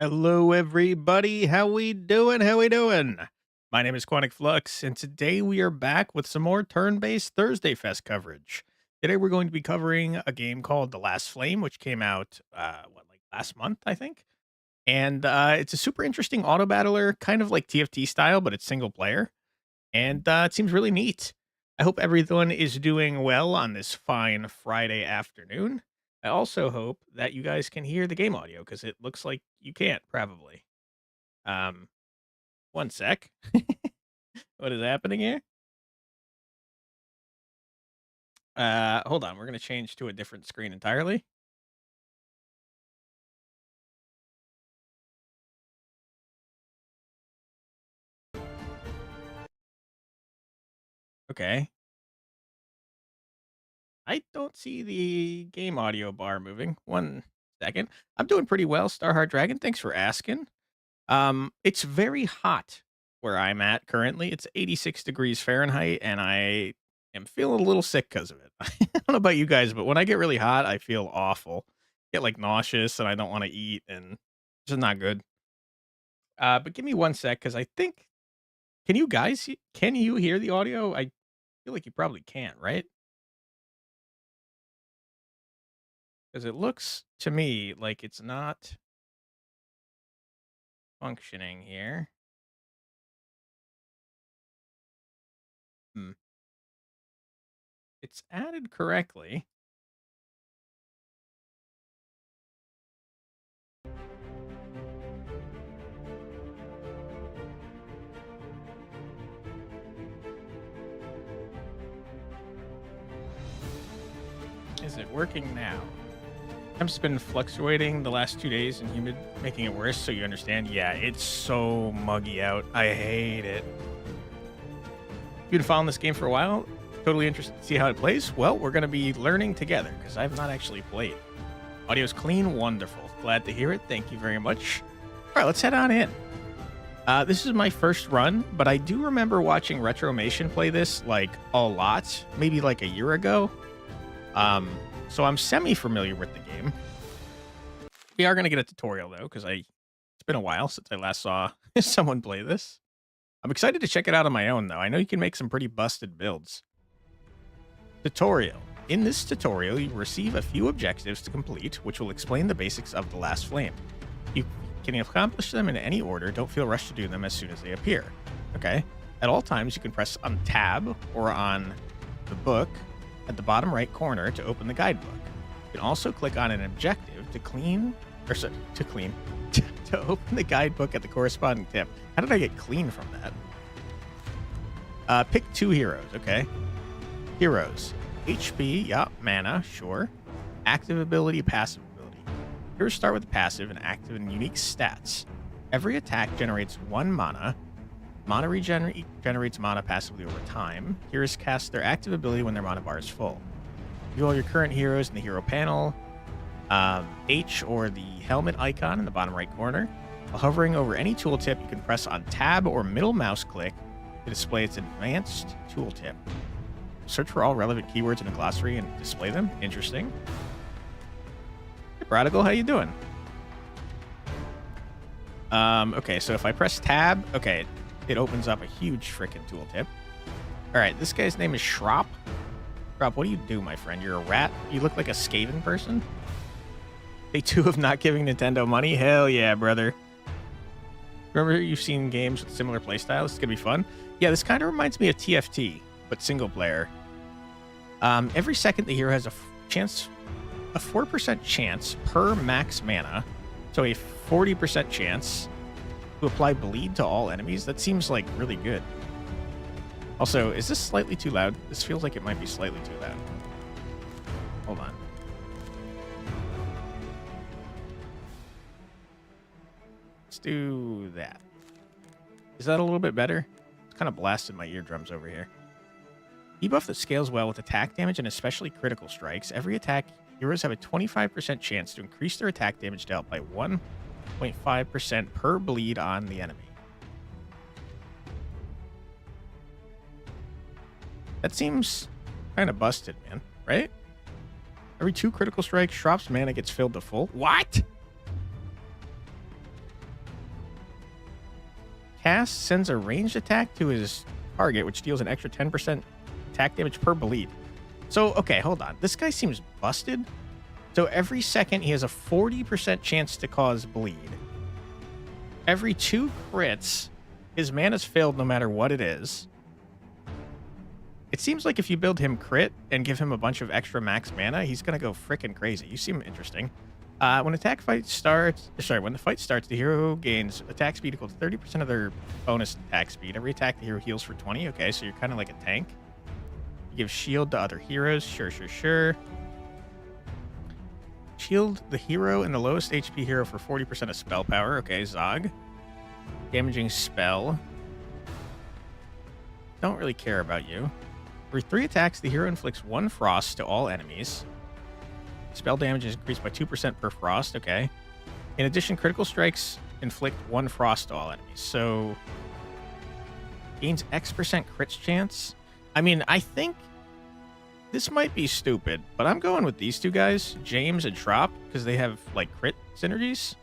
Hello, everybody. How we doing? How we doing? My name is Quantic Flux, and today we are back with some more turn-based Thursday Fest coverage. Today we're going to be covering a game called The Last Flame, which came out like last month, I think. And it's a super interesting auto battler, kind of like TFT style, but it's single player, and it seems really neat. I hope everyone is doing well on this fine Friday afternoon. I also hope that you guys can hear the game audio because it looks like you can't, probably. Um, one sec. What is happening here? Hold on. We're gonna change to a different screen entirely. Okay. I don't see the game audio bar moving. One second. I'm doing pretty well, Starheart Dragon. Thanks for asking. It's very hot where I'm at currently. It's 86 degrees Fahrenheit, and I am feeling a little sick because of it. I don't know about you guys, but when I get really hot, I feel awful. Get like nauseous, and I don't want to eat, and it's just not good. But give me one sec, because I think can you guys can you hear the audio? I feel like you probably can't, right? Because it looks to me like it's not functioning here. Hmm. It's added correctly. Is it working now? Temp's been fluctuating the last 2 days and humid, making it worse, so you understand? Yeah, it's so muggy out. I hate it. You've been following this game for a while? Totally interested to see how it plays? Well, we're going to be learning together, because I've not actually played. Audio's clean, wonderful. Glad to hear it. Thank you very much. All right, let's head on in. This is my first run, but I do remember watching Retromation play this, like, a lot. Maybe like a year ago. So I'm semi-familiar with the game. We are going to get a tutorial, though, because it's been a while since I last saw someone play this. I'm excited to check it out on my own, though. I know you can make some pretty busted builds. Tutorial. In this tutorial, you will receive a few objectives to complete, which will explain the basics of The Last Flame. You can accomplish them in any order. Don't feel rushed to do them as soon as they appear. Okay? At all times, you can press on Tab or on the book at the bottom right corner to open the guidebook. You can also click on an objective to to open the guidebook at the corresponding tip. How did I get clean from that? Pick 2 heroes, okay? Heroes. HP, yeah, mana, sure. Active ability, passive ability. Heroes start with passive and active and unique stats. Every attack generates 1 mana. Mana generates mana passively over time. Heroes cast their active ability when their mana bar is full. View all your current heroes in the hero panel. H or the helmet icon in the bottom right corner. While hovering over any tooltip, you can press on Tab or middle mouse click to display its advanced tooltip. Search for all relevant keywords in the glossary and display them. Interesting. Hey, Prodigal, how you doing? Okay, so if I press Tab, okay, it opens up a huge freaking tooltip. All right, this guy's name is Shrop. Shrop, what do you do, my friend? You're a rat? You look like a Skaven person? Day 2 of not giving Nintendo money? Hell yeah, brother. Remember you've seen games with similar playstyles? It's going to be fun. Yeah, this kind of reminds me of TFT, but single player. Every second the hero has a 4% chance per max mana, so a 40% chance to apply bleed to all enemies. That seems like really good. Also, is this slightly too loud? This feels like it might be slightly too loud. Hold on. Let's do that. Is that a little bit better? It's kind of blasted my eardrums over here. Debuff that scales well with attack damage and especially critical strikes. Every attack, heroes have a 25% chance to increase their attack damage dealt by 1.5% per bleed on the enemy. That seems kind of busted, man, right? Every 2 critical strikes, Shrop's mana gets filled to full. What? cast sends a ranged attack to his target, which deals an extra 10% attack damage per bleed. So, okay, hold on. This guy seems busted. So every second, he has a 40% chance to cause bleed. Every 2 crits, his mana's filled no matter what it is. It seems like if you build him crit and give him a bunch of extra max mana, he's going to go frickin' crazy. You seem interesting. When the fight starts, the hero gains attack speed equal to 30% of their bonus attack speed. Every attack, the hero heals for 20. Okay, so you're kind of like a tank. You give shield to other heroes. Sure. Shield the hero and the lowest HP hero for 40% of spell power. Okay, Zog. Damaging spell. Don't really care about you. For 3 attacks, the hero inflicts 1 frost to all enemies. Spell damage is increased by 2% per frost. Okay. In addition, critical strikes inflict 1 frost to all enemies. So, gains X% crit chance. I mean, I think this might be stupid, but I'm going with these 2 guys, James and Trop, because they have, like, crit synergies.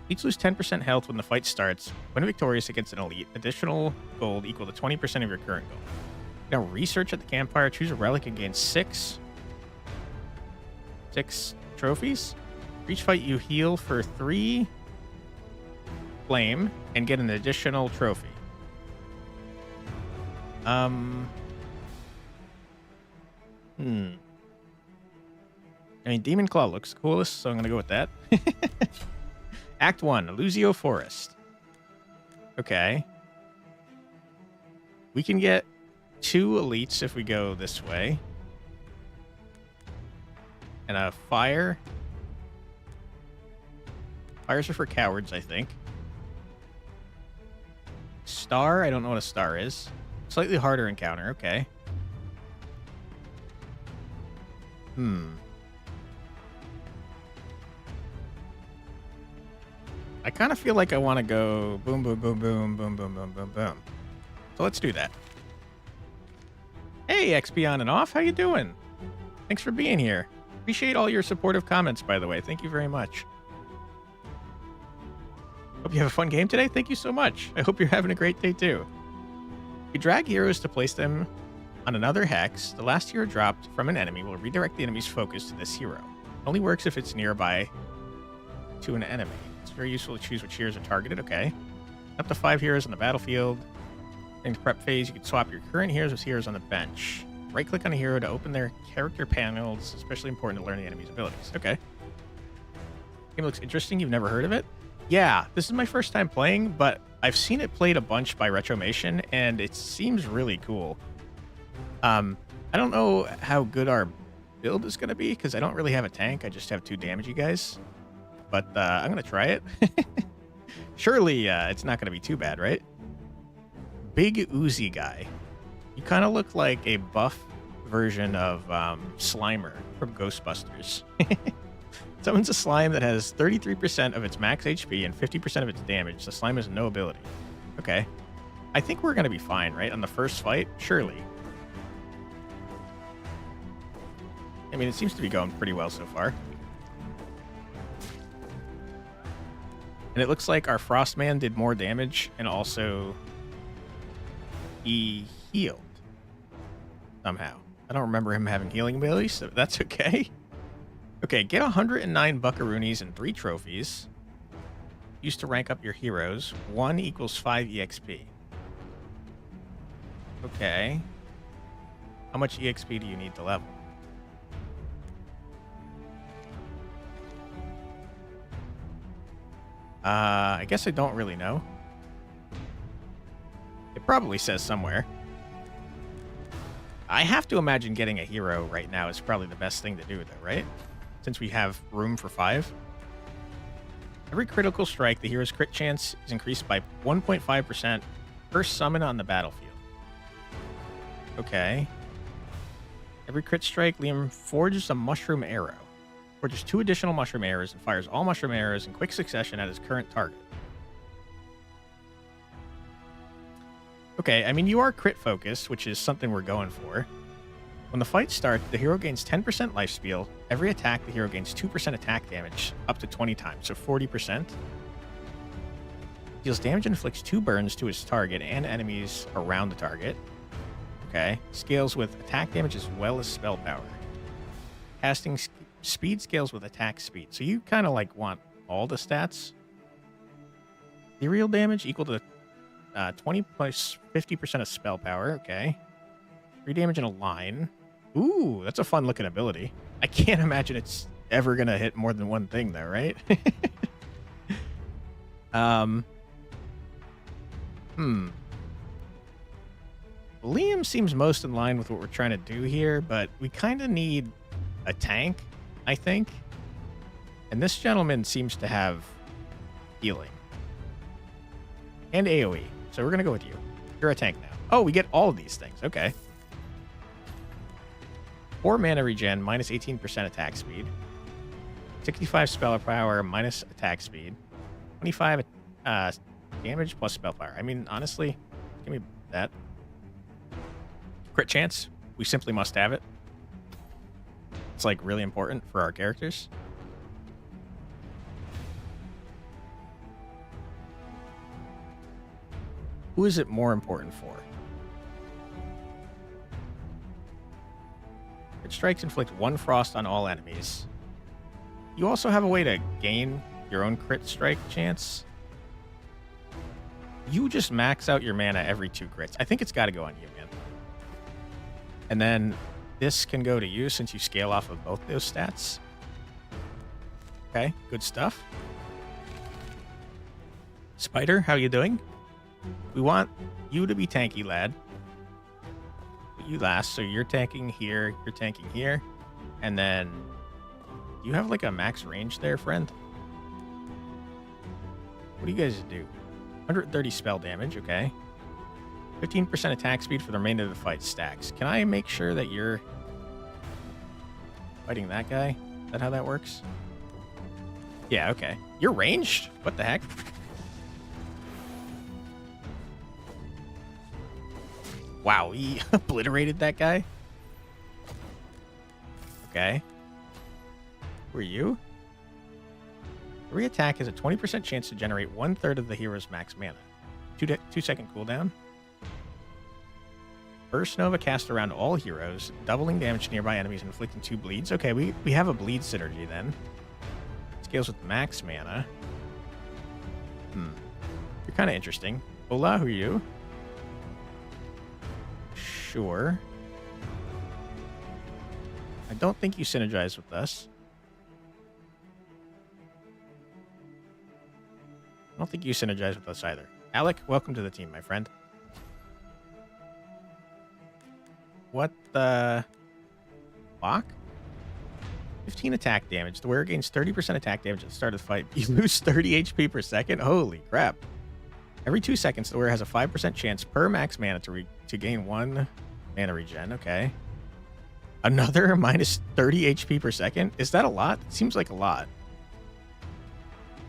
Each lose 10% health when the fight starts. When victorious against an elite, additional gold equal to 20% of your current gold. Now, research at the campfire. Choose a relic and gain 6 trophies. For each fight, you heal for 3 flame and get an additional trophy. I mean, Demon Claw looks coolest, so I'm going to go with that. Act 1, Elusio Forest. Okay. We can get 2 elites if we go this way. And a fire. Fires are for cowards, I think. Star, I don't know what a star is. Slightly harder encounter, okay. I kind of feel like I want to go boom, boom, boom, boom, boom, boom, boom, boom, boom. So let's do that. Hey, XP on and off, how you doing? Thanks for being here. Appreciate all your supportive comments, by the way. Thank you very much. Hope you have a fun game today. Thank you so much. I hope you're having a great day, too. You drag heroes to place them on another hex. The last hero dropped from an enemy will redirect the enemy's focus to this hero. It only works if it's nearby to an enemy. It's very useful to choose which heroes are targeted. Okay. Up to 5 heroes on the battlefield. During the prep phase, you can swap your current heroes with heroes on the bench. Right-click on a hero to open their character panel. It's especially important to learn the enemy's abilities. Okay. Game looks interesting. You've never heard of it? Yeah, this is my first time playing, but I've seen it played a bunch by Retromation, and it seems really cool. I don't know how good our build is going to be, because I don't really have a tank. I just have 2 damagey guys. But I'm going to try it. Surely it's not going to be too bad, right? Big Uzi guy. You kind of look like a buff version of Slimer from Ghostbusters. Summons a slime that has 33% of its max HP and 50% of its damage. The slime has no ability. Okay. I think we're going to be fine, right? On the first fight? Surely. I mean, it seems to be going pretty well so far. And it looks like our Frostman did more damage, and also he healed somehow. I don't remember him having healing abilities, so that's okay. Okay, get 109 buckaroonies and 3 trophies. Used to rank up your heroes. 1 equals 5 EXP. Okay. How much EXP do you need to level? I guess I don't really know. It probably says somewhere. I have to imagine getting a hero right now is probably the best thing to do, though, right? Since we have room for 5. Every critical strike, the hero's crit chance is increased by 1.5% per summon on the battlefield. Okay. Every crit strike, Liam forges a mushroom arrow. Forges 2 additional mushroom arrows and fires all mushroom arrows in quick succession at his current target. Okay, I mean, you are crit focused, which is something we're going for. When the fight starts, the hero gains 10% life steal. Every attack, the hero gains 2% attack damage, up to 20 times, so 40%. Deals damage and inflicts 2 burns to his target and enemies around the target. Okay. Scales with attack damage as well as spell power. Casting speed scales with attack speed. So you kind of like want all the stats. Ethereal damage equal to 20 plus 50% of spell power. Okay. 3 damage in a line. Ooh, that's a fun looking ability. I can't imagine it's ever going to hit more than one thing though, right? Liam seems most in line with what we're trying to do here, but we kind of need a tank, I think. And this gentleman seems to have healing. And AoE. So we're going to go with you. You're a tank now. Oh, we get all of these things. Okay. 4 mana regen, minus 18% attack speed. 65 spell power, minus attack speed. 25 damage plus spell power. I mean, honestly, give me that. Crit chance. We simply must have it. It's like really important for our characters. Who is it more important for? Crit strikes inflict 1 frost on all enemies. You also have a way to gain your own crit strike chance. You just max out your mana every 2 crits. I think it's got to go on you, man. And then this can go to you since you scale off of both those stats. Okay, good stuff. Spider, how you doing? We want you to be tanky, lad. But you last, so you're tanking here, you're tanking here. And then, do you have like a max range there, friend? What do you guys do? 130 spell damage, okay. 15% attack speed for the remainder of the fight stacks. Can I make sure that you're fighting that guy? Is that how that works? Yeah, okay. You're ranged? What the heck? Wow, he obliterated that guy? Okay. Who are you? Every attack has a 20% chance to generate 1/3 of the hero's max mana. 2-second cooldown. Burst Nova cast around all heroes, doubling damage to nearby enemies and inflicting 2 bleeds. Okay, we have a bleed synergy then. Scales with max mana. You're kind of interesting. Hola, who are you? Sure. I don't think you synergize with us. I don't think you synergize with us either. Alec, welcome to the team, my friend. What the fuck? 15 attack damage. The wearer gains 30% attack damage at the start of the fight. You lose 30 HP per second? Holy crap. Every 2 seconds, the wearer has a 5% chance per max mana to gain 1 mana regen. Okay. Another minus 30 HP per second? Is that a lot? It seems like a lot.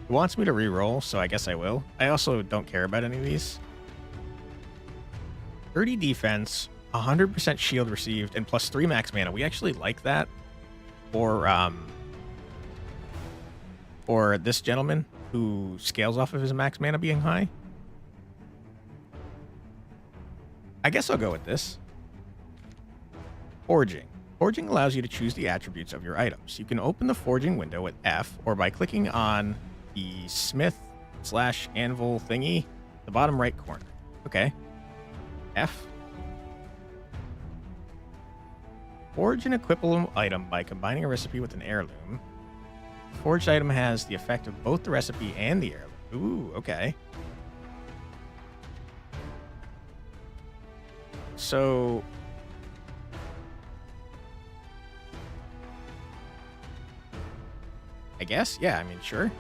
It wants me to reroll, so I guess I will. I also don't care about any of these. 30 defense, 100% shield received, and plus 3 max mana. We actually like that for this gentleman who scales off of his max mana being high. I guess I'll go with this. Forging. Forging allows you to choose the attributes of your items. You can open the forging window with F or by clicking on the smith/anvil thingy, the bottom right corner. Okay. F. Forge an equipable item by combining a recipe with an heirloom. The forged item has the effect of both the recipe and the heirloom. Ooh, okay. So I guess, yeah, I mean, sure.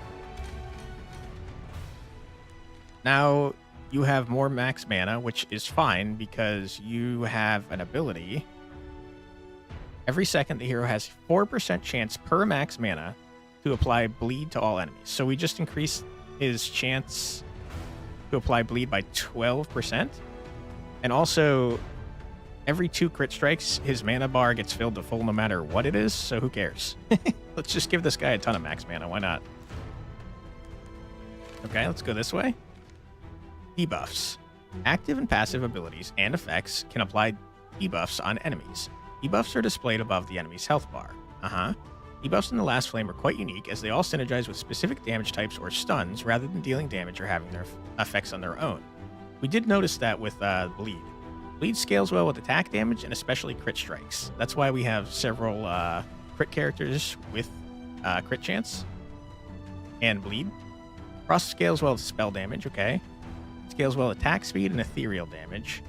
Now, you have more max mana, which is fine because you have an ability. Every second, the hero has 4% chance per max mana to apply bleed to all enemies. So we just increased his chance to apply bleed by 12%. And also, every 2 crit strikes, his mana bar gets filled to full no matter what it is, so who cares? Let's just give this guy a ton of max mana. Why not? Okay, let's go this way. Debuffs. Active and passive abilities and effects can apply debuffs on enemies. Debuffs are displayed above the enemy's health bar. Debuffs in the Last Flame are quite unique as they all synergize with specific damage types or stuns rather than dealing damage or having their effects on their own. We did notice that with Bleed. Bleed scales well with attack damage and especially crit strikes. That's why we have several crit characters with crit chance and Bleed. Frost scales well with spell damage, okay. Scales well attack speed and ethereal damage.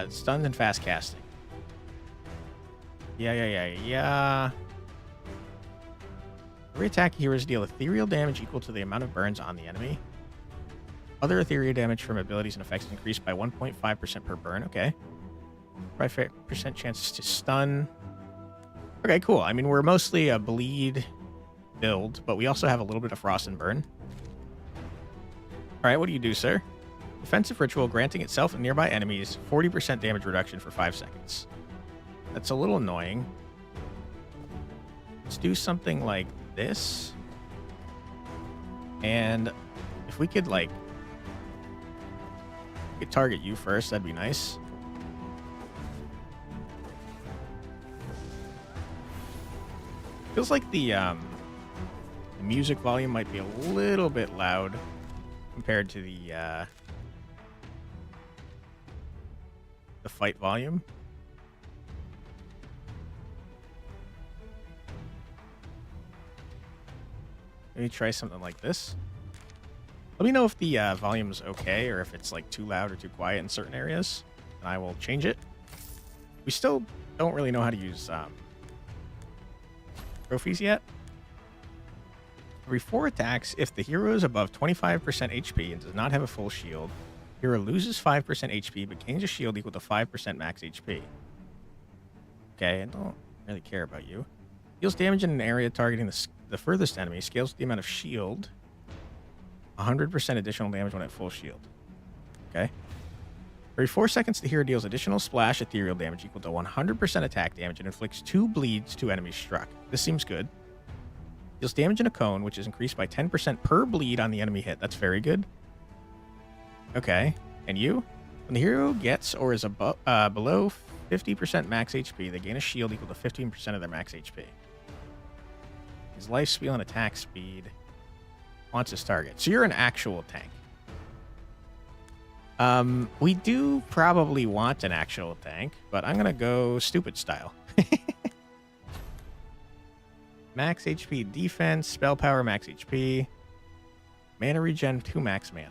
Stuns and fast casting. Yeah. Every attack heroes deal ethereal damage equal to the amount of burns on the enemy. Other ethereal damage from abilities and effects is increased by 1.5% per burn. Okay. 5% chances to stun. Okay, cool. I mean, we're mostly a bleed build, but we also have a little bit of frost and burn. All right, what do you do, sir? Defensive ritual granting itself and nearby enemies 40% damage reduction for 5 seconds. That's a little annoying. Let's do something like this. And if we could, like, target you first, that'd be nice. Feels like the music volume might be a little bit loud compared to the fight volume. Maybe try something like this. Let me know if the volume's okay or if it's like too loud or too quiet in certain areas, and I will change it. We still don't really know how to use trophies yet. Every 4 attacks, if the hero is above 25% HP and does not have a full shield, hero loses 5% HP but gains a shield equal to 5% max HP. Okay, I don't really care about you. Deals damage in an area targeting the furthest enemy. Scales the amount of shield. 100% additional damage when at full shield. Okay. Every 4 seconds, the hero deals additional splash ethereal damage equal to 100% attack damage and inflicts 2 bleeds to enemies struck. This seems good. Deals damage in a cone, which is increased by 10% per bleed on the enemy hit. That's very good. Okay. And you? When the hero gets or is below 50% max HP, they gain a shield equal to 15% of their max HP. His life steal and attack speed wants his target. So you're an actual tank. We do probably want an actual tank, but I'm gonna go stupid style. Max HP defense, spell power, max HP, mana regen, 2 max mana.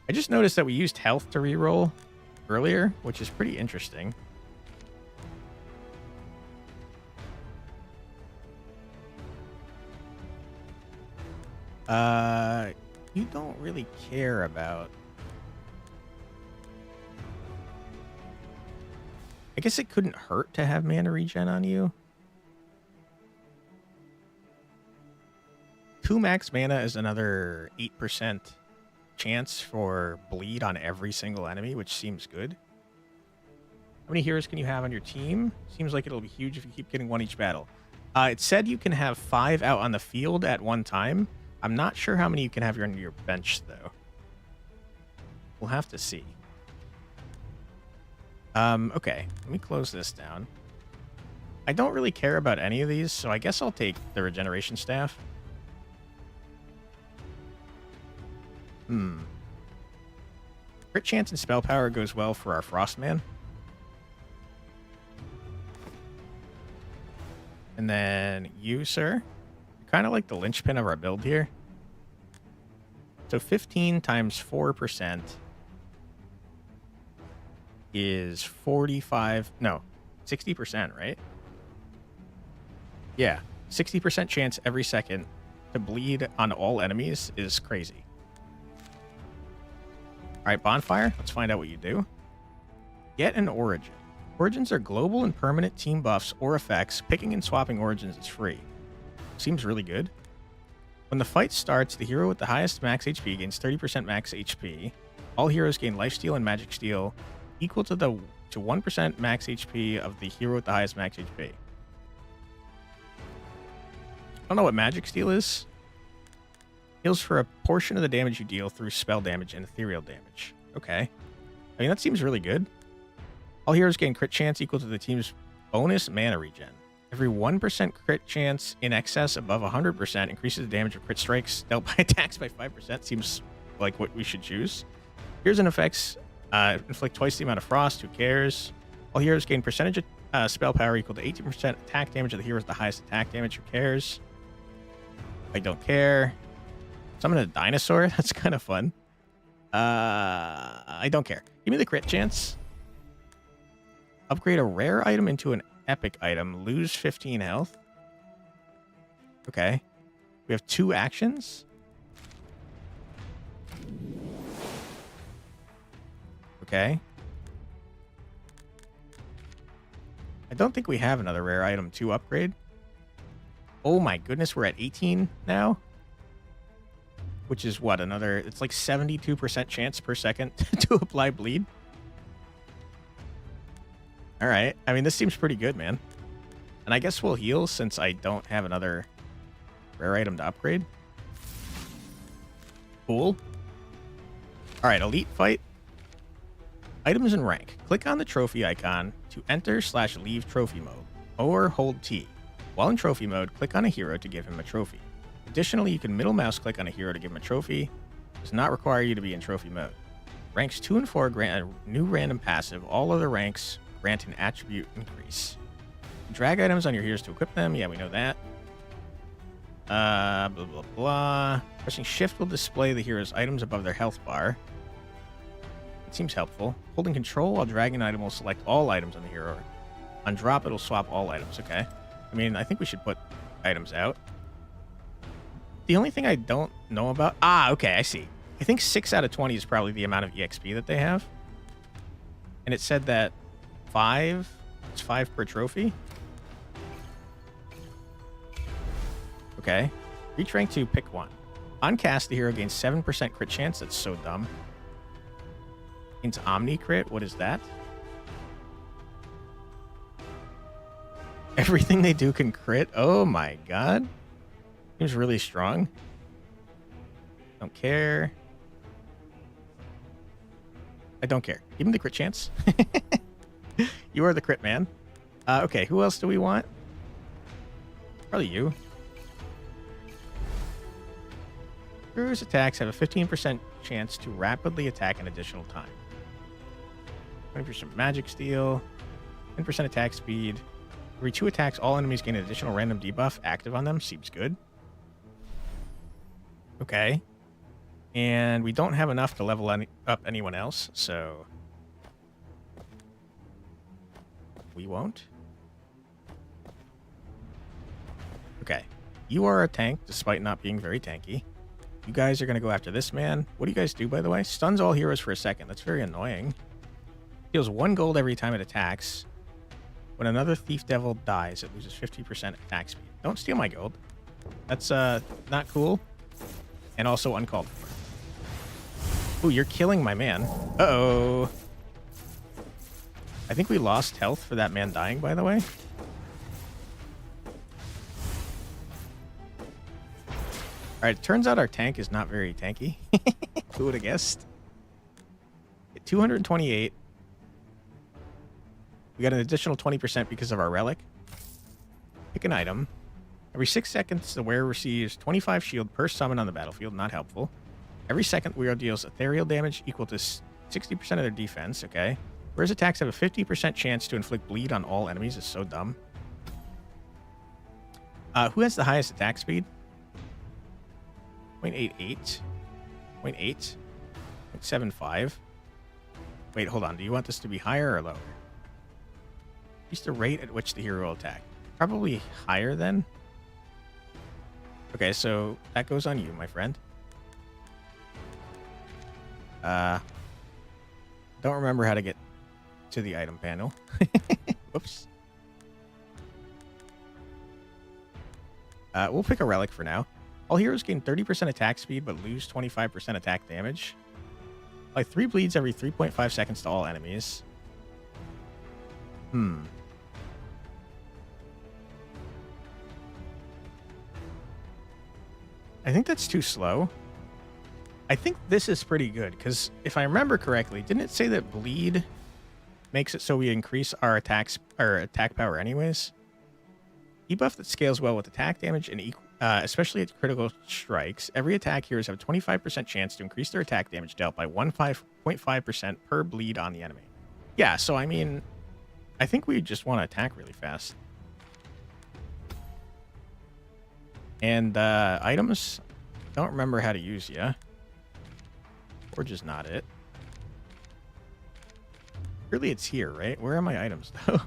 I just noticed that we used health to reroll earlier, which is pretty interesting. You don't really care about... I guess it couldn't hurt to have mana regen on you. 2 max mana is another 8% chance for bleed on every single enemy, which seems good. How many heroes can you have on your team? Seems like it'll be huge if you keep getting 1 each battle. It said you can have 5 out on the field at one time. I'm not sure how many you can have on your bench, though. We'll have to see. Okay. Let me close this down. I don't really care about any of these, so I guess I'll take the regeneration staff. Crit chance and spell power goes well for our Frostman. And then you, sir. Kind of like the linchpin of our build here. So 15 times 4% is 45... No, 60%, right? Yeah, 60% chance every second to bleed on all enemies is crazy. All right, Bonfire, let's find out what you do. Get an Origin. Origins are global and permanent team buffs or effects. Picking and swapping Origins is free. Seems really good. When the fight starts, the hero with the highest max HP gains 30% max HP. All heroes gain lifesteal and magic steal equal to 1% max HP of the hero with the highest max HP. I don't know what magic steal is. Heals for a portion of the damage you deal through spell damage and ethereal damage. Okay. I mean, that seems really good. All heroes gain crit chance equal to the team's bonus mana regen. Every 1% crit chance in excess above 100% increases the damage of crit strikes dealt by attacks by 5%. Seems like what we should choose. Heroes and effects inflict twice the amount of frost. Who cares? All heroes gain percentage of spell power equal to 18% attack damage of the hero with the highest attack damage. Who cares? I don't care. Summon a dinosaur? That's kind of fun. I don't care. Give me the crit chance. Upgrade a rare item into an epic item. Lose 15 health. Okay. We have 2 actions. Okay. I don't think we have another rare item to upgrade. Oh my goodness, we're at 18 now. Which is what, another... It's like 72% chance per second to apply bleed. Alright. I mean, this seems pretty good, man. And I guess we'll heal since I don't have another rare item to upgrade. Cool. Alright, elite fight. Items and rank. Click on the trophy icon to enter/leave trophy mode, or hold T. While in trophy mode, click on a hero to give him a trophy. Additionally, you can middle mouse click on a hero to give him a trophy. It does not require you to be in trophy mode. Ranks 2 and 4 grant a new random passive. All other ranks grant an attribute increase. Drag items on your heroes to equip them. Yeah, we know that. Blah, blah, blah. Pressing shift will display the hero's items above their health bar. It seems helpful. Holding control while dragging an item will select all items on the hero. On drop, it'll swap all items. Okay. I mean, I think we should put items out. The only thing I don't know about... Ah, okay, I see. I think 6 out of 20 is probably the amount of EXP that they have. And it said that 5... It's 5 per trophy. Okay. Reach rank 2, pick 1. On cast, the hero gains 7% crit chance. That's so dumb. Into Omni crit. What is that? Everything they do can crit. Oh my god. Seems really strong. Don't care. I don't care. Give him the crit chance. You are the crit man. Okay, who else do we want? Probably you. Heroes attacks have a 15% chance to rapidly attack an additional time. 20% magic steal. 10% attack speed. Every 2 attacks, all enemies gain an additional random debuff active on them. Seems good. Okay. And we don't have enough to level up anyone else, so... we won't. Okay. You are a tank, despite not being very tanky. You guys are going to go after this man. What do you guys do, by the way? Stuns all heroes for a second. That's very annoying. Heals 1 gold every time it attacks. When another Thief Devil dies, it loses 50% attack speed. Don't steal my gold. That's not cool. And also uncalled for. Ooh, you're killing my man. Uh-oh. I think we lost health for that man dying, by the way. Alright, it turns out our tank is not very tanky. Who would have guessed? At 228. We got an additional 20% because of our relic. Pick an item. Every 6 seconds, the wearer receives 25 shield per summon on the battlefield. Not helpful. Every second, the wearer deals ethereal damage equal to 60% of their defense. Okay. Whereas attacks have a 50% chance to inflict bleed on all enemies. Is so dumb. Who has the highest attack speed? 0.88. 0.8. 0.75. Wait, hold on. Do you want this to be higher or lower? Increase the rate at which the hero will attack. Probably higher then. Okay, so that goes on you, my friend. Don't remember how to get to the item panel. Whoops. We'll pick a relic for now. All heroes gain 30% attack speed, but lose 25% attack damage. Like 3 bleeds every 3.5 seconds to all enemies. I think that's too slow. I think this is pretty good, because if I remember correctly, didn't it say that bleed makes it so we increase our attack power anyways? Debuff that scales well with attack damage and especially at critical strikes. Every attack heroes have a 25% chance to increase their attack damage dealt by 0.5% per bleed on the enemy. Yeah, so I mean, I think we just want to attack really fast. And items, don't remember how to use ya. Or just not it. Really, it's here, right? Where are my items, though?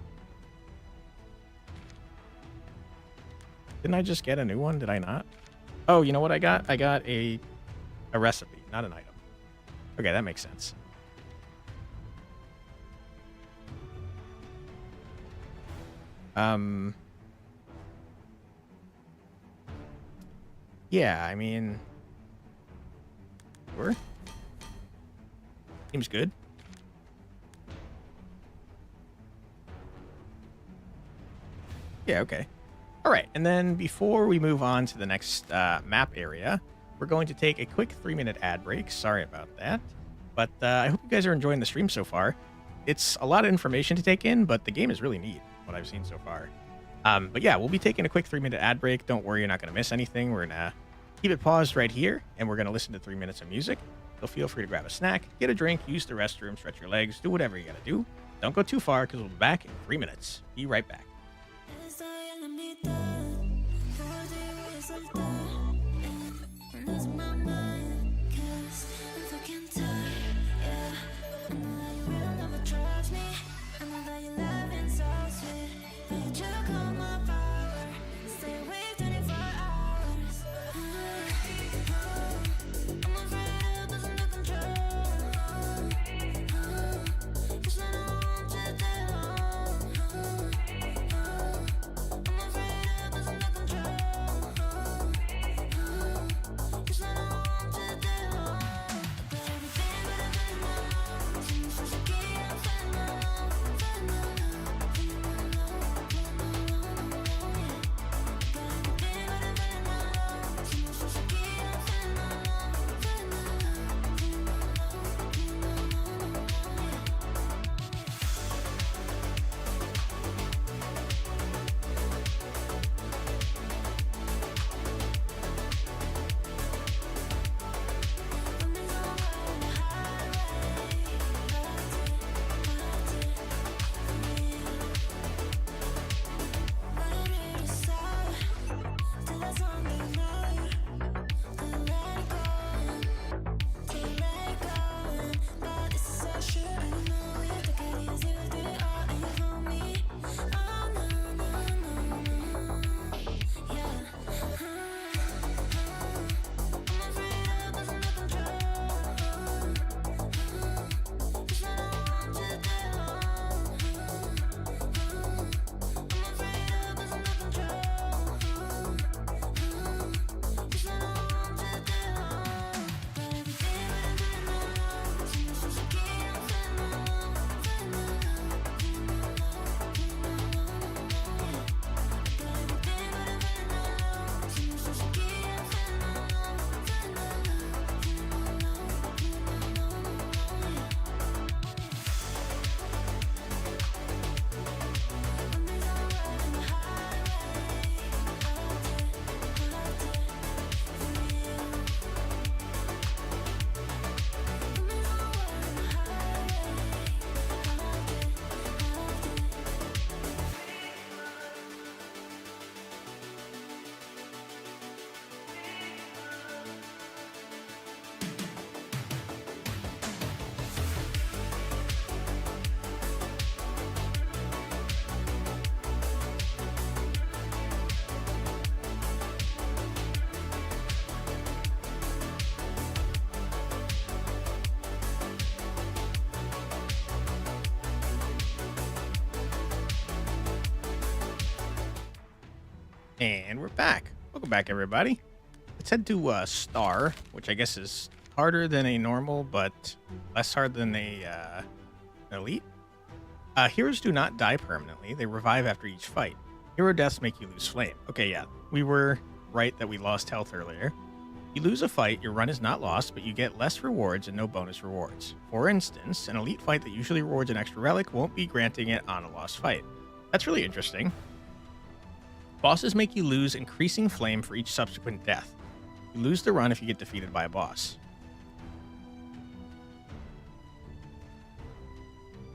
Didn't I just get a new one? Did I not? Oh, you know what I got? I got a recipe, not an item. Okay, that makes sense. Yeah, I mean, sure. Seems good. Yeah, okay. All right, and then before we move on to the next map area, we're going to take a quick 3-minute ad break. Sorry about that. But I hope you guys are enjoying the stream so far. It's a lot of information to take in, but the game is really neat, what I've seen so far. But yeah, we'll be taking a quick 3-minute ad break. Don't worry, you're not going to miss anything. We're going to keep it paused right here, and we're going to listen to 3 minutes of music. So feel free to grab a snack, get a drink, use the restroom, stretch your legs, do whatever you got to do. Don't go too far, because we'll be back in 3 minutes. Be right back. And we're back. Welcome back, everybody. Let's head to Star, which I guess is harder than a normal, but less hard than a elite. Heroes do not die permanently. They revive after each fight. Hero deaths make you lose flame. Okay, yeah. We were right that we lost health earlier. You lose a fight, your run is not lost, but you get less rewards and no bonus rewards. For instance, an elite fight that usually rewards an extra relic won't be granting it on a lost fight. That's really interesting. Bosses make you lose increasing flame for each subsequent death. You lose the run if you get defeated by a boss.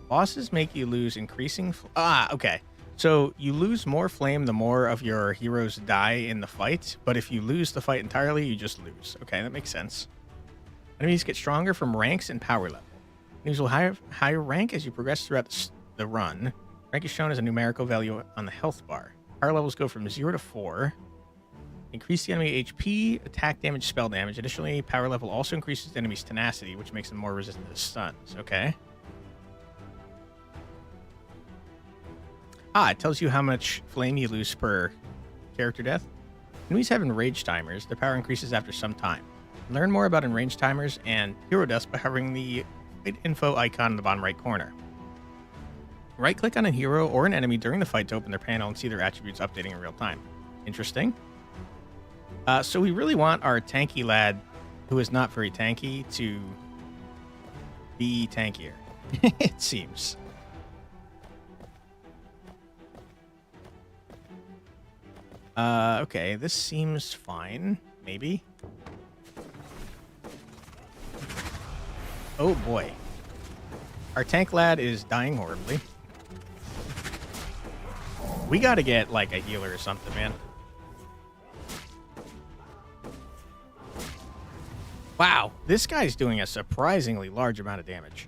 Bosses make you lose increasing... okay. So you lose more flame the more of your heroes die in the fight, but if you lose the fight entirely, you just lose. Okay, that makes sense. Enemies get stronger from ranks and power level. Enemies will have higher rank as you progress throughout the run. Rank is shown as a numerical value on the health bar. Power levels go from 0 to 4. Increase the enemy HP, attack damage, spell damage. Additionally, power level also increases the enemy's tenacity, which makes them more resistant to stuns. Okay. It tells you how much flame you lose per character death. Enemies have enrage timers. Their power increases after some time. Learn more about enrage timers and hero deaths by hovering the info icon in the bottom right corner. Right-click on a hero or an enemy during the fight to open their panel and see their attributes updating in real time. Interesting. So we really want our tanky lad, who is not very tanky, to be tankier, it seems. Okay, this seems fine, maybe. Oh boy. Our tank lad is dying horribly. We gotta get, like, a healer or something, man. Wow, this guy's doing a surprisingly large amount of damage.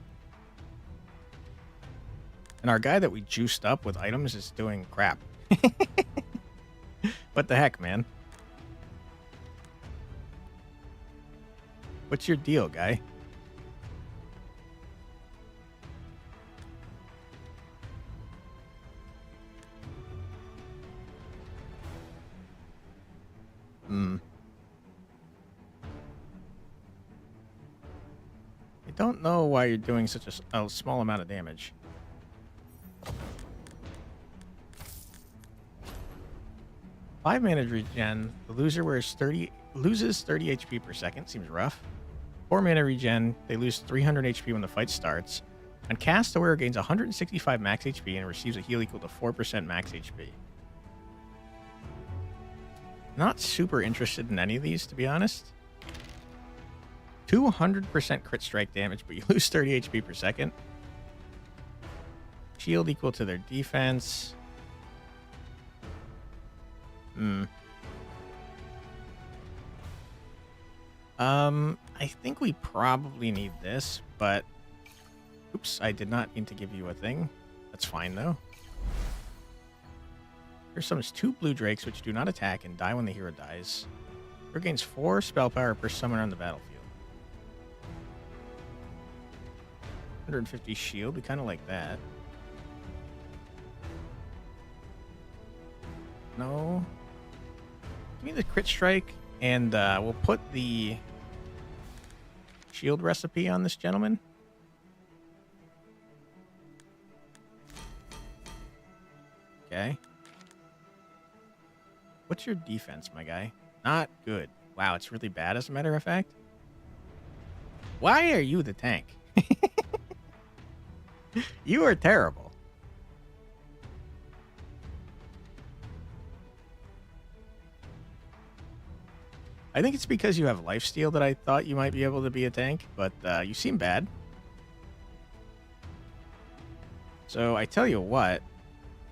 And our guy that we juiced up with items is doing crap. What the heck, man? What's your deal, guy? I don't know why you're doing such a small amount of damage. Five mana regen. The loser loses 30 HP per second. Seems rough. 4 mana regen. They lose 300 HP when the fight starts. On cast, the wearer gains 165 max HP and receives a heal equal to 4% max HP. Not super interested in any of these, to be honest. 200% crit strike damage, but you lose 30 HP per second. Shield equal to their defense. I think we probably need this, but... Oops, I did not mean to give you a thing. That's fine, though. Here summons 2 blue drakes, which do not attack and die when the hero dies. Hero gains 4 spell power per summoner on the battlefield. 150 shield, we kind of like that. No. Give me the crit strike, and we'll put the shield recipe on this gentleman. Okay. What's your defense, my guy? Not good. Wow, it's really bad, as a matter of fact. Why are you the tank? You are terrible. I think it's because you have lifesteal that I thought you might be able to be a tank, but you seem bad. So I tell you what,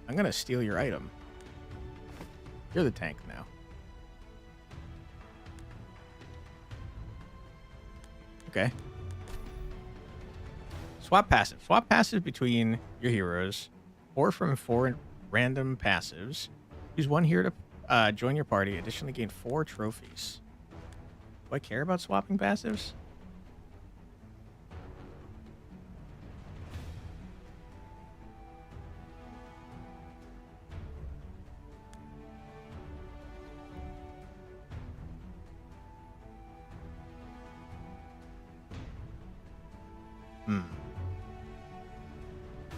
I'm going to steal your item. You're the tank now. Okay. Swap passive. Swap passive between your heroes or from 4 random passives. Use 1 hero to join your party. Additionally, gain 4 trophies. Do I care about swapping passives?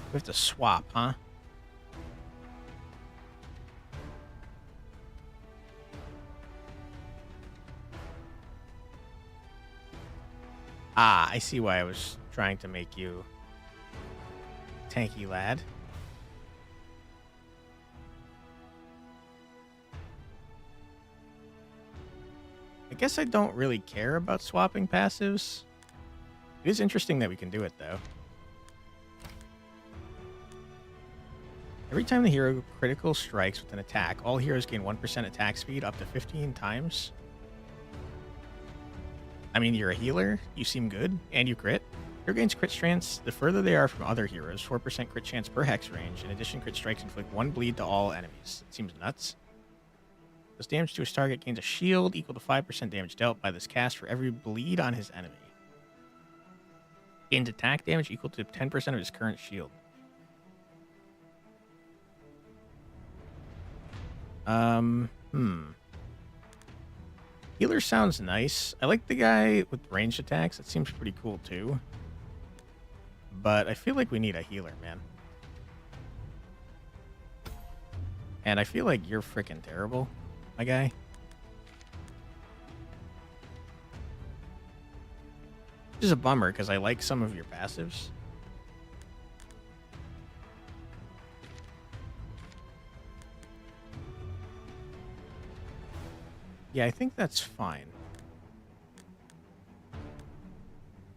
We have to swap, huh? Ah, I see why I was trying to make you tanky lad. I guess I don't really care about swapping passives. It is interesting that we can do it, though. Every time the hero critical strikes with an attack, all heroes gain 1% attack speed up to 15 times. I mean, you're a healer, you seem good, and you crit. Hero gains crit chance the further they are from other heroes, 4% crit chance per hex range. In addition, crit strikes inflict 1 bleed to all enemies. It seems nuts. This damage to his target gains a shield equal to 5% damage dealt by this cast for every bleed on his enemy. Gains attack damage equal to 10% of his current shield. Healer sounds nice. I like the guy with ranged attacks. That seems pretty cool too. But I feel like we need a healer, man. And I feel like you're freaking terrible, my guy. Which is a bummer because I like some of your passives. Yeah, I think that's fine.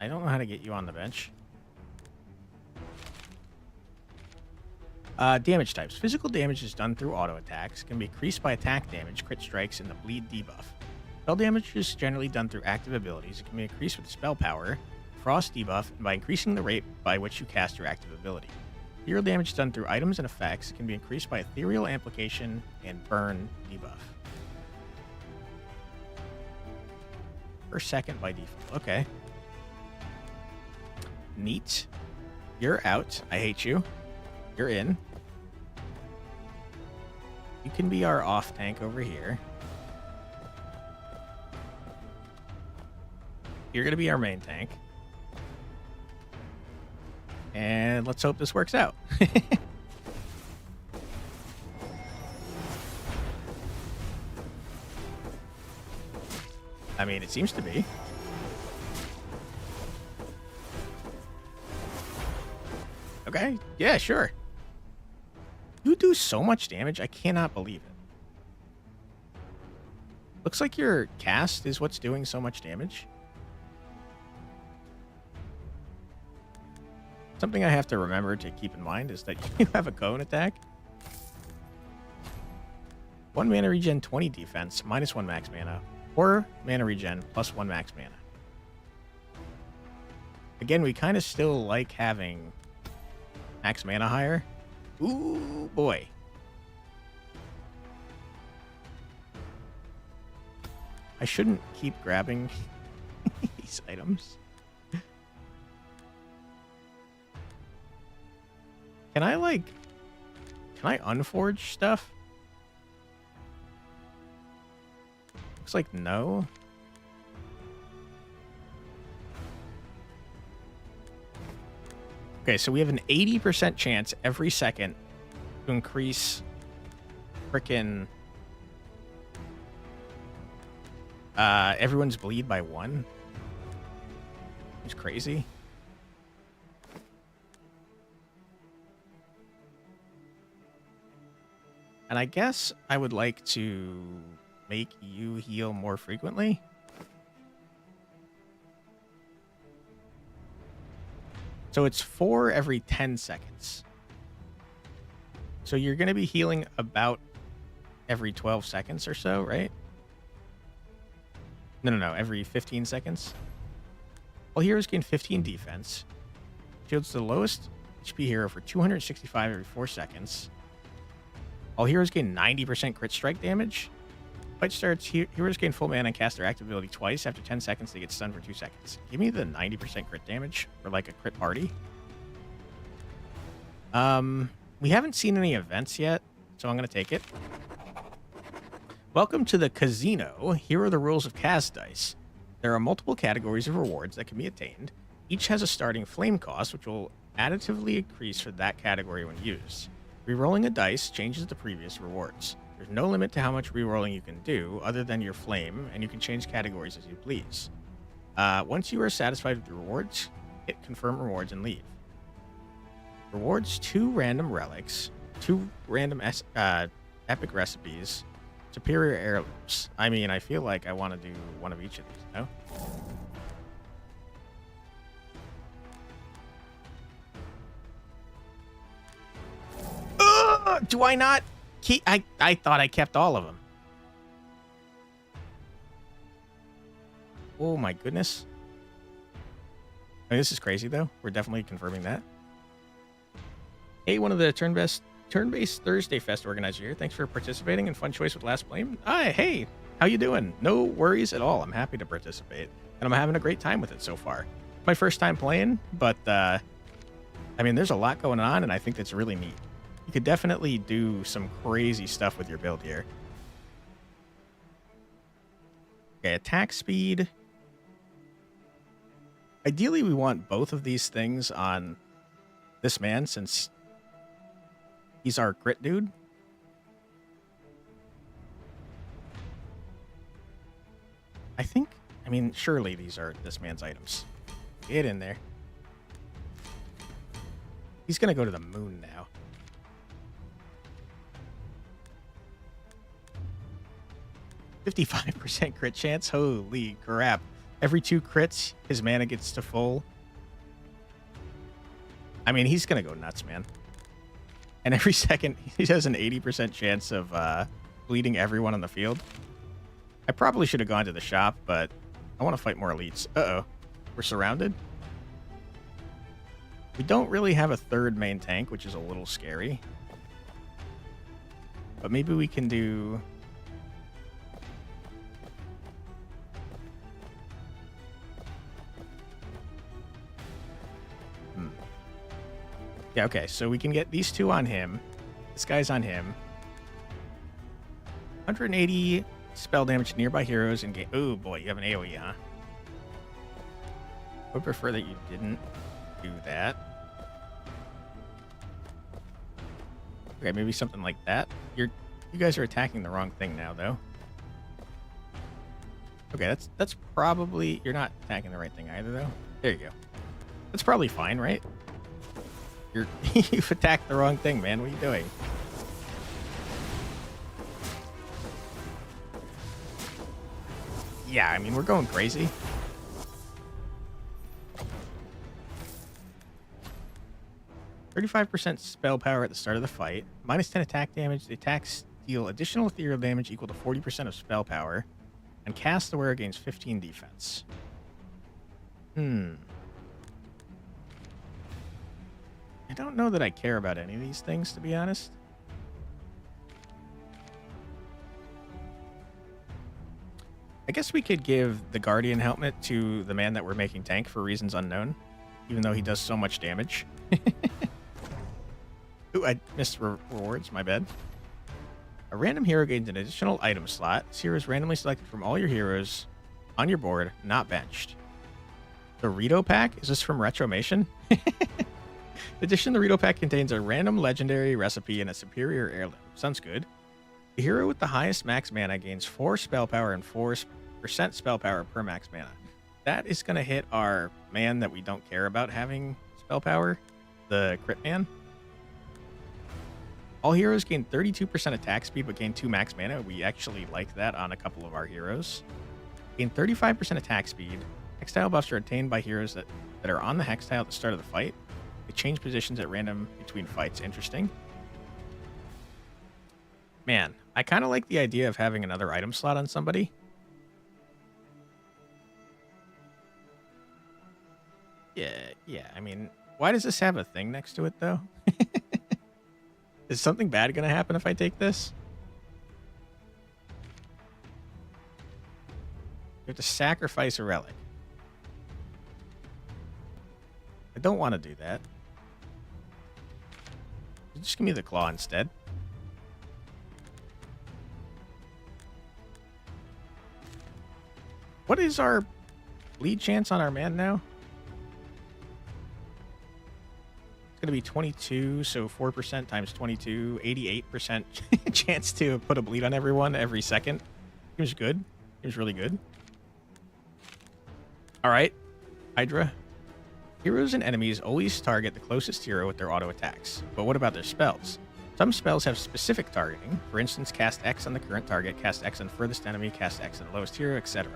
I don't know how to get you on the bench. Damage types. Physical damage is done through auto attacks, can be increased by attack damage, crit strikes, and the bleed debuff. Spell damage is generally done through active abilities. It can be increased with spell power, frost debuff, and by increasing the rate by which you cast your active ability. Ethereal damage is done through items and effects. It can be increased by ethereal amplification and burn debuff. Per second by default. Okay. Neat. You're out. I hate you. You're in. You can be our off tank over here. You're going to be our main tank. And let's hope this works out. I mean, it seems to be. Okay. Yeah, sure. You do so much damage. I cannot believe it. Looks like your cast is what's doing so much damage. Something I have to remember to keep in mind is that you have a cone attack. 1 mana regen, 20 defense, -1 max mana. 4 mana regen, +1 max mana. Again, we kind of still like having max mana higher. Ooh, boy. I shouldn't keep grabbing these items. Can I unforge stuff? Looks like no. Okay, so we have an 80% chance every second to increase frickin' everyone's bleed by 1. It's crazy. And I guess I would like to make you heal more frequently. So it's 4 every 10 seconds. So you're going to be healing about every 12 seconds or so, right? No. Every 15 seconds. All heroes gain 15 defense. Shields the lowest HP hero for 265 every 4 seconds. All heroes gain 90% crit strike damage. Fight starts, heroes gain full mana and cast their active ability twice. After 10 seconds, they get stunned for 2 seconds. Give me the 90% crit damage for like a crit party. We haven't seen any events yet, so I'm going to take it. Welcome to the casino. Here are the rules of cast dice. There are multiple categories of rewards that can be attained. Each has a starting flame cost, which will additively increase for that category when used. Rerolling a dice changes the previous rewards. There's no limit to how much rerolling you can do other than your flame, and you can change categories as you please. Once you are satisfied with the rewards, hit confirm rewards and leave. Rewards 2 random relics, 2 random epic recipes, superior heirlooms. I mean, I feel like I want to do one of each of these, no? Do I not keep... I thought I kept all of them. Oh my goodness. I mean, this is crazy, though. We're definitely confirming that. Hey, one of the turn-based Thursday Fest organizer here. Thanks for participating and fun choice with Last Blame. Hi, hey, how you doing? No worries at all. I'm happy to participate, and I'm having a great time with it so far. My first time playing, but I mean, there's a lot going on, and I think that's really neat. You could definitely do some crazy stuff with your build here. Okay, attack speed. Ideally, we want both of these things on this man, since he's our crit dude. I mean, surely these are this man's items. Get in there. He's going to go to the moon now. %55 crit chance? Holy crap. Every 2 crits, his mana gets to full. I mean, he's going to go nuts, man. And every second, he has an 80% chance of bleeding everyone on the field. I probably should have gone to the shop, but I want to fight more elites. Uh-oh. We're surrounded. We don't really have a third main tank, which is a little scary. But maybe we can do... Yeah, okay, so we can get these 2 on him. This guy's on him. 180 spell damage to nearby heroes and gain... Oh, boy, you have an AoE, huh? I would prefer that you didn't do that. Okay, maybe something like that. You guys are attacking the wrong thing now, though. Okay, that's probably... You're not attacking the right thing either, though. There you go. That's probably fine, right? You've attacked the wrong thing, man. What are you doing? Yeah, I mean, we're going crazy. %35% spell power at the start of the fight. -10 attack damage. The attacks deal additional ethereal damage equal to 40% of spell power. And cast aware gains 15 defense. I don't know that I care about any of these things, to be honest. I guess we could give the Guardian helmet to the man that we're making tank for reasons unknown, even though he does so much damage. Ooh, I missed rewards, my bad. A random hero gains an additional item slot. This hero is randomly selected from all your heroes on your board, not benched. The Rito pack? Is this from Retromation? In addition, the Rito pack contains a random legendary recipe and a superior heirloom. Sounds good. The hero with the highest max mana gains 4 spell power and 4% spell power per max mana. That is going to hit our man that we don't care about having spell power, the crit man. All heroes gain 32% attack speed but gain 2 max mana. We actually like that on a couple of our heroes. Gain 35% attack speed. Hex tile buffs are attained by heroes that are on the hex tile at the start of the fight. They change positions at random between fights. Interesting. Man, I kind of like the idea of having another item slot on somebody. Yeah. I mean, why does this have a thing next to it, though? Is something bad going to happen if I take this? You have to sacrifice a relic. I don't want to do that. Just give me the claw instead. What is our lead chance on our man now? It's going to be 22, so 4% times 22, 88% chance to put a bleed on everyone every second. Seems good. Seems really good. All right, Hydra. Heroes and enemies always target the closest hero with their auto attacks. But what about their spells? Some spells have specific targeting. For instance, cast X on the current target, cast X on furthest enemy, cast X on the lowest hero, etc.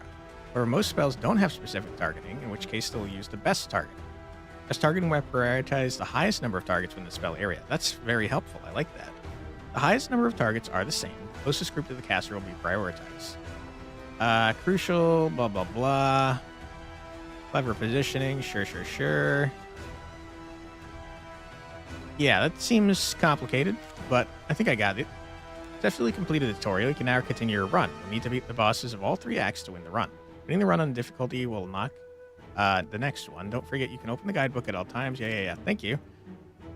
However, most spells don't have specific targeting, in which case they'll use the best targeting. Best targeting will prioritize the highest number of targets within the spell area. That's very helpful. I like that. The highest number of targets are the same. The closest group to the caster will be prioritized. Crucial, blah, blah, blah. Clever positioning, sure. Yeah, that seems complicated, but I think I got it. Successfully completed the tutorial. You can now continue your run. You need to beat the bosses of all 3 acts to win the run. Winning the run on difficulty will unlock the next one. Don't forget you can open the guidebook at all times. Yeah. Thank you.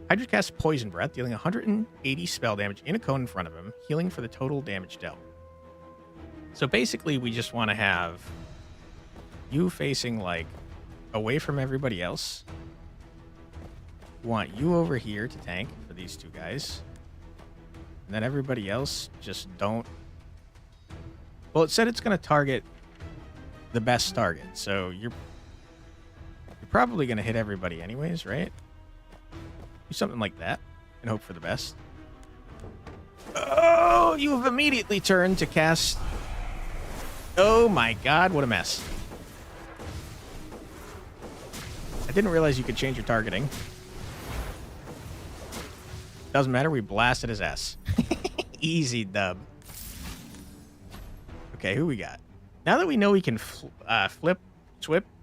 Hydra casts Poison Breath, dealing 180 spell damage in a cone in front of him, healing for the total damage dealt. So basically, we just want to have you facing, like, away from everybody else. Want you over here to tank for these 2 guys. And then everybody else just don't... Well, it said it's going to target the best target, so you're probably going to hit everybody anyways, right? Do something like that and hope for the best. Oh, you have immediately turned to cast... Oh my god, what a mess. I didn't realize you could change your targeting. Doesn't matter, we blasted his ass. Easy dub. Okay, who we got? Now that we know we can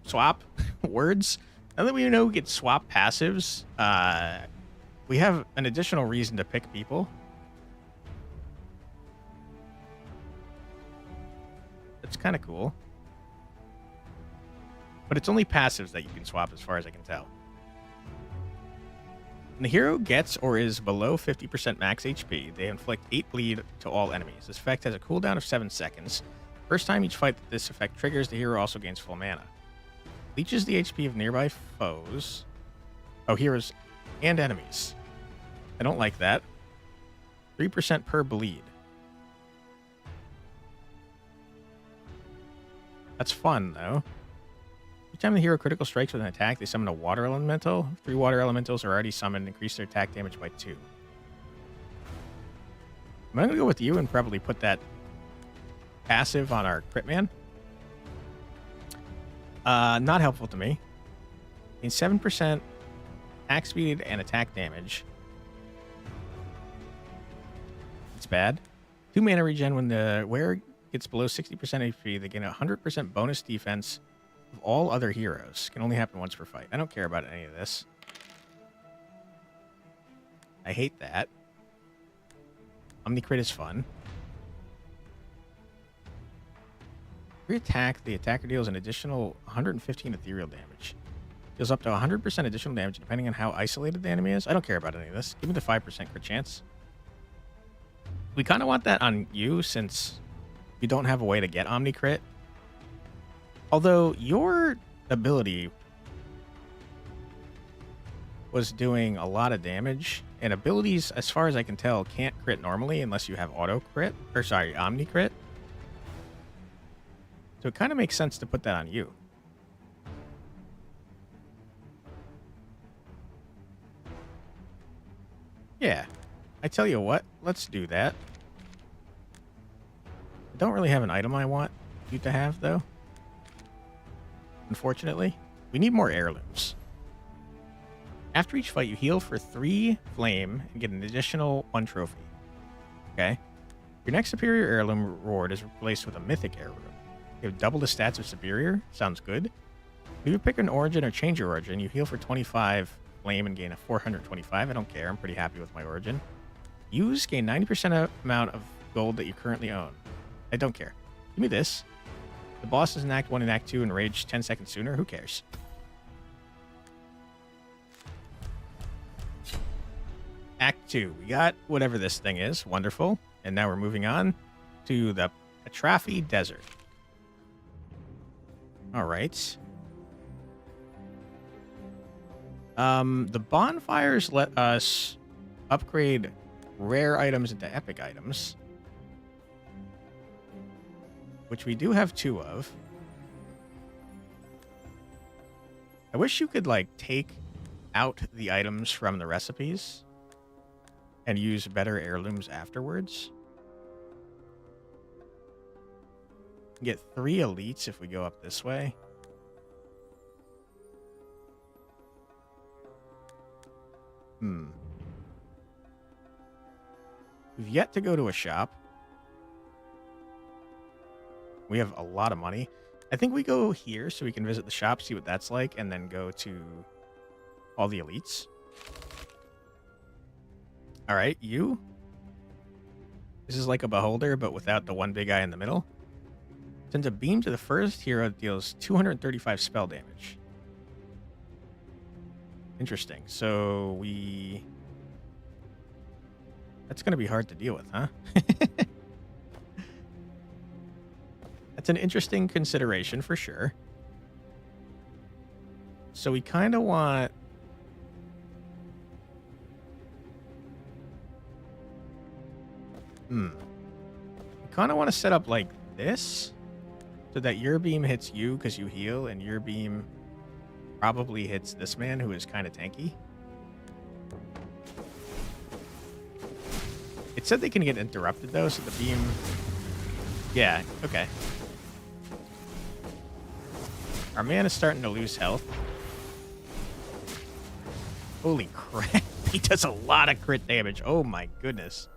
swap words, now that we know we can swap passives, we have an additional reason to pick people. That's kind of cool. But it's only passives that you can swap as far as I can tell. When the hero gets or is below 50% max HP, they inflict 8 bleed to all enemies. This effect has a cooldown of 7 seconds. First time each fight that this effect triggers, the hero also gains full mana. Leeches the HP of nearby foes. Oh, heroes and enemies. I don't like that. 3% per bleed. That's fun, though. Each time the hero critical strikes with an attack, they summon a water elemental. 3 water elementals are already summoned, increase their attack damage by 2. I'm going to go with you and probably put that passive on our crit man. Not helpful to me. Gain 7% attack speed and attack damage. It's bad. 2 mana regen when the wearer gets below 60% HP. They gain 100% bonus defense of all other heroes. Can only happen once per fight. I don't care about any of this. I hate that. Omnicrit is fun. Every attack, the attacker deals an additional 115 ethereal damage. Deals up to 100% additional damage depending on how isolated the enemy is. I don't care about any of this. Give me the 5% crit chance. We kind of want that on you since you don't have a way to get Omnicrit. Although your ability was doing a lot of damage, and abilities, as far as I can tell, can't crit normally unless you have auto crit, or sorry, Omnicrit. So it kind of makes sense to put that on you. Yeah, I tell you what, let's do that. I don't really have an item I want you to have, though. Unfortunately, we need more heirlooms. After each fight, you heal for 3 flame and get an additional 1 trophy. Okay? Your next superior heirloom reward is replaced with a mythic heirloom. You have double the stats of superior. Sounds good. If you pick an origin or change your origin, you heal for 25 flame and gain a 425. I don't care. I'm pretty happy with my origin. Use, gain 90% amount of gold that you currently own. I don't care. Give me this. The boss is in Act 1 and Act 2 and rage 10 seconds sooner. Who cares? Act 2. We got whatever this thing is. Wonderful. And now we're moving on to the Atrafi Desert. All right. The bonfires let us upgrade rare items into epic items, which we do have 2 of. I wish you could, like, take out the items from the recipes and use better heirlooms afterwards. Get 3 elites if we go up this way. We've yet to go to a shop. We have a lot of money. I think we go here so we can visit the shop, see what that's like, and then go to all the elites. All right, you. This is like a beholder, but without the one big eye in the middle. Sends a beam to the first hero that deals 235 spell damage. Interesting. So that's going to be hard to deal with, huh? That's an interesting consideration for sure. So we kind of want... We kind of want to set up like this so that your beam hits you because you heal, and your beam probably hits this man who is kind of tanky. It said they can get interrupted though, so the beam... Yeah, okay. Our man is starting to lose health. Holy crap. He does a lot of crit damage. Oh my goodness.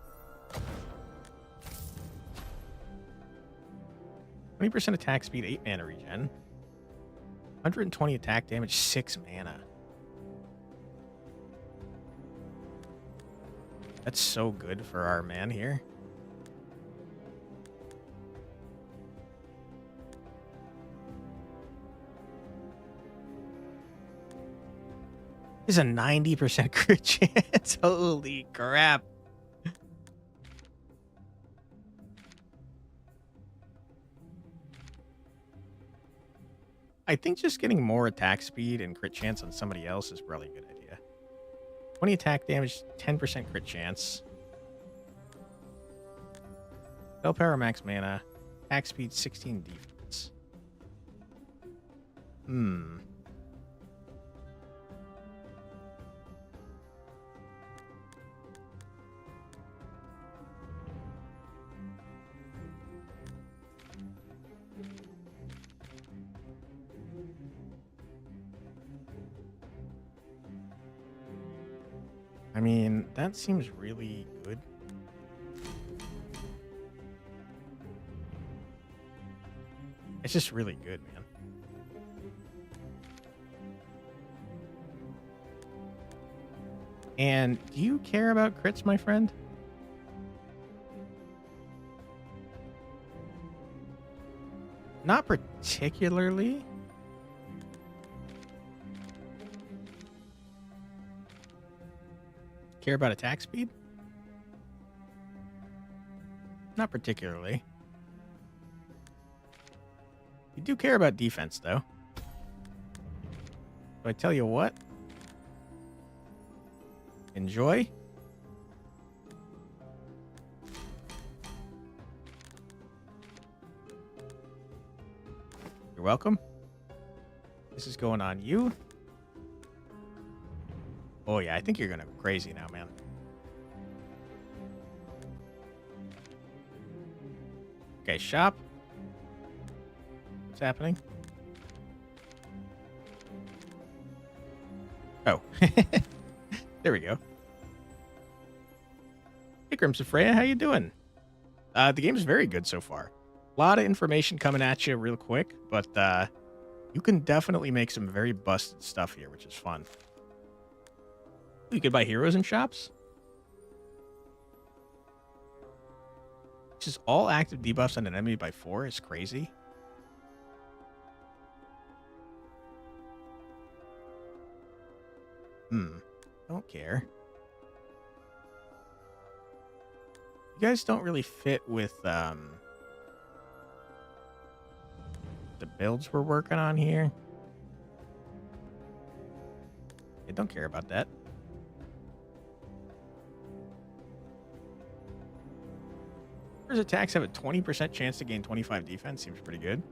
20% attack speed, 8 mana regen. 120 attack damage, 6 mana. That's so good for our man here. Is a 90% crit chance. Holy crap. I think just getting more attack speed and crit chance on somebody else is probably a good idea. 20 attack damage, 10% crit chance. Spell power, max mana. Attack speed, 16 defense. I mean, that seems really good. It's just really good, man. And do you care about crits, my friend? Not particularly. Care about attack speed? Not particularly. You do care about defense, though. So I tell you what. Enjoy. You're welcome. This is going on you. Oh, yeah, I think you're going to go crazy now, man. Okay, shop. What's happening? Oh. There we go. Hey, Crimson Freya, how you doing? The game's very good so far. A lot of information coming at you real quick, but you can definitely make some very busted stuff here, which is fun. You can buy heroes in shops. Which is all active debuffs on an enemy by 4 is crazy. Don't care. You guys don't really fit with the builds we're working on here. I don't care about that. First attacks have a 20% chance to gain 25 defense. Seems pretty good.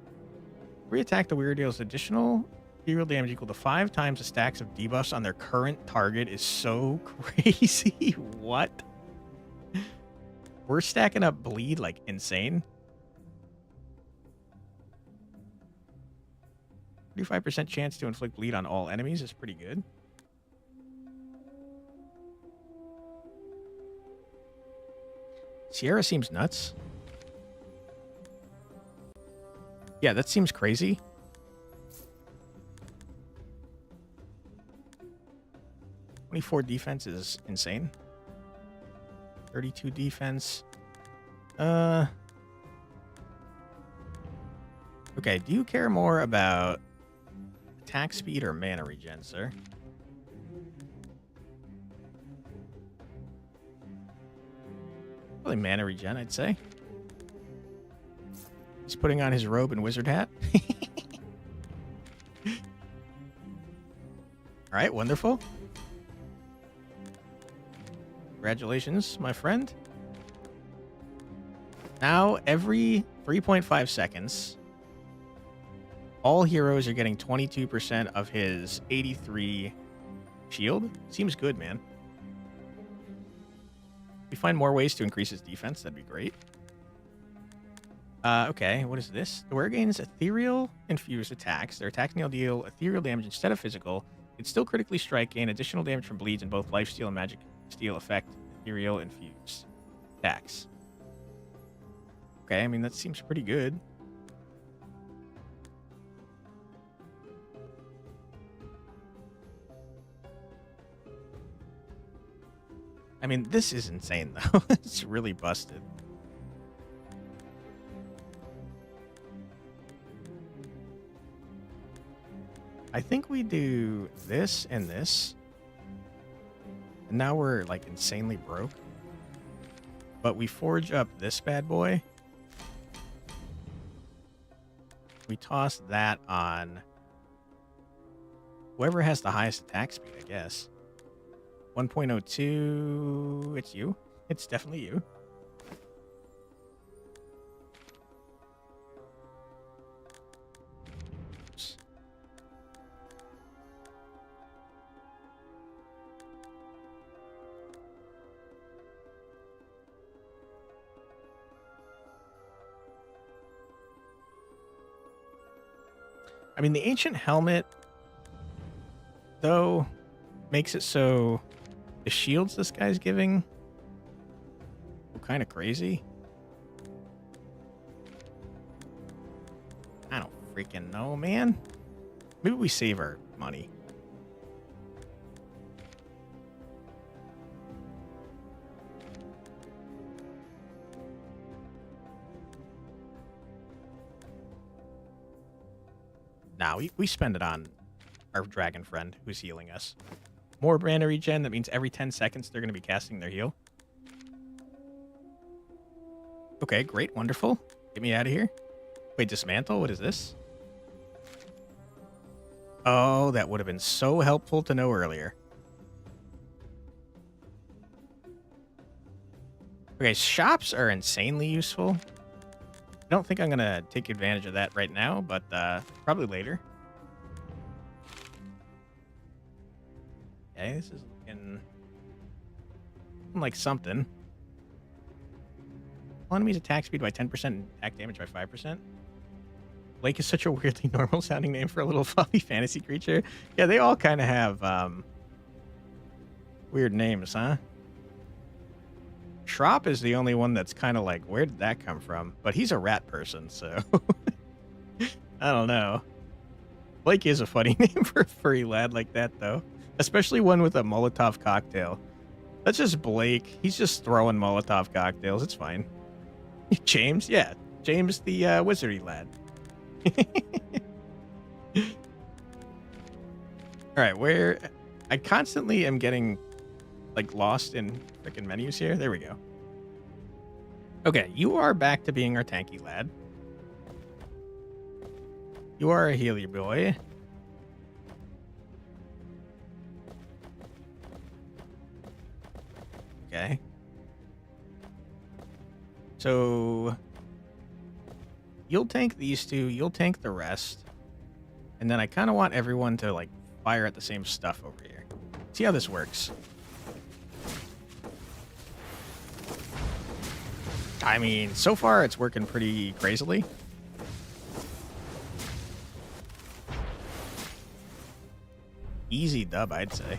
Re-attack the weird deals additional Ethereal damage equal to 5 times the stacks of debuffs on their current target is so crazy. What? We're stacking up bleed like insane. 35% chance to inflict bleed on all enemies is pretty good. Sierra seems nuts. Yeah, that seems crazy. 24 defense is insane. 32 defense. Okay, do you care more about attack speed or mana regen, sir? Probably mana regen, I'd say. He's putting on his robe and wizard hat. All right, wonderful. Congratulations, my friend. Now, every 3.5 seconds, all heroes are getting 22% of his 83 shield. Seems good, man. If we find more ways to increase his defense, that'd be great. Okay, what is this? The wearer gains ethereal infused attacks. Their attacks now deal ethereal damage instead of physical. It's still critically strike, gain additional damage from bleeds in both lifesteal and magic steel effect ethereal infused attacks. Okay, I mean, that seems pretty good. I mean, this is insane, though. It's really busted. I think we do this and this. And now we're, like, insanely broke. But we forge up this bad boy. We toss that on whoever has the highest attack speed, I guess. 1.02. It's you. It's definitely you. Oops. I mean, the ancient helmet, though, makes it so the shields this guy's giving are kind of crazy. I don't freaking know, man. Maybe we save our money. Nah, we spend it on our dragon friend who's healing us. More mana regen, that means every 10 seconds they're going to be casting their heal. Okay, great, wonderful. Get me out of here. Wait, dismantle? What is this? Oh, that would have been so helpful to know earlier. Okay, shops are insanely useful. I don't think I'm going to take advantage of that right now, but probably later. Okay, this is looking like something. All enemies attack speed by 10% and attack damage by 5%. Lake is such a weirdly normal sounding name for a little fluffy fantasy creature. Yeah, they all kind of have weird names, huh? Shrop is the only one that's kind of like, where did that come from? But he's a rat person, so I don't know. Blake is a funny name for a furry lad like that, though. Especially one with a Molotov cocktail. That's just Blake. He's just throwing Molotov cocktails. It's fine. James? Yeah. James the wizardy lad. Alright, where... I constantly am getting, like, lost in freaking menus here. There we go. Okay, you are back to being our tanky lad. You are a healer boy. Okay. So you'll tank these two, you'll tank the rest. And then I kind of want everyone to, like, fire at the same stuff over here. See how this works. I mean, so far it's working pretty crazily. Easy dub, I'd say.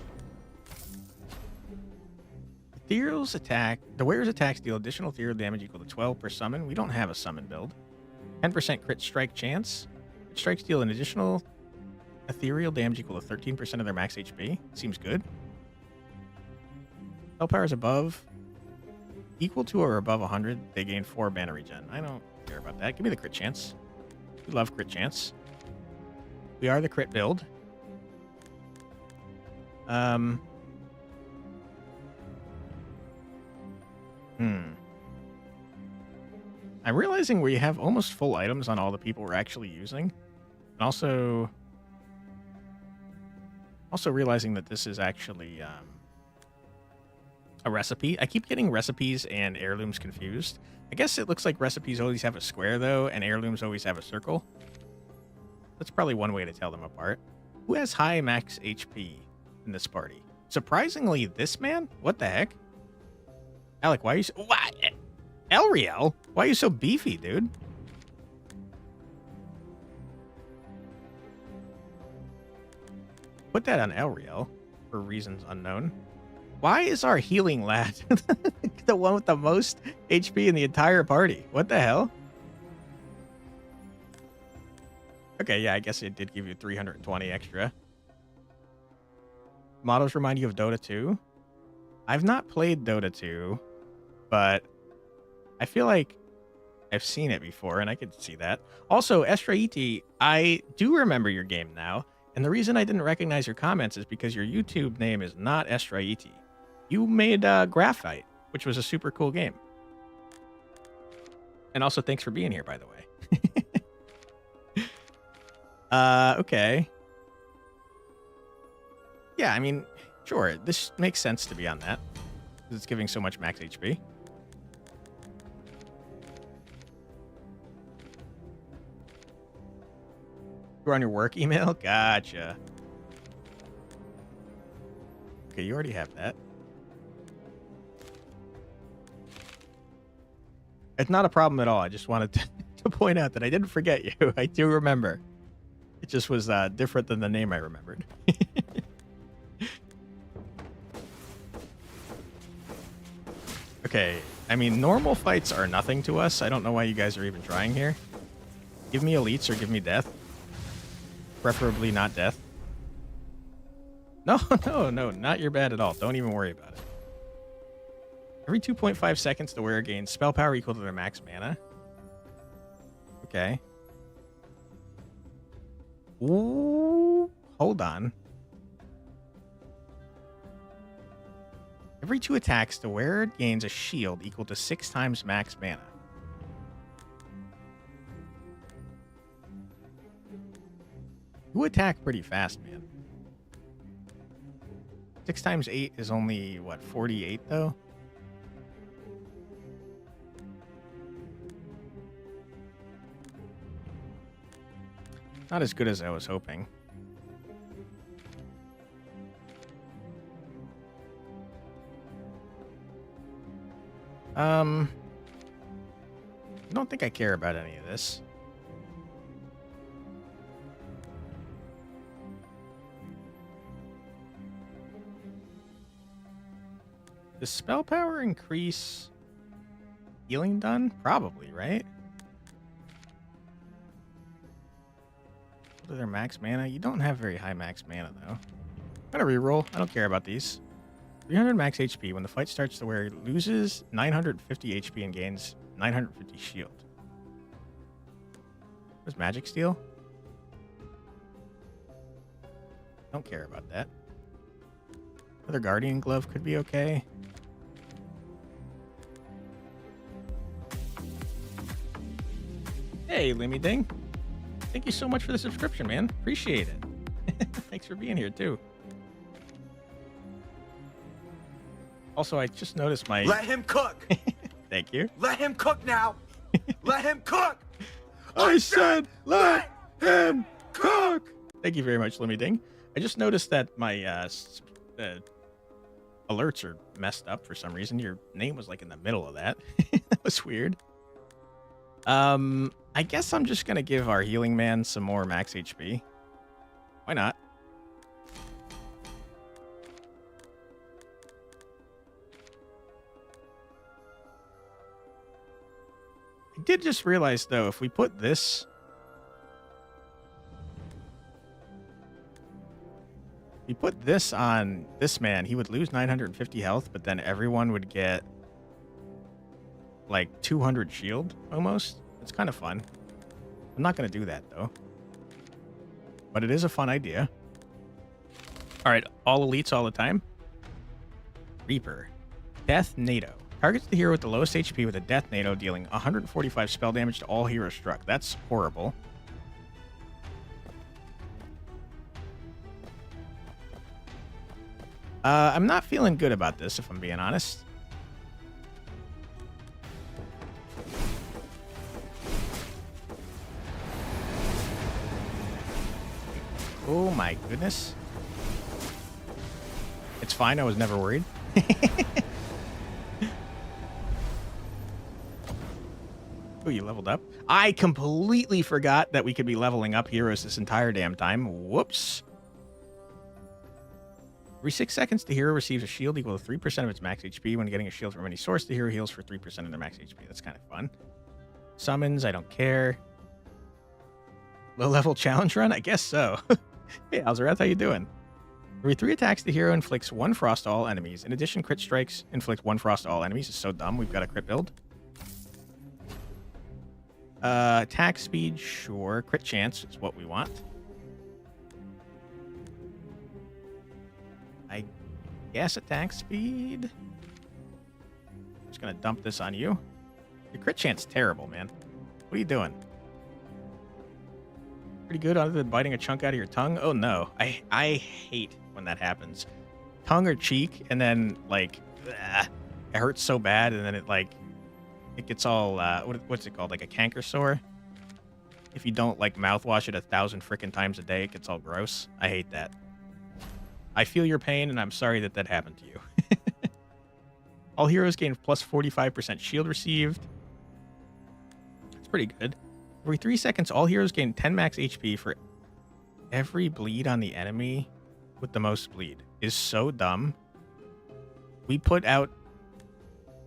Ethereal's attack. The wearer's attacks deal additional ethereal damage equal to 12 per summon. We don't have a summon build. 10% crit strike chance. Crit strikes deal an additional ethereal damage equal to 13% of their max HP. Seems good. Spell power is above. Equal to or above 100, they gain 4 mana regen. I don't care about that. Give me the crit chance. We love crit chance. We are the crit build. I'm realizing we have almost full items on all the people we're actually using. And also realizing that this is actually a recipe. I keep getting recipes and heirlooms confused. I guess it looks like recipes always have a square, though, and heirlooms always have a circle. That's probably one way to tell them apart. Who has high max HP in this party? Surprisingly, this man? What the heck? Alec, why are you so... What? Elriel? Why are you so beefy, dude? Put that on Elriel for reasons unknown. Why is our healing lad the one with the most HP in the entire party? What the hell? Okay, yeah, I guess it did give you 320 extra. Models remind you of Dota 2. I've not played Dota 2, but I feel like I've seen it before, and I could see that. Also, Estraiti, I do remember your game now, and the reason I didn't recognize your comments is because your YouTube name is not Estraiti. You made Graphite, which was a super cool game. And also, thanks for being here, by the way. Okay. Yeah, I mean, sure, this makes sense to be on that, because it's giving so much max HP. You're on your work email? Gotcha. Okay, you already have that. It's not a problem at all. I just wanted to point out that I didn't forget you. I do remember. It just was different than the name I remembered. Okay, I mean, normal fights are nothing to us. I don't know why you guys are even trying here. Give me elites or give me death. Preferably not death. No, no, not your bad at all. Don't even worry about it. Every 2.5 seconds, the wearer gains spell power equal to their max mana. Okay. Ooh, hold on. Every 2 attacks, the wearer gains a shield equal to 6 times max mana. You attack pretty fast, man. 6 times 8 is only, what, 48, though? Not as good as I was hoping. I don't think I care about any of this. Does spell power increase healing done? Probably, right? What are their max mana? You don't have very high max mana, though. I'm gonna reroll. I don't care about these. 300 max HP. When the fight starts, the wearer loses 950 HP and gains 950 shield. Where's magic steal? Don't care about that. Another guardian glove could be okay. Hey, Limmy Ding. Thank you so much for the subscription, man. Appreciate it. Thanks for being here, too. Also, I just noticed my... Let him cook! Thank you. Let him cook now! Let him cook! I said, let him cook! Thank you very much, Limmy Ding. I just noticed that my alerts are messed up for some reason. Your name was like in the middle of that. That was weird. I guess I'm just gonna give our healing man some more max HP. Why not? I did just realize though, if we put this on this man, he would lose 950 health, but then everyone would get like 200 shield almost. It's kind of fun. I'm not going to do that though. But it is a fun idea. All right, all elites all the time. Reaper. Death NATO. Targets the hero with the lowest HP with a Death NATO, dealing 145 spell damage to all heroes struck. That's horrible. I'm not feeling good about this, if I'm being honest. Oh my goodness. It's fine, I was never worried. Oh, you leveled up? I completely forgot that we could be leveling up heroes this entire damn time. Whoops. Every 6 seconds, the hero receives a shield equal to 3% of its max HP. When getting a shield from any source, the hero heals for 3% of their max HP. That's kind of fun. Summons, I don't care. Low-level challenge run? I guess so. Hey, Alzarath, how you doing? Every 3 attacks, the hero inflicts 1 frost to all enemies. In addition, crit strikes inflict 1 frost to all enemies. It's so dumb. We've got a crit build. Attack speed, sure. Crit chance is what we want. I guess attack speed. I'm just gonna dump this on you. Your crit chance is terrible, man. What are you doing? Pretty good other than biting a chunk out of your tongue? Oh no. I hate when that happens. Tongue or cheek, and then like it hurts so bad, and then it gets all what's it called? Like a canker sore. If you don't like mouthwash it 1,000 freaking times a day, it gets all gross. I hate that. I feel your pain, and I'm sorry that that happened to you. All heroes gain plus 45% shield received. That's pretty good. Every 3 seconds, all heroes gain 10 max HP for every bleed on the enemy with the most bleed. Is so dumb. We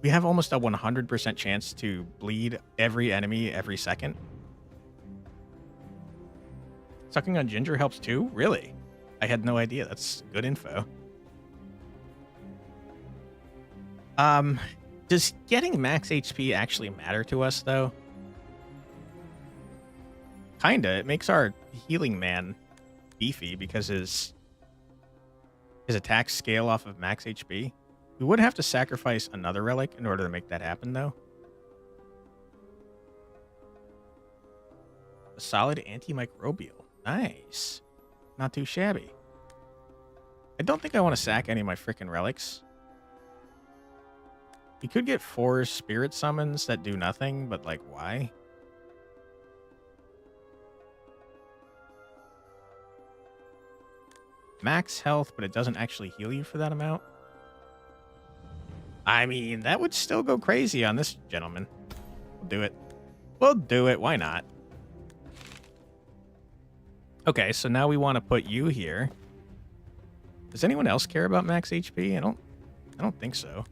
have almost a 100% chance to bleed every enemy every second. Sucking on ginger helps too? Really? I had no idea. That's good info. Does getting max HP actually matter to us, though? Kinda. It makes our healing man beefy because his attacks scale off of max HP. We would have to sacrifice another relic in order to make that happen, though. A solid antimicrobial. Nice. Not too shabby. I don't think I want to sack any of my freaking relics. We could get 4 spirit summons that do nothing, but like, why? Max health, but it doesn't actually heal you for that amount. I mean, that would still go crazy on this gentleman. We'll do it. We'll do it. Why not? Okay, so now we want to put you here. Does anyone else care about max HP? I don't think so.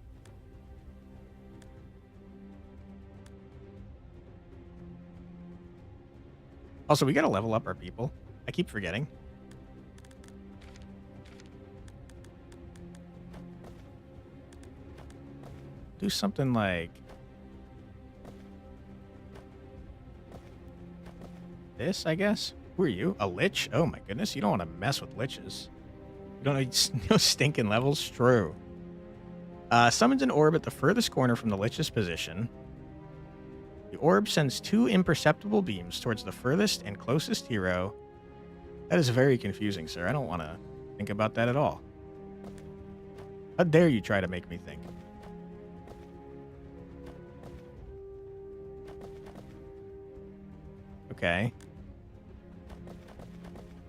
Also, we got to level up our people. I keep forgetting. Do something like this, I guess. Who are you? A lich? Oh my goodness, you don't want to mess with liches. You don't need no stinking levels. True. Summons an orb at the furthest corner from the lich's position. The orb sends 2 imperceptible beams towards the furthest and closest hero. That is very confusing, sir. I don't want to think about that at all. How dare you try to make me think? Okay.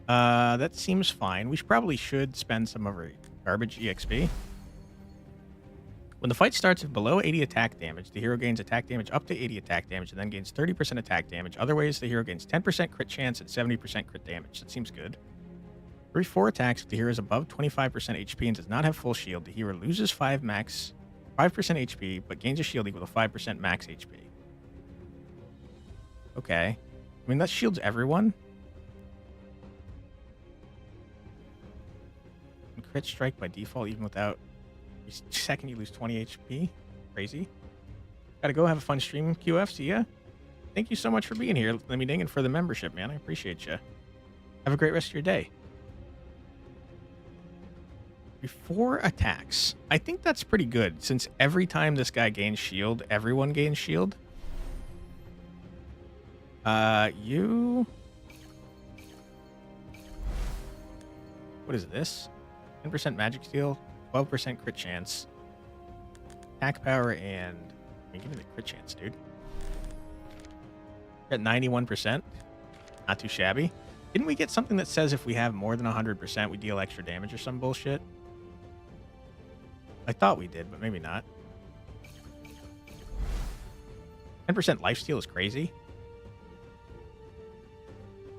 That seems fine. We probably should spend some of our garbage EXP. When the fight starts with below 80 attack damage, the hero gains attack damage up to 80 attack damage and then gains 30% attack damage. Other ways, the hero gains 10% crit chance and 70% crit damage. That seems good. Every 4 attacks, if the hero is above 25% HP and does not have full shield, the hero loses 5% HP, but gains a shield equal to 5% max HP. Okay. I mean, that shields everyone. And crit strike by default, even without... Second, you lose 20 HP. Crazy. Gotta go have a fun stream, QF. See ya. Thank you so much for being here. Let me ding it for the membership, man. I appreciate you. Have a great rest of your day. Before attacks. I think that's pretty good, since every time this guy gains shield, everyone gains shield. You... What is this? 10% magic steal, 12% crit chance, attack power, and... I mean, give me the crit chance, dude. At 91%. Not too shabby. Didn't we get something that says if we have more than 100%, we deal extra damage or some bullshit? I thought we did, but maybe not. 10% lifesteal is crazy.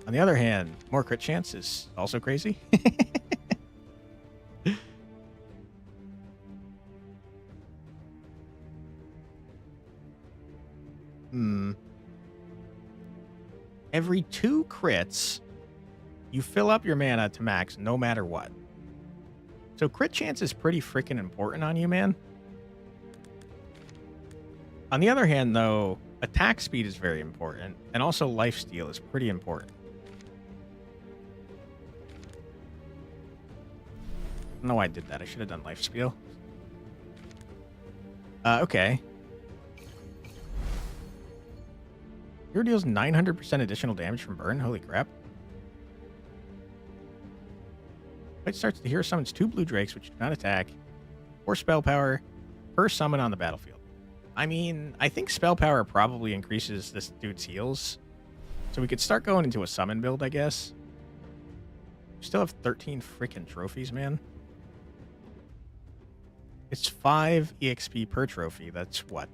On the other hand, more crit chance is also crazy. Every 2 crits, you fill up your mana to max no matter what. So crit chance is pretty freaking important on you, man. On the other hand, though, attack speed is very important, and also lifesteal is pretty important. I don't know why I did that. I should have done lifesteal. Okay. Hero deals 900% additional damage from burn. Holy crap. Fight starts, the hero summons 2 blue drakes, which do not attack, or spell power per summon on the battlefield. I mean, I think spell power probably increases this dude's heals. So we could start going into a summon build, I guess. We still have 13 freaking trophies, man. It's 5 EXP per trophy. That's what,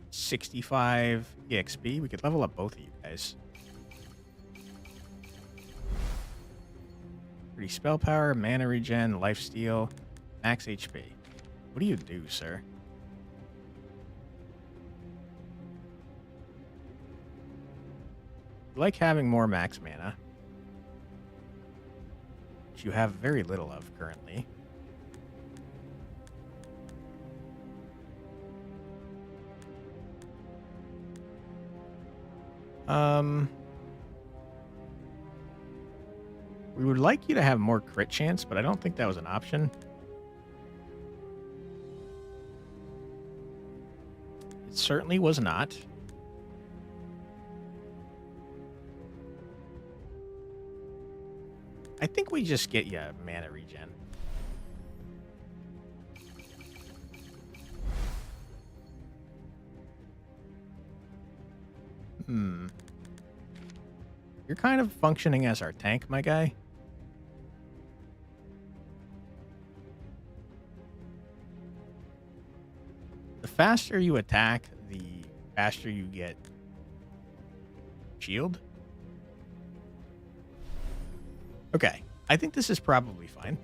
65 EXP. We could level up both of you guys. Pretty spell power, mana regen, lifesteal, max HP. What do you do, sir? You like having more max mana, which you have very little of currently. We would like you to have more crit chance, but I don't think that was an option. It certainly was not. I think we just get you a mana regen. You're kind of functioning as our tank, my guy. The faster you attack, the faster you get shield. Okay, I think this is probably fine.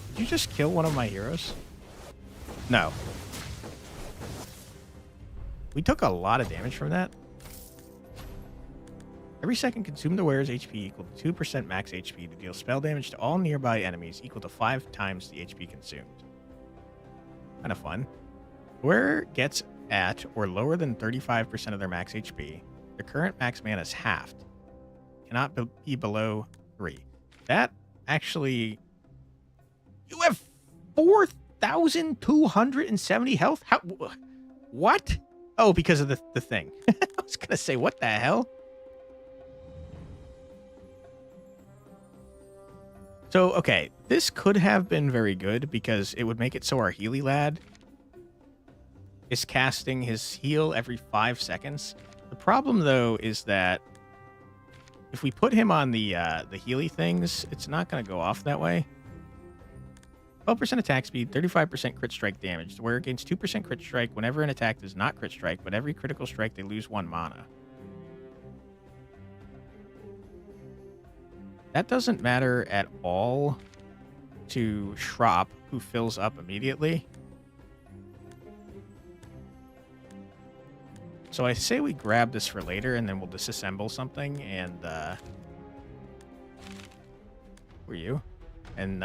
Did you just kill one of my heroes? No. We took a lot of damage from that. Every second, consumed the wearer's HP equal to 2% max HP to deal spell damage to all nearby enemies equal to 5 times the HP consumed. Kind of fun. The wearer gets at or lower than 35% of their max HP. Their current max mana is halved. Cannot be below 3. That actually... You have 4,270 health? How... What? Oh, because of the thing. I was going to say, what the hell? So, okay, this could have been very good because it would make it so our Healy lad is casting his heal every 5 seconds. The problem, though, is that if we put him on the healy things, it's not going to go off that way. 12% attack speed, 35% crit strike damage. The wearer gains 2% crit strike whenever an attack does not crit strike, but every critical strike they lose 1 mana. That doesn't matter at all to Shrop, who fills up immediately. So I say we grab this for later, and then we'll disassemble something, and who are you? And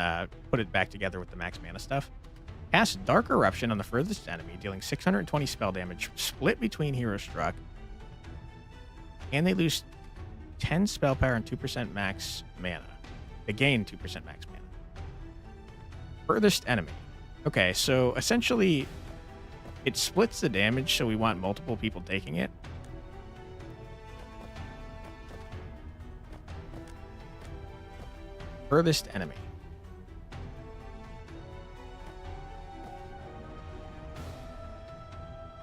put it back together with the max mana stuff. Cast Dark Eruption on the furthest enemy, dealing 620 spell damage, split between hero struck, and they lose 10 spell power and 2% max mana. They gain 2% max mana. Furthest enemy. Okay, so essentially, it splits the damage, so we want multiple people taking it. Furthest enemy.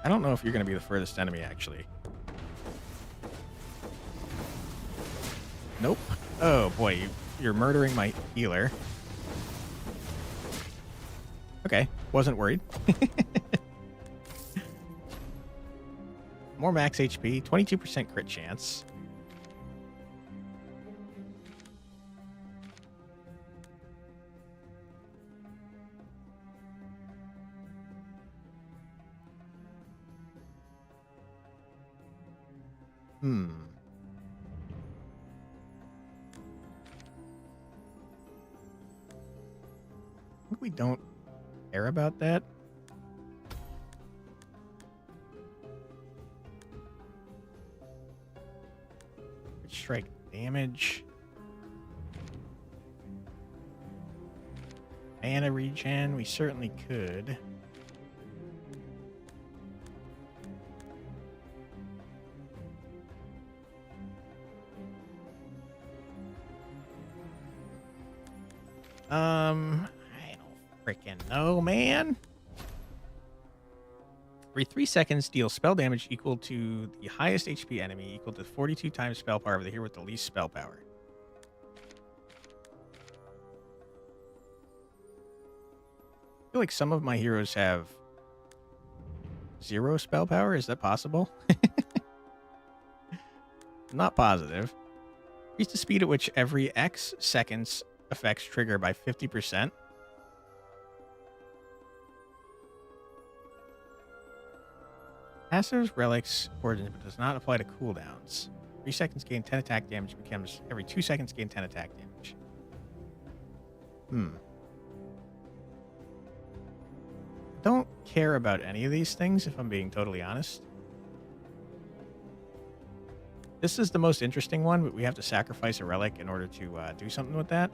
I don't know if you're going to be the furthest enemy, actually. Nope. Oh, boy. You're murdering my healer. Okay. Wasn't worried. More max HP. 22% crit chance. I think we don't care about that. Strike damage. Mana regen, we certainly could. I don't freaking know, man. Every 3 seconds, deal spell damage equal to the highest HP enemy, equal to 42 times spell power of the hero with the least spell power. I feel like some of my heroes have 0 spell power. Is that possible? Not positive. Increase the speed at which every X seconds effects trigger by 50%. Passives, relics, origins, but does not apply to cooldowns. 3 seconds gain 10 attack damage becomes every 2 seconds gain 10 attack damage. Don't care about any of these things, if I'm being totally honest. This is the most interesting one, but we have to sacrifice a relic in order to do something with that.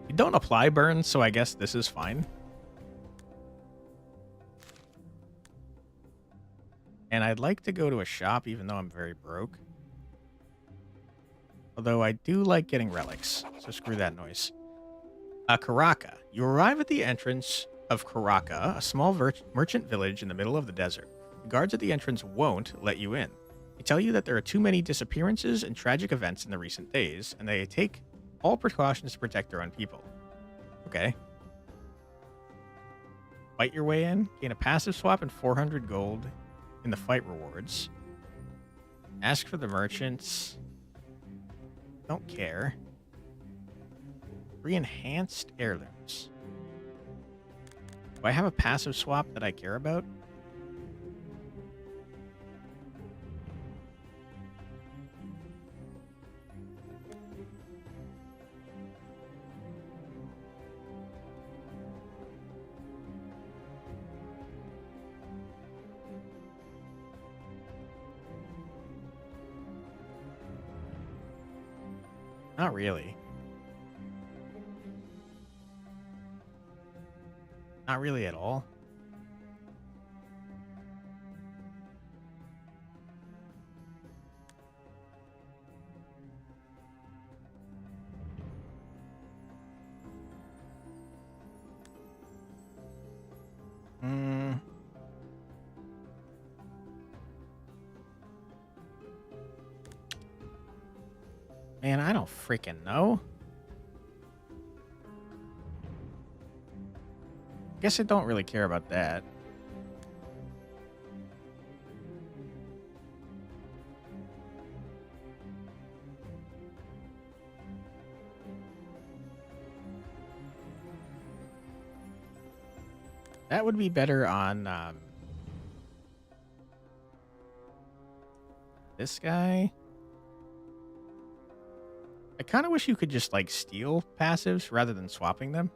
We don't apply burns, so I guess this is fine. And I'd like to go to a shop, even though I'm very broke. Although I do like getting relics, so screw that noise. Karaka. You arrive at the entrance of Karaka, a small merchant village in the middle of the desert. The guards at the entrance won't let you in. They tell you that there are too many disappearances and tragic events in the recent days, and they take all precautions to protect their own people. Okay. Fight your way in. Gain a passive swap and 400 gold in the fight rewards. Ask for the merchants. Don't care. 3 enhanced heirlooms. Do I have a passive swap that I care about? Not really. Not really at all. Man, I don't freaking know. Guess I don't really care about that. That would be better on this guy. I kind of wish you could just like steal passives rather than swapping them.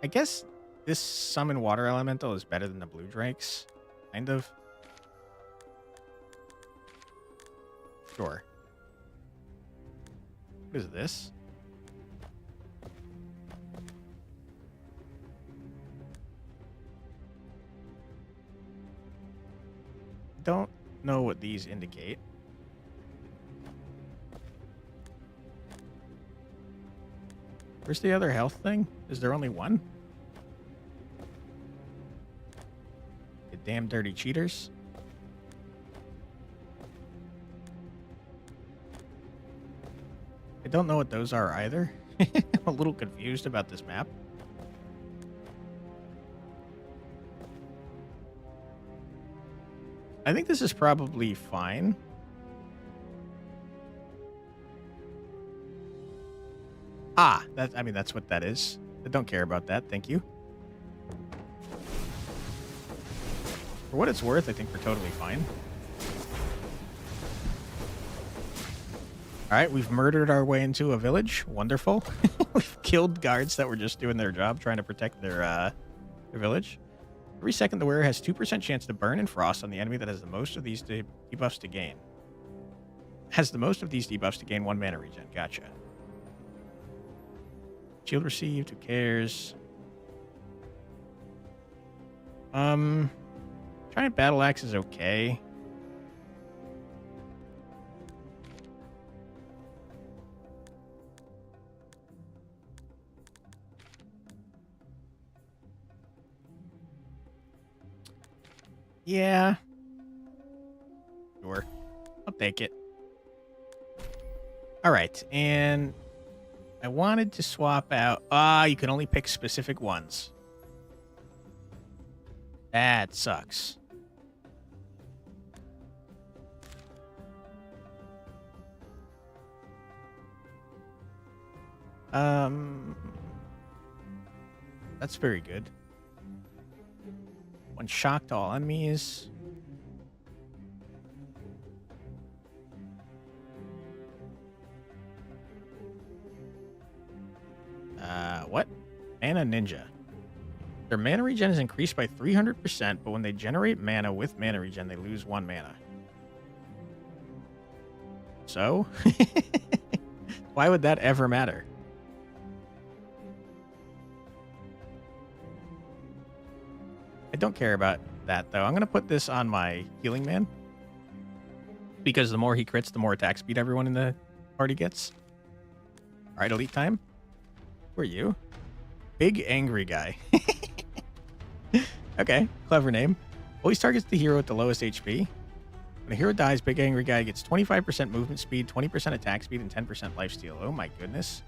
I guess this summon water elemental is better than the blue drakes. Kind of. Sure. What is this? Don't know what these indicate. Where's the other health thing? Is there only one? You damn dirty cheaters. I don't know what those are either. I'm a little confused about this map. I think this is probably fine. Ah, I mean, that's what that is. I don't care about that. Thank you. For what it's worth, I think we're totally fine. All right, we've murdered our way into a village. Wonderful. We've killed guards that were just doing their job, trying to protect their village. Every second, the wearer has 2% chance to burn and frost on the enemy that has the most of these debuffs to gain. Has the most of these debuffs to gain 1 mana regen. Gotcha. Shield received. Who cares? Giant battle axe is okay. Yeah. Sure. I'll take it. All right. And I wanted to swap out. You can only pick specific ones. That sucks. That's very good. 1 shock to all enemies. What? Mana Ninja. Their mana regen is increased by 300%, but when they generate mana with mana regen, they lose 1 mana. So? Why would that ever matter? I don't care about that, though. I'm going to put this on my healing man. Because the more he crits, the more attack speed everyone in the party gets. All right, elite time. Who are you? Big Angry Guy. Okay, clever name. Always targets the hero with the lowest HP. When a hero dies, Big Angry Guy gets 25% movement speed, 20% attack speed, and 10% lifesteal. Oh my goodness.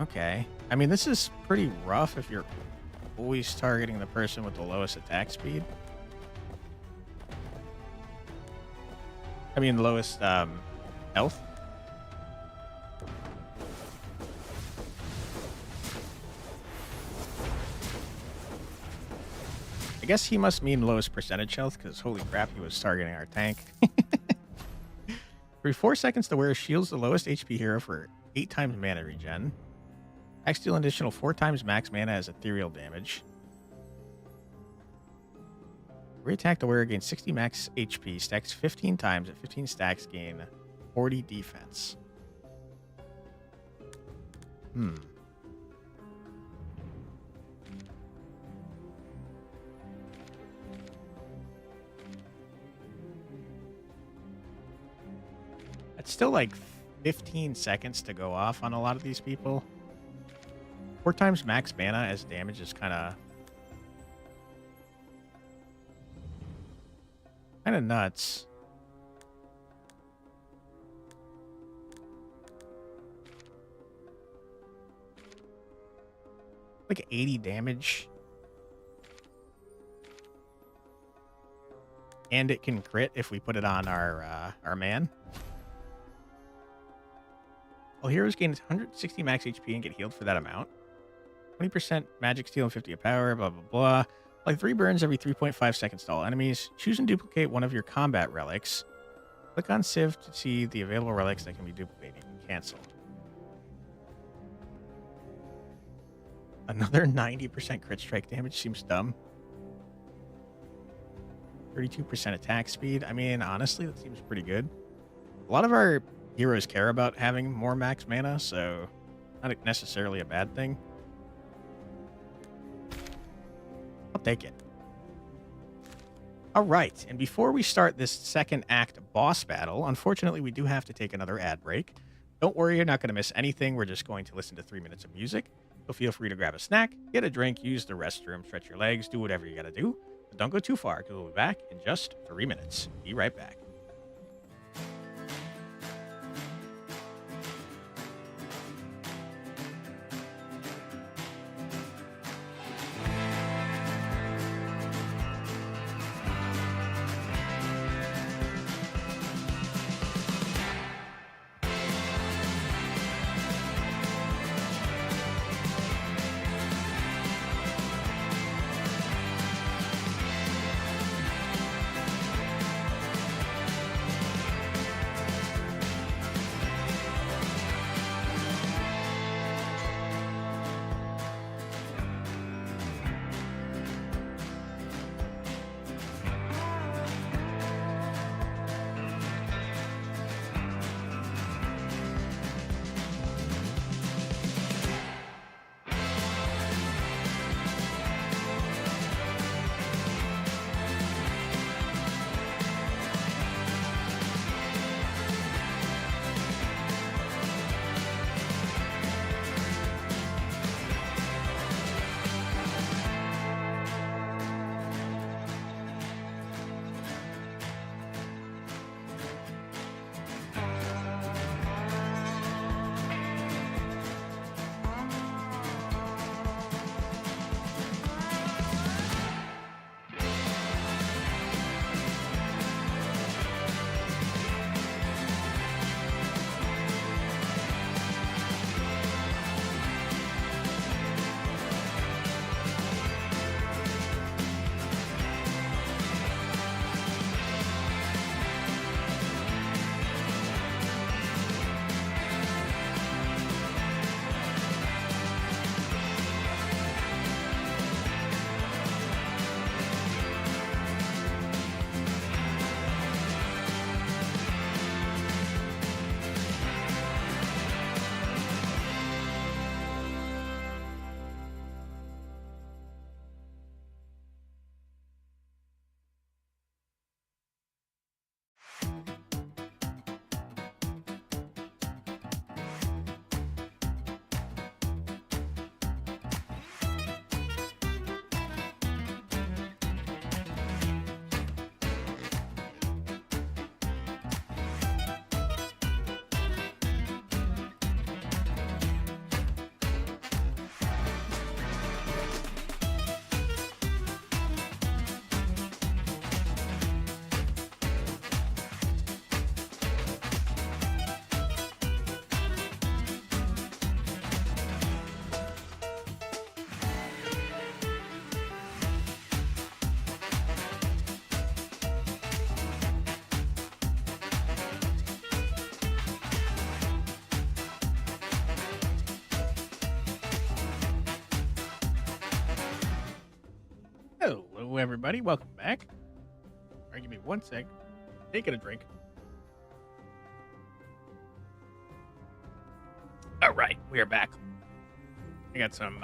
Okay. I mean, this is pretty rough if you're always targeting the person with the lowest attack speed. I mean, lowest health. I guess he must mean lowest percentage health, because holy crap, he was targeting our tank. Every 4 seconds, the wearer shields the lowest HP hero for 8 times mana regen. Max deal an additional 4 times max mana as ethereal damage. Re-attack the wearer gains 60 max HP, stacks 15 times. At 15 stacks, gain 40 defense. It's still like 15 seconds to go off on a lot of these people. 4 times max mana as damage is kind of nuts. Like 80 damage. And it can crit if we put it on our man. Well, heroes gain 160 max HP and get healed for that amount. 20% magic steal and 50 of power, blah, blah, blah. Like 3 burns every 3.5 seconds to all enemies. Choose and duplicate one of your combat relics. Click on Civ to see the available relics that can be duplicated and cancel. Another 90% crit strike damage seems dumb. 32% attack speed. I mean, honestly, that seems pretty good. A lot of our heroes care about having more max mana, so not necessarily a bad thing. I'll take it. All right, and before we start this second act boss battle, unfortunately, we do have to take another ad break. Don't worry, you're not going to miss anything. We're just going to listen to 3 minutes of music. So feel free to grab a snack, get a drink, use the restroom, stretch your legs, do whatever you got to do. But don't go too far, because we'll be back in just 3 minutes. Be right back. Hello, everybody. Welcome back. All right, give me 1 sec. Taking a drink. All right, we are back. I got some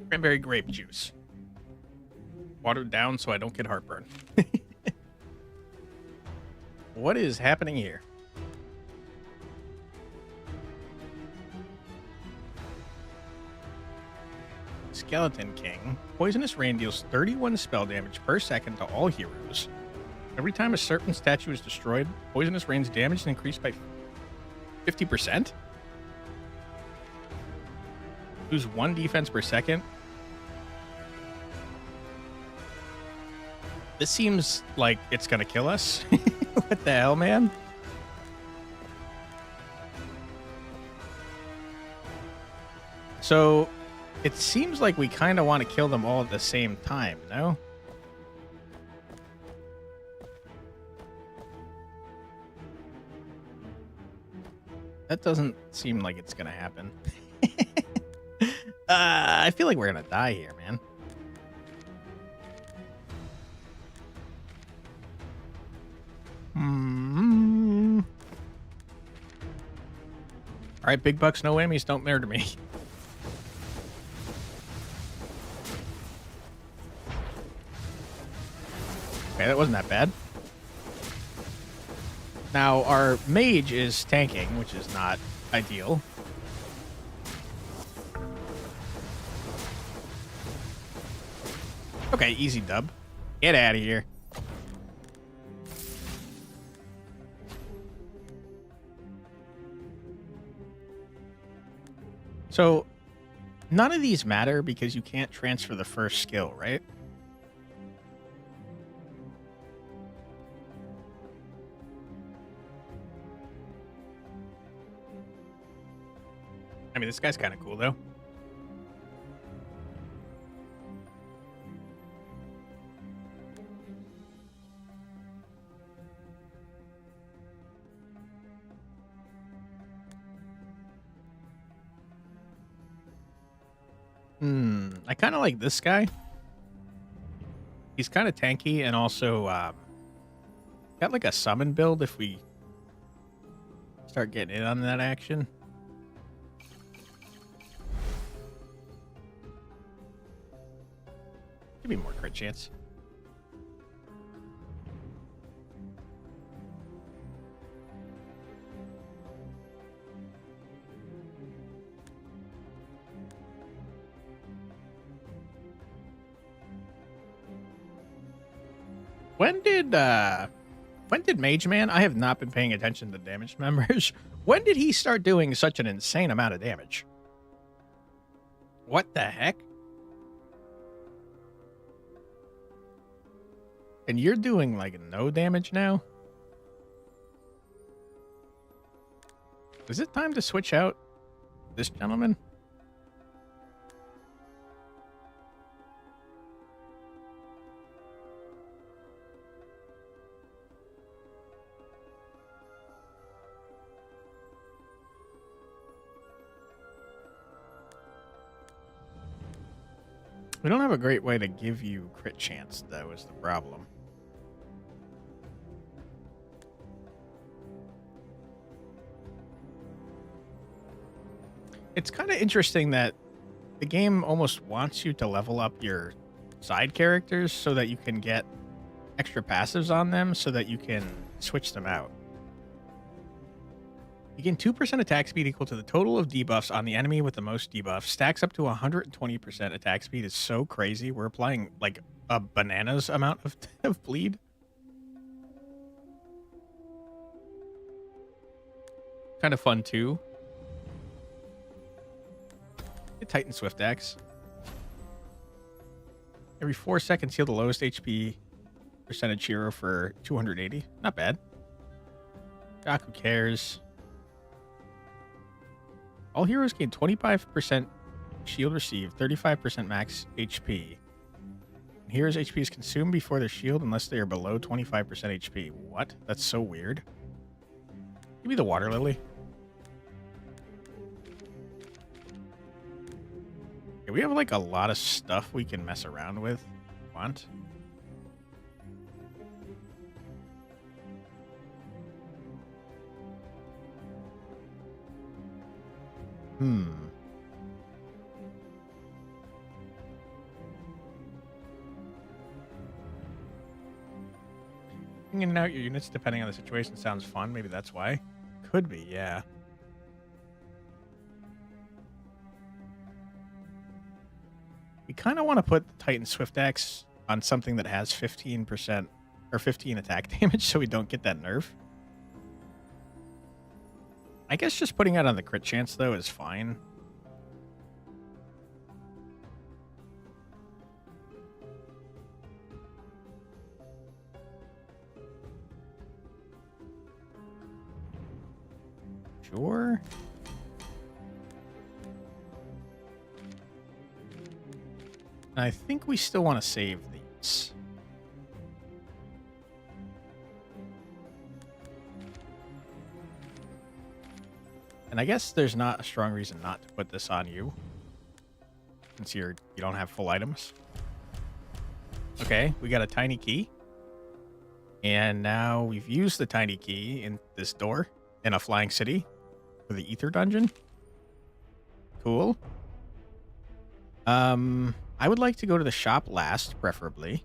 cranberry grape juice. Watered down so I don't get heartburn. What is happening here? Skeleton King. Poisonous Rain deals 31 spell damage per second to all heroes. Every time a serpent statue is destroyed, Poisonous Rain's damage is increased by 50%. Lose 1 defense per second. This seems like it's gonna kill us. What the hell, man? So, it seems like we kind of want to kill them all at the same time, no? That doesn't seem like it's gonna happen. I feel like we're gonna die here, man. All right, big bucks, no whammies, don't murder me. Okay, that wasn't that bad. Now, our mage is tanking, which is not ideal. Okay, easy dub. Get out of here. So, none of these matter because you can't transfer the first skill, right? I mean, this guy's kind of cool, though. I kind of like this guy. He's kind of tanky and also got like a summon build if we start getting in on that action. Give me more crit chance. When did Mage Man? I have not been paying attention to damage numbers. When did he start doing such an insane amount of damage? What the heck? And you're doing like no damage now? Is it time to switch out this gentleman? We don't have a great way to give you crit chance, though, is the problem. It's kind of interesting that the game almost wants you to level up your side characters so that you can get extra passives on them so that you can switch them out. You gain 2% attack speed equal to the total of debuffs on the enemy with the most debuffs. Stacks up to 120% attack speed is so crazy. We're applying like a bananas amount of bleed. Kind of fun too. Titan Swift Axe. Every 4 seconds, heal the lowest HP percentage hero for 280. Not bad. God, who cares? All heroes gain 25% shield received, 35% max HP. Heroes' HP is consumed before their shield unless they are below 25% HP. What? That's so weird. Give me the water lily. Okay, we have like a lot of stuff we can mess around with. Want? In and out your units depending on the situation sounds fun. Maybe that's why. Could be, yeah. We kind of want to put the Titan Swift Axe on something that has 15% or 15 attack damage so we don't get that nerf. I guess just putting it on the crit chance, though, is fine. Sure. I think we still want to save these. And I guess there's not a strong reason not to put this on you, since you don't have full items. Okay, we got a tiny key. And now we've used the tiny key in this door in a flying city for the ether dungeon. Cool. I would like to go to the shop last, preferably.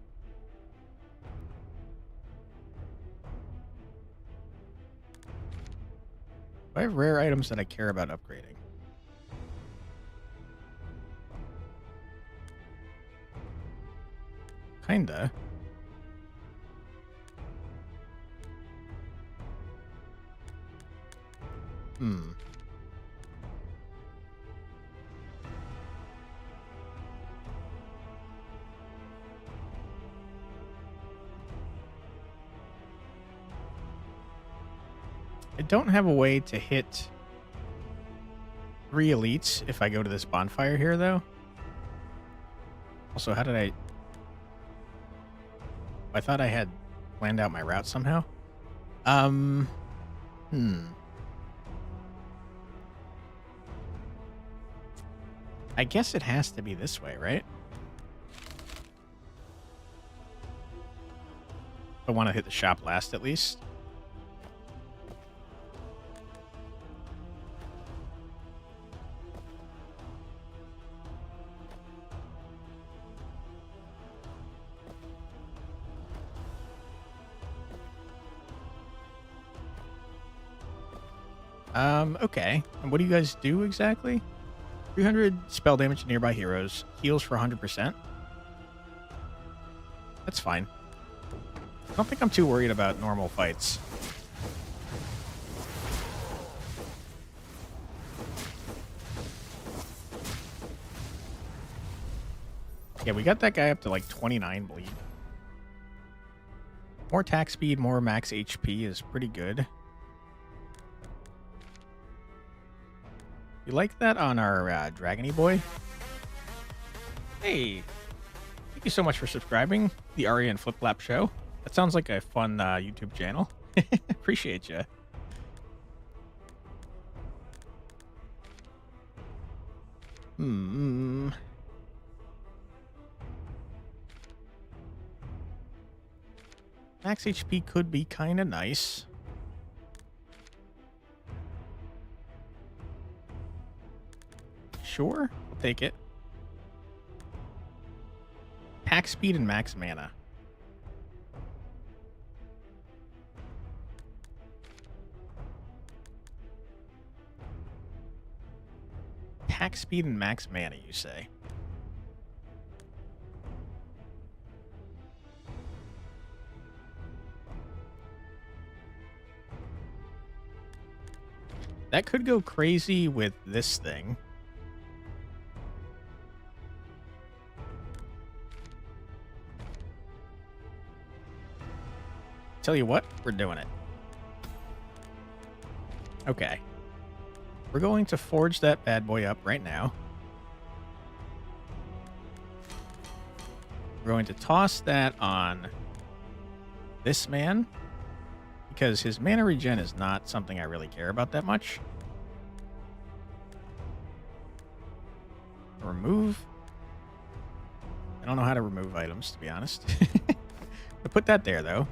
Do I have rare items that I care about upgrading? Kinda. I don't have a way to hit 3 elites if I go to this bonfire here, though. Also, how did I thought I had planned out my route somehow. I guess it has to be this way, right? I want to hit the shop last, at least. Okay. And what do you guys do exactly? 300 spell damage to nearby heroes. Heals for 100%. That's fine. I don't think I'm too worried about normal fights. Yeah, we got that guy up to like 29 bleed. More attack speed, more max HP is pretty good. You like that on our Dragony boy? Hey, thank you so much for subscribing. The Aria and Flip Flap Show. That sounds like a fun YouTube channel. Appreciate you. Max HP could be kind of nice. Sure, I'll take it. Pack speed and max mana. Pack speed and max mana, you say? That could go crazy with this thing. Tell you what, we're doing it. Okay. We're going to forge that bad boy up right now. We're going to toss that on this man, because his mana regen is not something I really care about that much. Remove. I don't know how to remove items, to be honest. I put that there, though.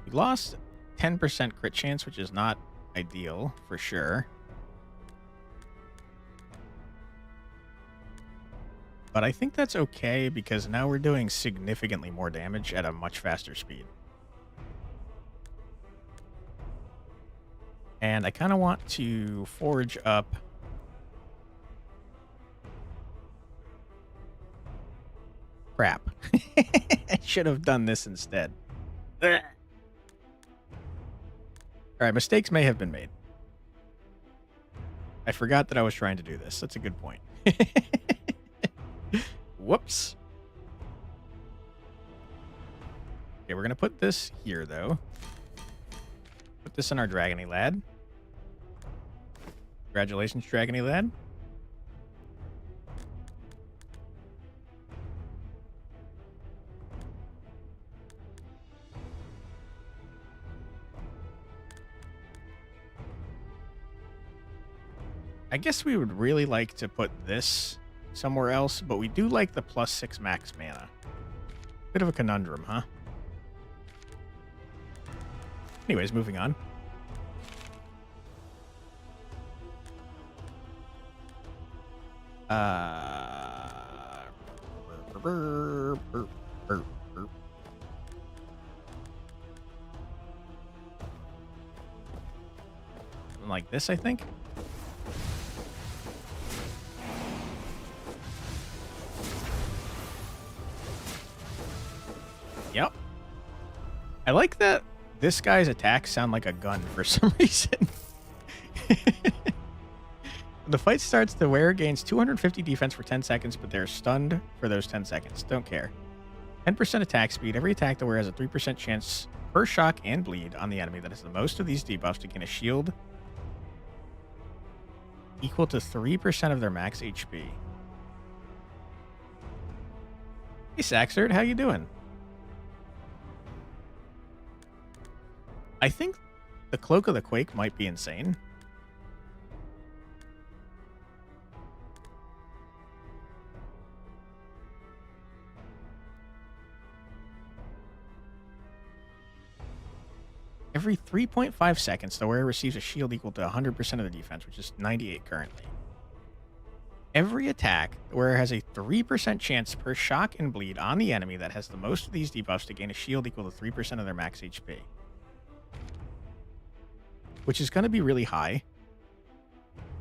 We lost 10% crit chance, which is not ideal, for sure. But I think that's okay, because now we're doing significantly more damage at a much faster speed. And I kind of want to forge up... Crap. I should have done this instead. All right, mistakes may have been made. I forgot that I was trying to do this. That's a good point. Whoops. Okay, we're going to put this here, though. Put this in our Dragony Lad. Congratulations, Dragony Lad. I guess we would really like to put this somewhere else, but we do like the +6 max mana. Bit of a conundrum, huh? Anyways, moving on. Like this, I think. Yep. I like that this guy's attacks sound like a gun for some reason. The fight starts, the wearer gains 250 defense for 10 seconds, but they're stunned for those 10 seconds. Don't care. 10% attack speed. Every attack the wearer has a 3% chance per shock and bleed on the enemy that has the most of these debuffs to gain a shield equal to 3% of their max HP. Hey, Saxerd, how you doing? I think the Cloak of the Quake might be insane. Every 3.5 seconds, the wearer receives a shield equal to 100% of the defense, which is 98 currently. Every attack, the wearer has a 3% chance per shock and bleed on the enemy that has the most of these debuffs to gain a shield equal to 3% of their max HP. Which is going to be really high.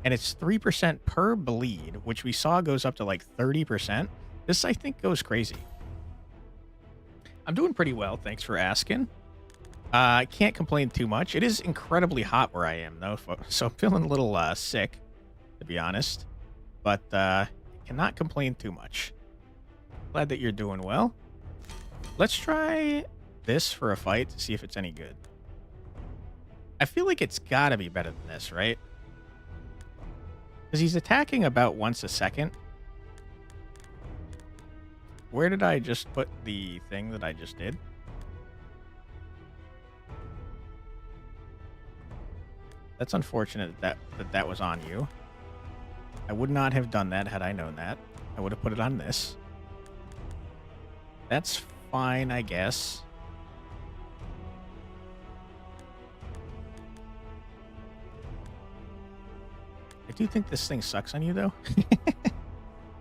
And it's 3% per bleed, which we saw goes up to like 30%. This, I think, goes crazy. I'm doing pretty well, thanks for asking. I can't complain too much. It is incredibly hot where I am, though, so I'm feeling a little sick, to be honest. But cannot complain too much. Glad that you're doing well. Let's try this for a fight to see if it's any good. I feel like it's got to be better than this, right? Because he's attacking about once a second. Where did I just put the thing that I just did? That's unfortunate that was on you. I would not have done that had I known that. I would have put it on this. That's fine, I guess. I do think this thing sucks on you, though.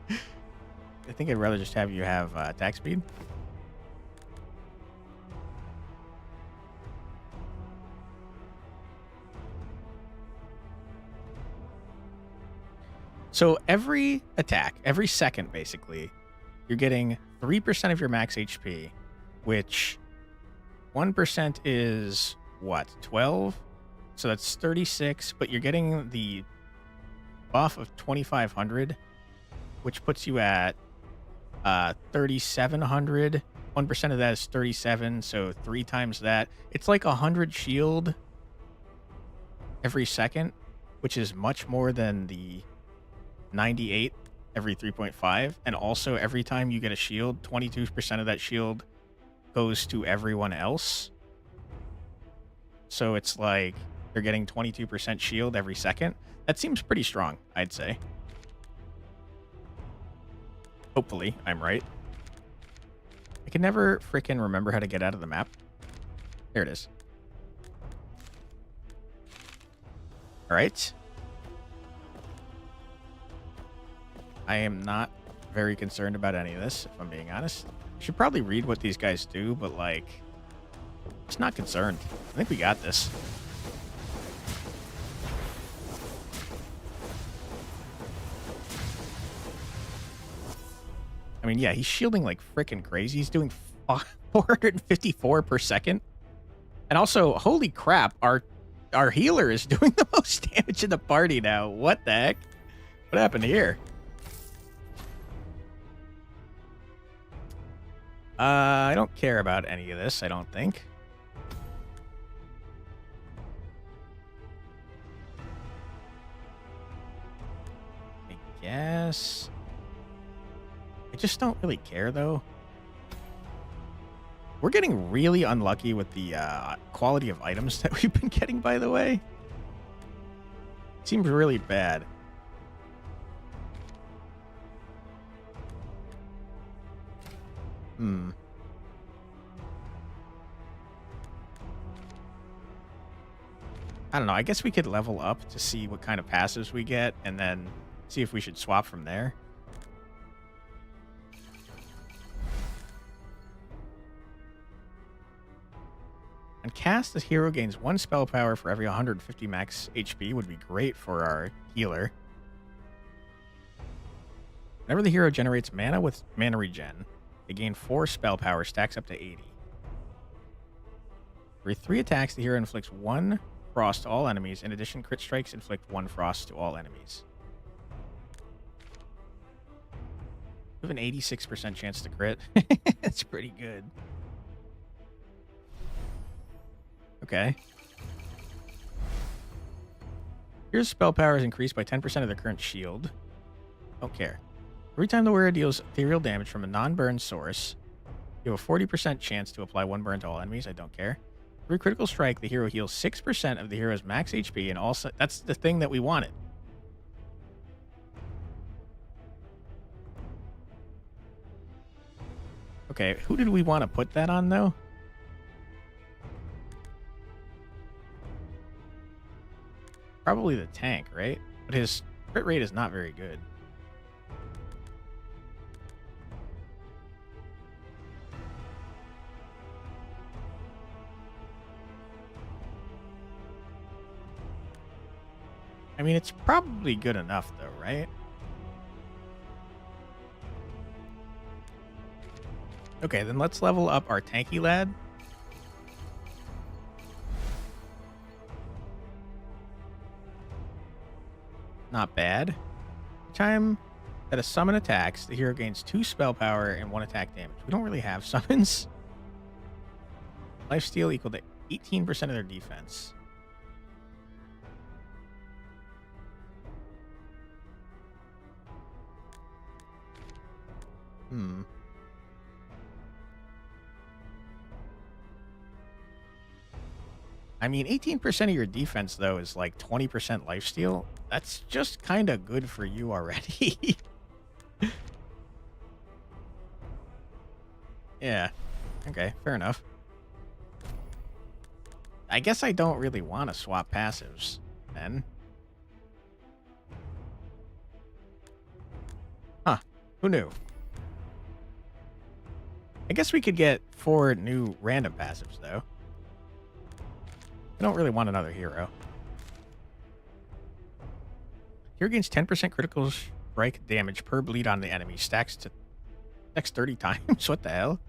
I think I'd rather just have you have attack speed. So every attack, every second, basically, you're getting 3% of your max HP, which 1% is, what, 12? So that's 36, but you're getting the buff of 2,500, which puts you at 3,700. 1% of that is 37, so 3 times that. It's like 100 shield every second, which is much more than the 98 every 3.5. And also, every time you get a shield, 22% of that shield goes to everyone else. So it's like they're getting 22% shield every second. That seems pretty strong, I'd say. Hopefully, I'm right. I can never frickin' remember how to get out of the map. There it is. All right. I am not very concerned about any of this, if I'm being honest. I should probably read what these guys do, but, like, just not concerned. I think we got this. I mean, yeah, he's shielding like freaking crazy. He's doing 454 per second. And also, holy crap, our healer is doing the most damage in the party now. What the heck? What happened here? I don't care about any of this, I don't think. I guess. I just don't really care, though. We're getting really unlucky with the quality of items that we've been getting, by the way. Seems really bad. I don't know. I guess we could level up to see what kind of passives we get and then see if we should swap from there. And cast, the hero gains 1 spell power for every 150 max HP would be great for our healer. Whenever the hero generates mana with mana regen, they gain 4 spell power, stacks up to 80. For 3 attacks, the hero inflicts 1 frost to all enemies. In addition, crit strikes inflict 1 frost to all enemies. We have an 86% chance to crit. That's pretty good. Okay. Here's spell power is increased by 10% of the current shield. Don't care. Every time the wearer deals ethereal damage from a non-burn source, you have a 40% chance to apply 1 burn to all enemies. I don't care. Every critical strike, the hero heals 6% of the hero's max HP, and also that's the thing that we wanted. Okay, who did we want to put that on, though? Probably the tank, right? But his crit rate is not very good. I mean, it's probably good enough, though, right? Okay, then let's level up our tanky lad. Not bad. Each time that a summon attacks, the hero gains 2 spell power and 1 attack damage. We don't really have summons. Lifesteal equal to 18% of their defense. I mean, 18% of your defense, though, is like 20% lifesteal. That's just kind of good for you already. Yeah. Okay, fair enough. I guess I don't really want to swap passives, then. Huh. Who knew? I guess we could get 4 new random passives, though. I don't really want another hero. Hero gains 10% critical strike damage per bleed on the enemy. Stacks 30 times. What the hell?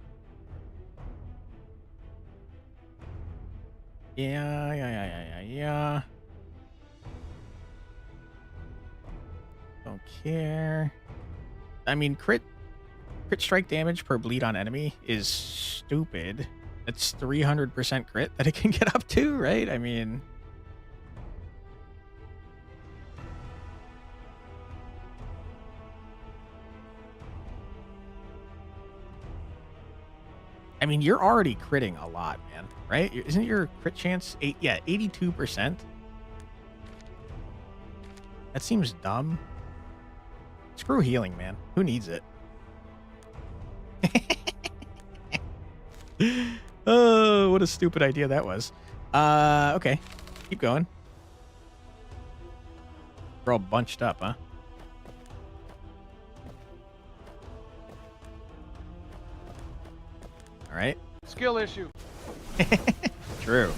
Yeah. Don't care. I mean, crit strike damage per bleed on enemy is stupid. It's 300% crit that it can get up to, right? I mean... you're already critting a lot, man, right? Isn't your crit chance 82%? That seems dumb. Screw healing, man. Who needs it? Oh, what a stupid idea that was. Okay. Keep going. We're all bunched up, huh? All right. Skill issue. True.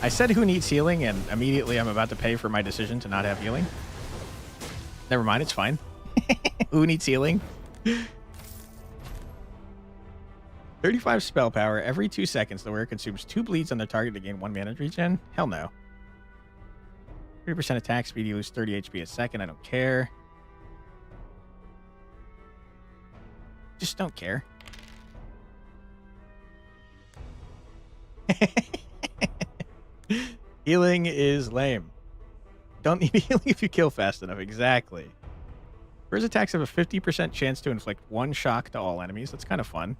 I said who needs healing, and immediately I'm about to pay for my decision to not have healing. Never mind, it's fine. Who needs healing? 35 spell power. Every 2 seconds, the wearer consumes 2 bleeds on their target to gain 1 mana regen. Hell no. 30% attack speed. You lose 30 HP a second. I don't care. Just don't care. Healing is lame. Don't need healing if you kill fast enough. Exactly. First attacks have a 50% chance to inflict 1 shock to all enemies. That's kind of fun.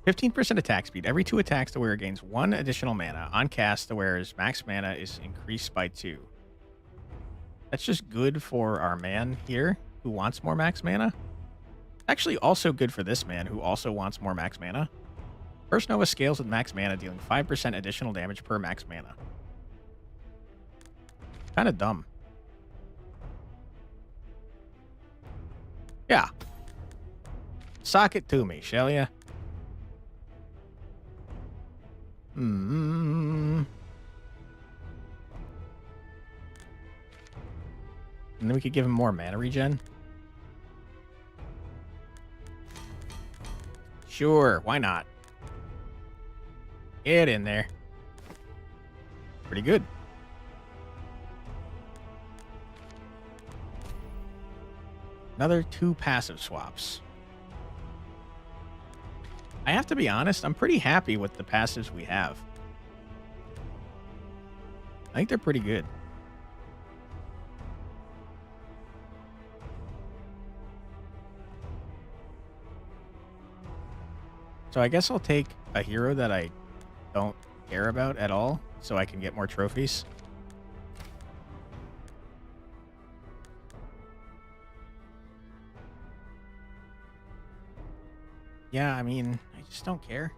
15% attack speed. Every 2 attacks, the wearer gains 1 additional mana. On cast, the wearer's max mana is increased by 2. That's just good for our man here, who wants more max mana. Actually, also good for this man, who also wants more max mana. First Nova scales with max mana, dealing 5% additional damage per max mana. Kind of dumb. Yeah. Sock it to me, shall ya? And then we could give him more mana regen. Sure, why not? Get in there. Pretty good. Another 2 passive swaps. I have to be honest, I'm pretty happy with the passives we have. I think they're pretty good. So I guess I'll take a hero that I don't care about at all, so I can get more trophies. Yeah, I mean, I just don't care.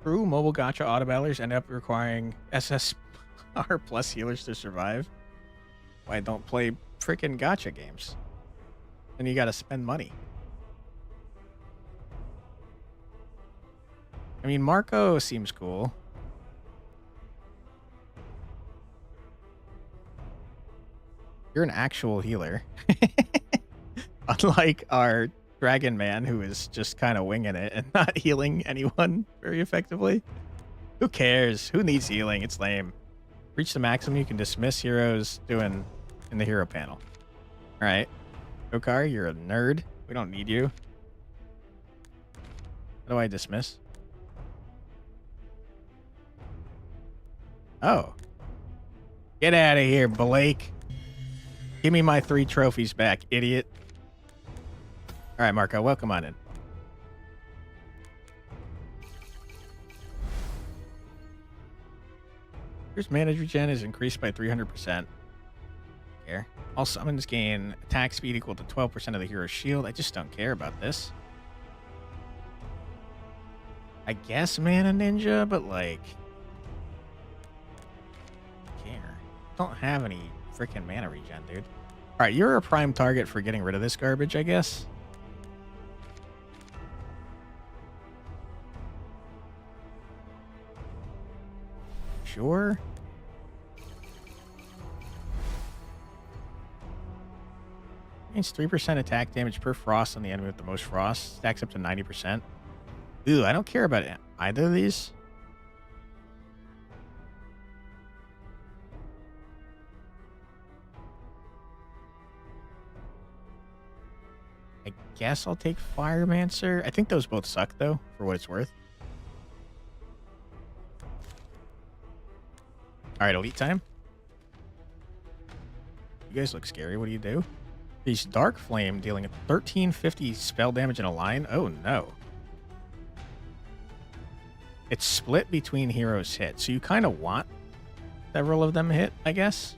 True mobile gacha autobattlers end up requiring SSR plus healers to survive. Why I don't play frickin' gacha games. Then you gotta spend money. I mean, Marco seems cool. You're an actual healer. Unlike our Dragon Man, who is just kind of winging it and not healing anyone very effectively. Who cares? Who needs healing? It's lame. Reach the maximum you can dismiss heroes doing in the hero panel. All right. Okar, you're a nerd. We don't need you. How do I dismiss? Oh. Get out of here, Blake. Give me my 3 trophies back, idiot. All right, Marco, welcome on in. Here's mana regen is increased by 300%. Here. All summons gain attack speed equal to 12% of the hero's shield. I just don't care about this. I guess Mana Ninja, but like... care. Don't have any freaking mana regen, dude. Alright, you're a prime target for getting rid of this garbage, I guess. Sure. Gains 3% attack damage per frost on the enemy with the most frost. Stacks up to 90%. Ooh, I don't care about either of these. I guess I'll take Firemancer. I think those both suck, though, for what it's worth. All right, elite time. You guys look scary. What do you do? These Dark Flame dealing 1350 spell damage in a line. Oh, no. It's split between heroes hit, so you kind of want several of them hit, I guess.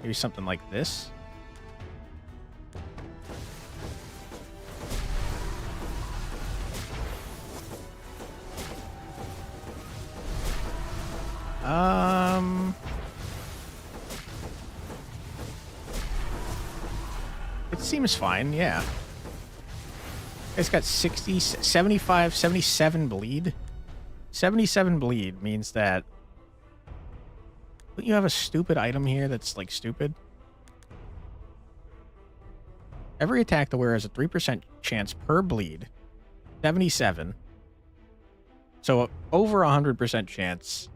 Maybe something like this. It seems fine, yeah. It's got 60, 75, 77 bleed. 77 bleed means that... Don't you have a stupid item here that's, like, stupid? Every attack the wearer has a 3% chance per bleed. 77. So, over 100% chance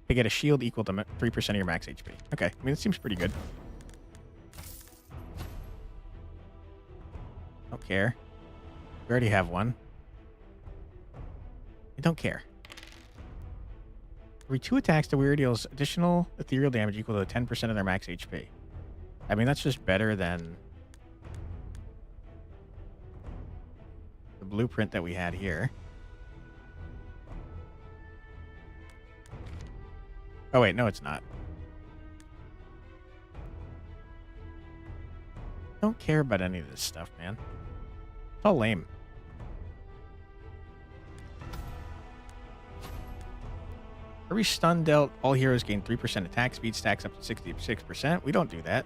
to get a shield equal to 3% of your max HP. Okay, I mean, it seems pretty good. Don't care. We already have one. I don't care. Every 2 attacks, the wearer deals additional ethereal damage equal to 10% of their max HP. I mean, that's just better than the blueprint that we had here. Oh, wait, no, it's not. Don't care about any of this stuff, man. It's all lame. Every stun dealt, all heroes gain 3% attack speed, stacks up to 66%. We don't do that.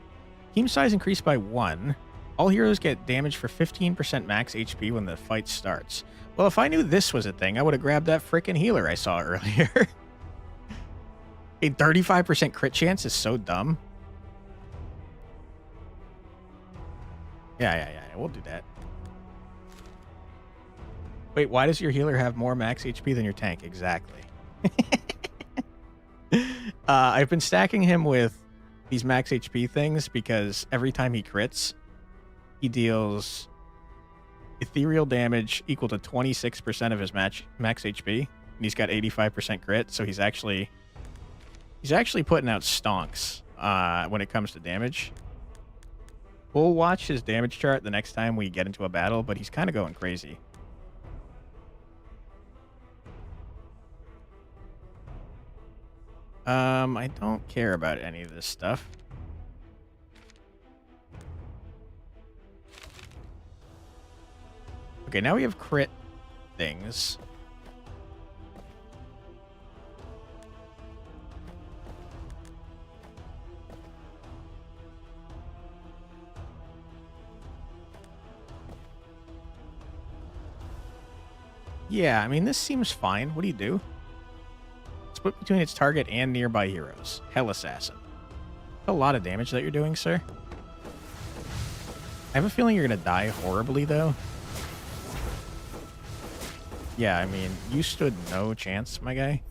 Team size increased by 1. All heroes get damage for 15% max HP when the fight starts. Well, if I knew this was a thing, I would have grabbed that frickin' healer I saw earlier. A 35% crit chance is so dumb. Yeah, we'll do that. Wait, why does your healer have more max HP than your tank? Exactly. I've been stacking him with these max HP things because every time he crits, he deals ethereal damage equal to 26% of his max HP, and he's got 85% crit, so he's actually putting out stonks when it comes to damage. We'll watch his damage chart the next time we get into a battle, but he's kind of going crazy. I don't care about any of this stuff. Okay, now we have crit things. Yeah, I mean, this seems fine. What do you do? Split between its target and nearby heroes. Hell Assassin. A lot of damage that you're doing, sir. I have a feeling you're going to die horribly, though. Yeah, I mean, you stood no chance, my guy.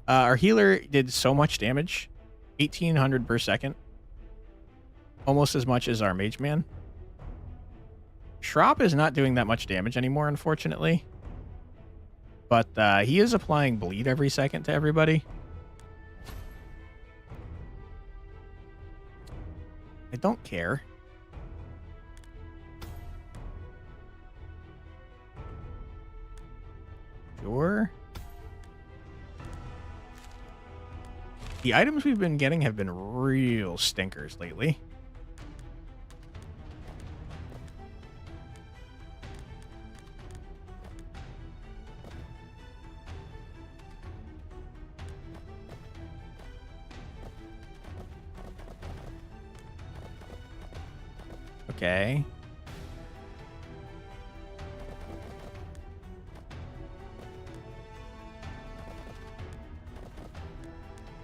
Our healer did so much damage. 1,800 per second. Almost as much as our mage man. Shrop is not doing that much damage anymore, unfortunately. But he is applying bleed every second to everybody. I don't care. Sure. The items we've been getting have been real stinkers lately. Okay.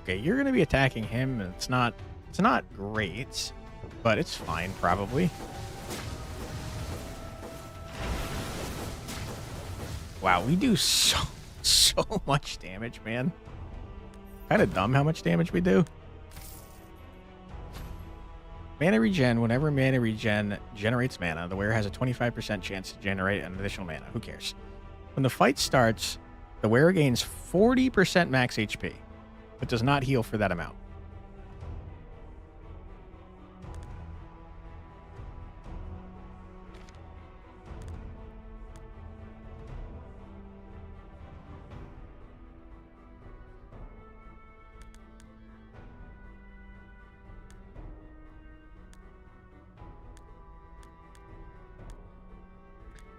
Okay, you're going to be attacking him. It's not great, but it's fine probably. Wow, we do so much damage, man. Kind of dumb how much damage we do. Mana regen. Whenever mana regen generates mana, the wearer has a 25% chance to generate an additional mana. Who cares? When the fight starts, the wearer gains 40% max HP, but does not heal for that amount.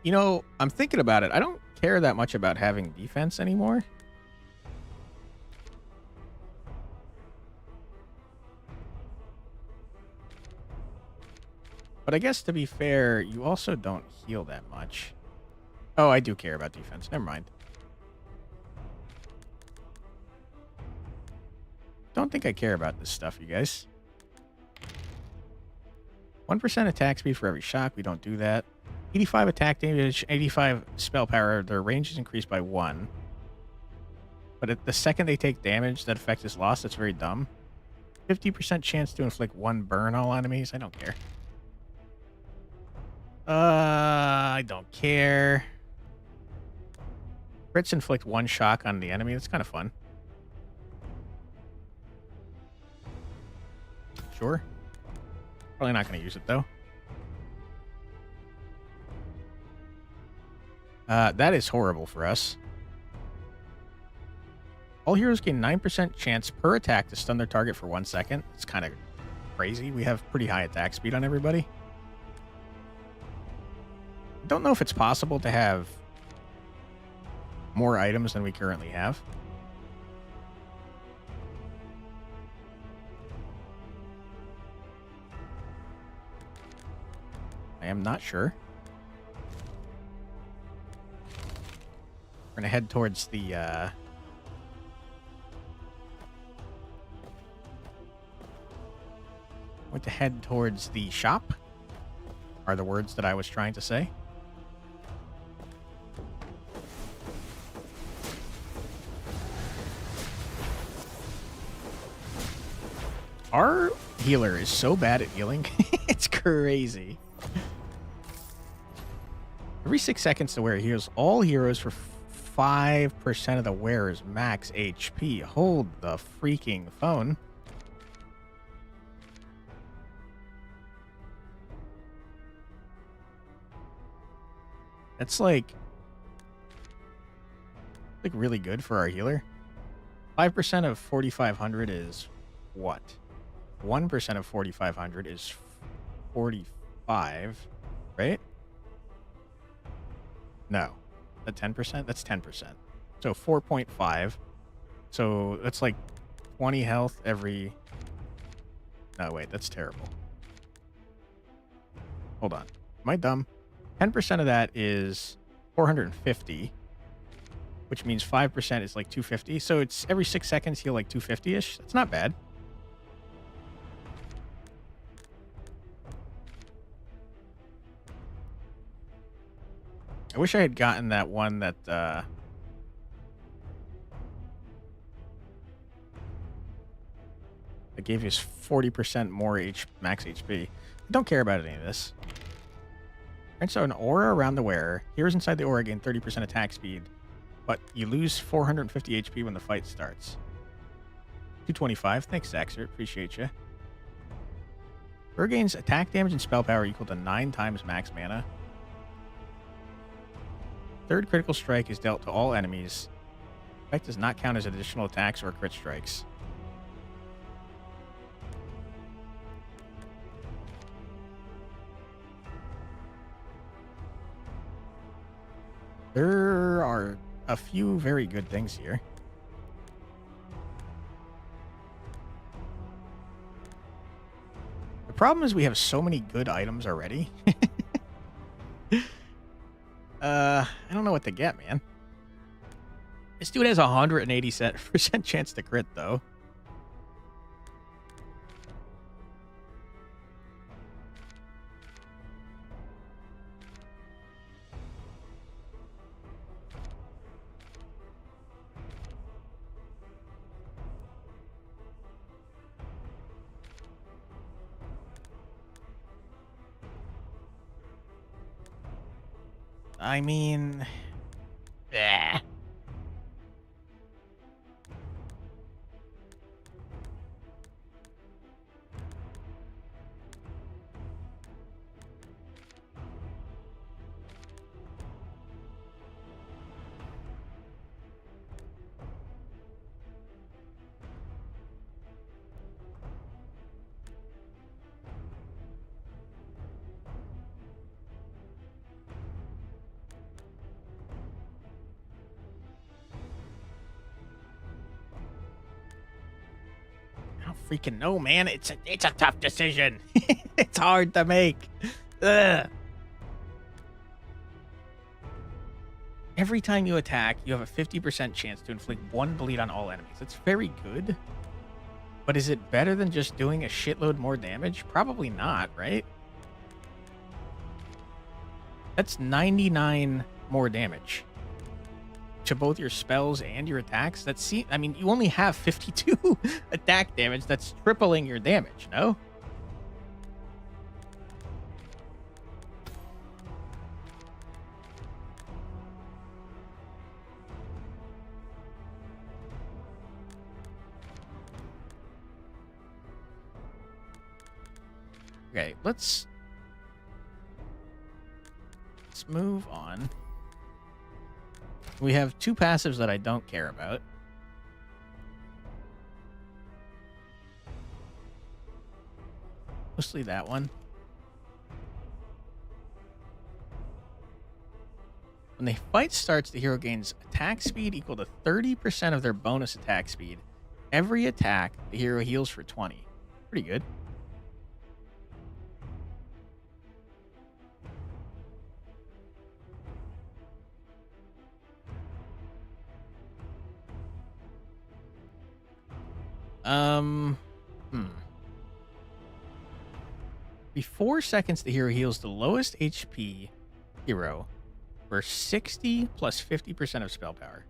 You know, I'm thinking about it. I don't care that much about having defense anymore. But I guess to be fair, you also don't heal that much. Oh, I do care about defense. Never mind. Don't think I care about this stuff, you guys. 1% attack speed for every shock. We don't do that. 85 attack damage, 85 spell power. Their range is increased by 1. But at the second they take damage, that effect is lost. That's very dumb. 50% chance to inflict 1 burn on all enemies. I don't care. I don't care. Crits inflict 1 shock on the enemy. That's kind of fun. Sure. Probably not going to use it, though. That is horrible for us. All heroes gain 9% chance per attack to stun their target for 1 second. It's kind of crazy. We have pretty high attack speed on everybody. Don't know if it's possible to have more items than we currently have. I am not sure. We're going to head towards the... to head towards the shop, are the words that I was trying to say. Our healer is so bad at healing. It's crazy. Every 6 seconds the wearer heals all heroes for 5% of the wearer's max HP. Hold the freaking phone. That's like really good for our healer. 5% of 4,500 is what? 1% of 4,500 is 45, right? No. That 10%? That's 10%. So 4.5. So that's like 20 health every... No, wait, that's terrible. Hold on. Am I dumb? 10% of that is 450, which means 5% is like 250. So it's every 6 seconds heal like 250-ish. That's not bad. I wish I had gotten that one that that gave us 40% more max HP. I don't care about any of this. And so an aura around the wearer. Heroes inside the aura gain 30% attack speed, but you lose 450 HP when the fight starts. 225. Thanks, Zaxer. Appreciate you. Wearer gains attack damage and spell power equal to 9 times max mana. Third critical strike is dealt to all enemies. Effect does not count as additional attacks or crit strikes. There are a few very good things here. The problem is we have so many good items already. I don't know what to get, man. This dude has a 180% chance to crit, though. I mean... Eh. don't freaking know, man. It's a tough decision. It's hard to make. Ugh. Every time you attack, you have a 50% chance to inflict 1 bleed on all enemies. That's very good. But is it better than just doing a shitload more damage? Probably not, right? That's 99 more damage to both your spells and your attacks. I mean, you only have 52 attack damage. That's tripling your damage, no? Okay, let's move on. We have 2 passives that I don't care about. Mostly that one. When the fight starts, the hero gains attack speed equal to 30% of their bonus attack speed. Every attack, the hero heals for 20. Pretty good. Every 4 seconds, the hero heals the lowest HP hero for 60 plus 50% of spell power.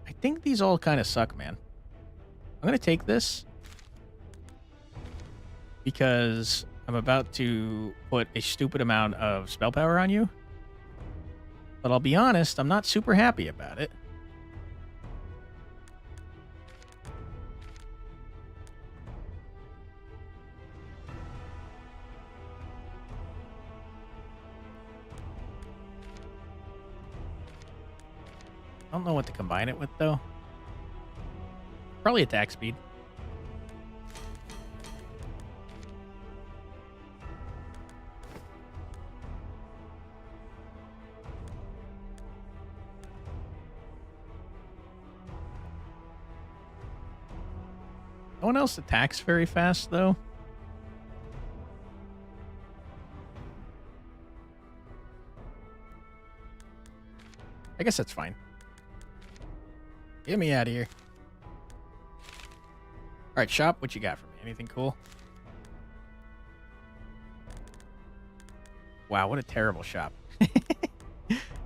I think these all kind of suck, man. I'm going to take this because I'm about to put a stupid amount of spell power on you. But I'll be honest, I'm not super happy about it. I don't know what to combine it with, though. Probably attack speed. No one else attacks very fast, though. I guess that's fine. Get me out of here. All right, shop. What you got for me? Anything cool? Wow, what a terrible shop.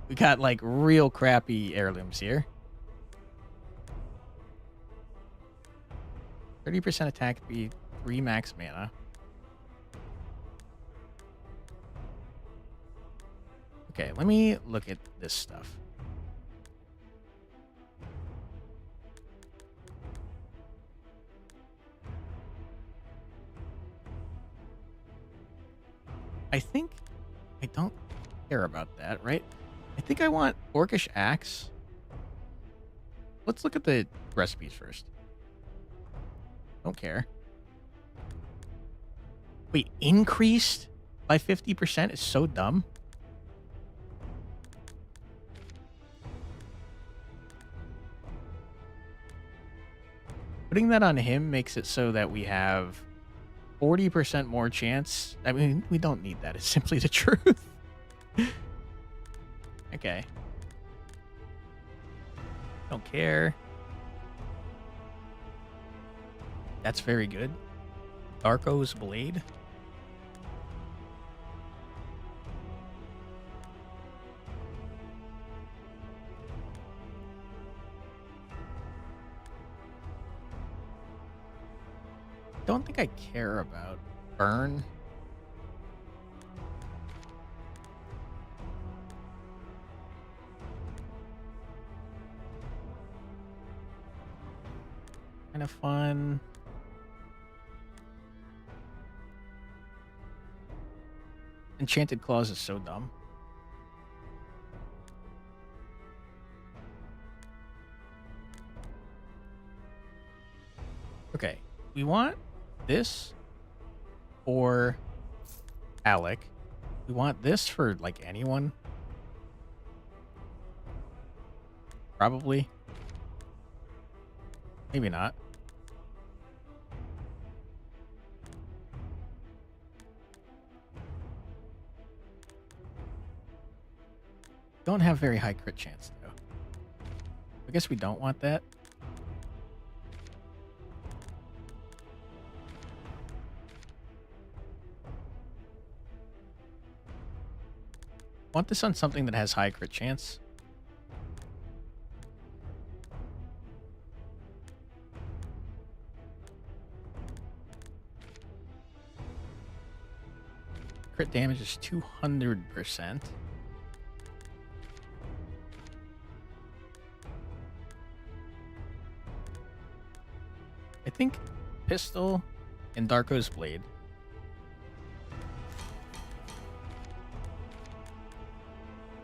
We got, like, real crappy heirlooms here. 30% attack speed, 3 max mana. Okay, let me look at this stuff. I think I don't care about that, right? I think I want Orcish Axe. Let's look at the recipes first. Don't care. Wait, increased by 50% is so dumb. Putting that on him makes it so that we have 40% more chance. I mean, we don't need that. It's simply the truth. Okay. Don't care. That's very good. Darko's Blade. Don't think I care about Burn. Kind of fun. Enchanted Claws is so dumb. Okay, we want this for Alec. We want this for, like, anyone. Probably. Maybe not. Don't have very high crit chance, though. I guess we don't want that. Want this on something that has high crit chance. Crit damage is 200%. I think pistol and Darko's blade.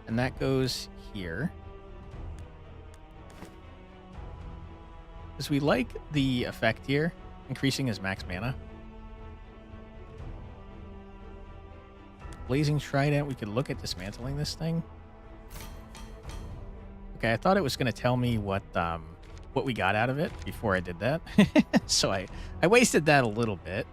And that goes here. Because we like the effect here, increasing his max mana. Blazing Trident, we could look at dismantling this thing. Okay, I thought it was going to tell me what we got out of it before I did that. So I wasted that a little bit.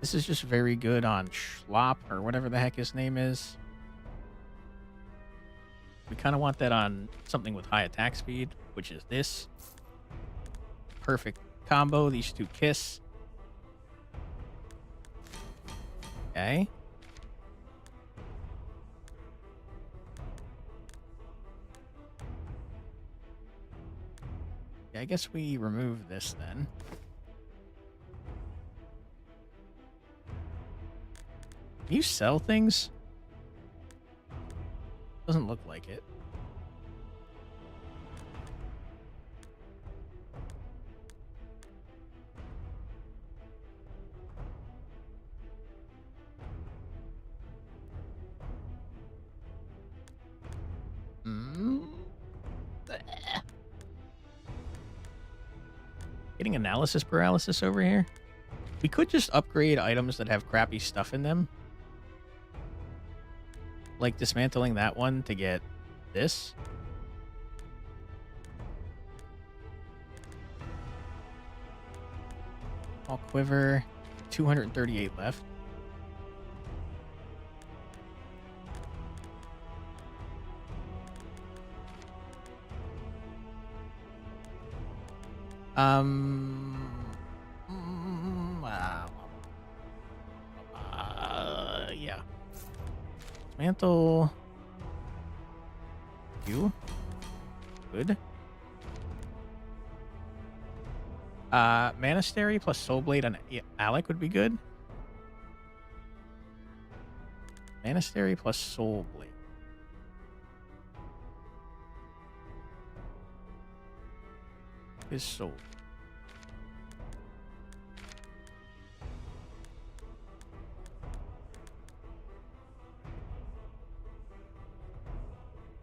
This is just very good on Schlop, or whatever the heck his name is. We kind of want that on something with high attack speed, which is this. Perfect combo, these two kiss. Okay. Yeah, I guess we remove this then. Can you sell things? Doesn't look like it. Getting analysis paralysis over here. We could just upgrade items that have crappy stuff in them. Like dismantling that one to get this. All quiver. 238 left. Yeah. Mantle. You. Good. Monastery plus Soul Blade on Alec would be good. Monastery plus Soul Blade. His soul.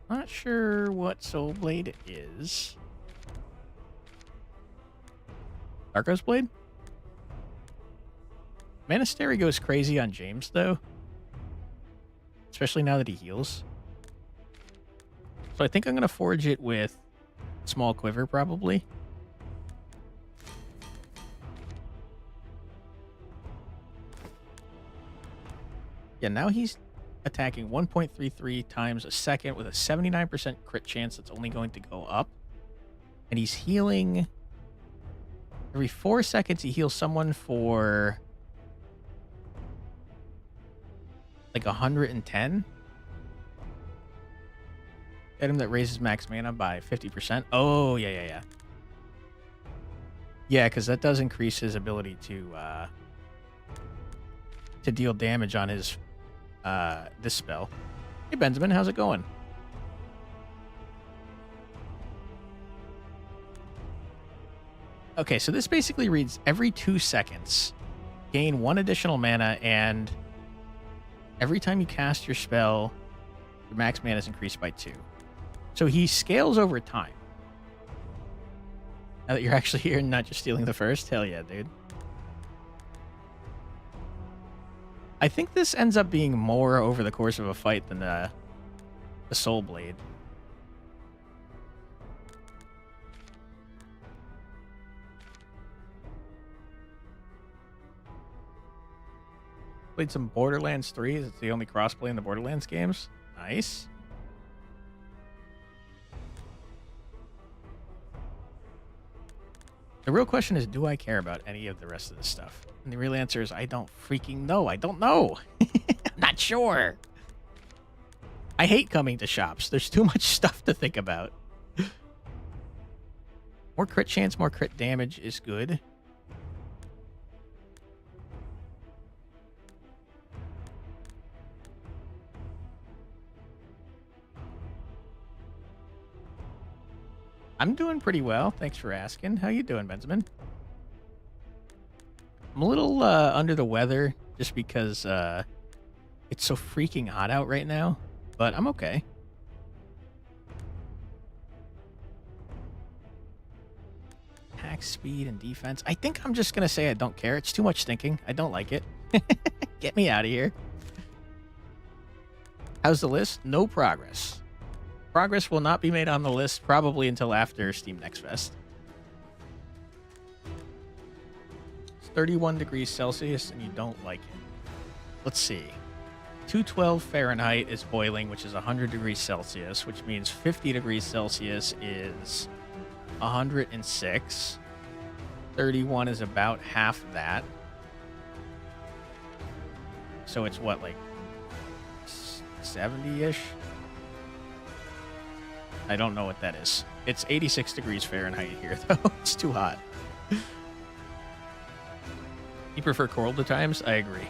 Not sure what Soul Blade is. Darko's Blade? Monastery goes crazy on James, though. Especially now that he heals. So I think I'm going to forge it with Small Quiver, probably. Yeah, now he's attacking 1.33 times a second with a 79% crit chance that's only going to go up. And he's healing... Every 4 seconds, he heals someone for... like 110. Item that raises max mana by 50%. Oh, yeah. Yeah, because that does increase his ability to deal damage on his... this spell. Hey, Benjamin, how's it going? Okay, so this basically reads every 2 seconds, gain 1 additional mana, and every time you cast your spell, your max mana is increased by 2. So he scales over time. Now that you're actually here and not just stealing the first? Hell yeah, dude. I think this ends up being more over the course of a fight than the Soul Blade. Played some Borderlands 3. It's the only crossplay in the Borderlands games. Nice. The real question is, do I care about any of the rest of this stuff? And the real answer is, I don't freaking know. I don't know. I'm not sure. I hate coming to shops. There's too much stuff to think about. More crit chance, more crit damage is good. I'm doing pretty well. Thanks for asking. How you doing, Benjamin? I'm a little under the weather just because it's so freaking hot out right now, but I'm okay. Attack speed and defense. I think I'm just going to say I don't care. It's too much thinking. I don't like it. Get me out of here. How's the list? No progress. Progress will not be made on the list probably until after Steam Next Fest. It's 31 degrees Celsius and you don't like it. Let's see. 212 Fahrenheit is boiling, which is 100 degrees Celsius, which means 50 degrees Celsius is 106. 31 is about half that. So it's what, like 70-ish? I don't know what that is. It's 86 degrees Fahrenheit here, though. It's too hot. You prefer colder times? I agree.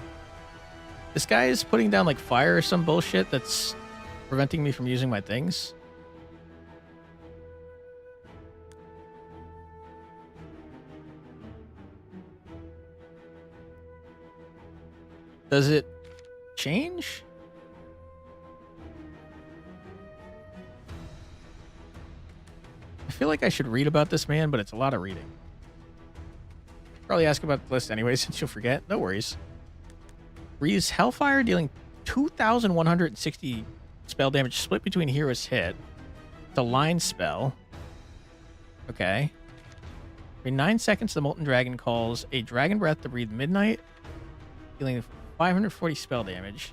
This guy is putting down, like, fire or some bullshit that's preventing me from using my things. Does it change? I feel like I should read about this man, but it's a lot of reading. Probably ask about the list anyway, since you'll forget. No worries. Breathes Hellfire, dealing 2,160 spell damage split between heroes hit. The line spell. Okay. Every 9 seconds, the Molten Dragon calls a Dragon Breath to breathe Midnight, dealing 540 spell damage.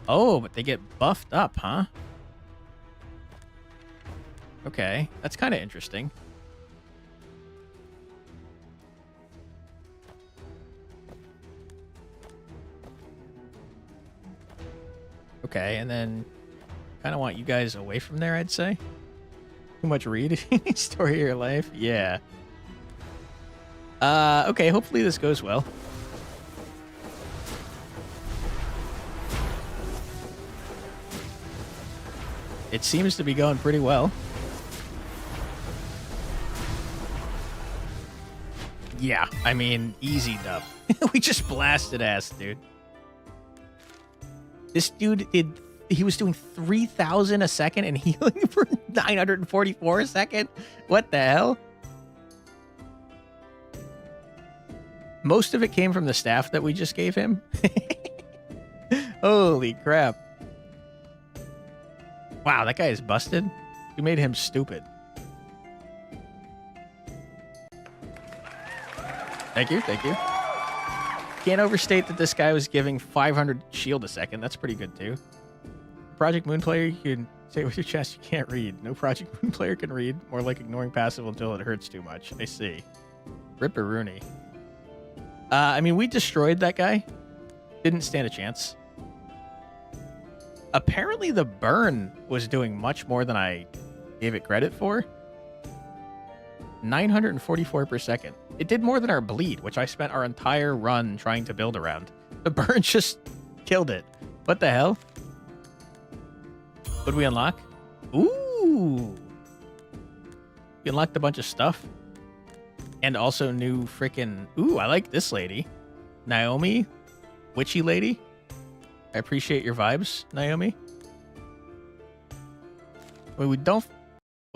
Oh, but they get buffed up, huh? Okay, that's kind of interesting. Okay, and then kind of want you guys away from there, I'd say. Too much read. Story of your life. Yeah. Okay, hopefully this goes well. It seems to be going pretty well. Yeah, I mean, easy dub. We just blasted ass, dude. This dude he was doing 3,000 a second and healing for 944 a second? What the hell? Most of it came from the staff that we just gave him. Holy crap. Wow, that guy is busted. You made him stupid. Thank you, thank you. Can't overstate that this guy was giving 500 shield a second. That's pretty good, too. Project Moon player, you can say with your chest you can't read. No Project Moon player can read. More like ignoring passive until it hurts too much. I see. Ripperoonie. I mean, we destroyed that guy. Didn't stand a chance. Apparently the burn was doing much more than I gave it credit for. 944 per second. It did more than our bleed, which I spent our entire run trying to build around. The burn just killed it. What the hell? What did we unlock? Ooh! We unlocked a bunch of stuff. And also new freaking... Ooh, I like this lady. Naomi. Witchy lady. I appreciate your vibes, Naomi. Wait, we don't...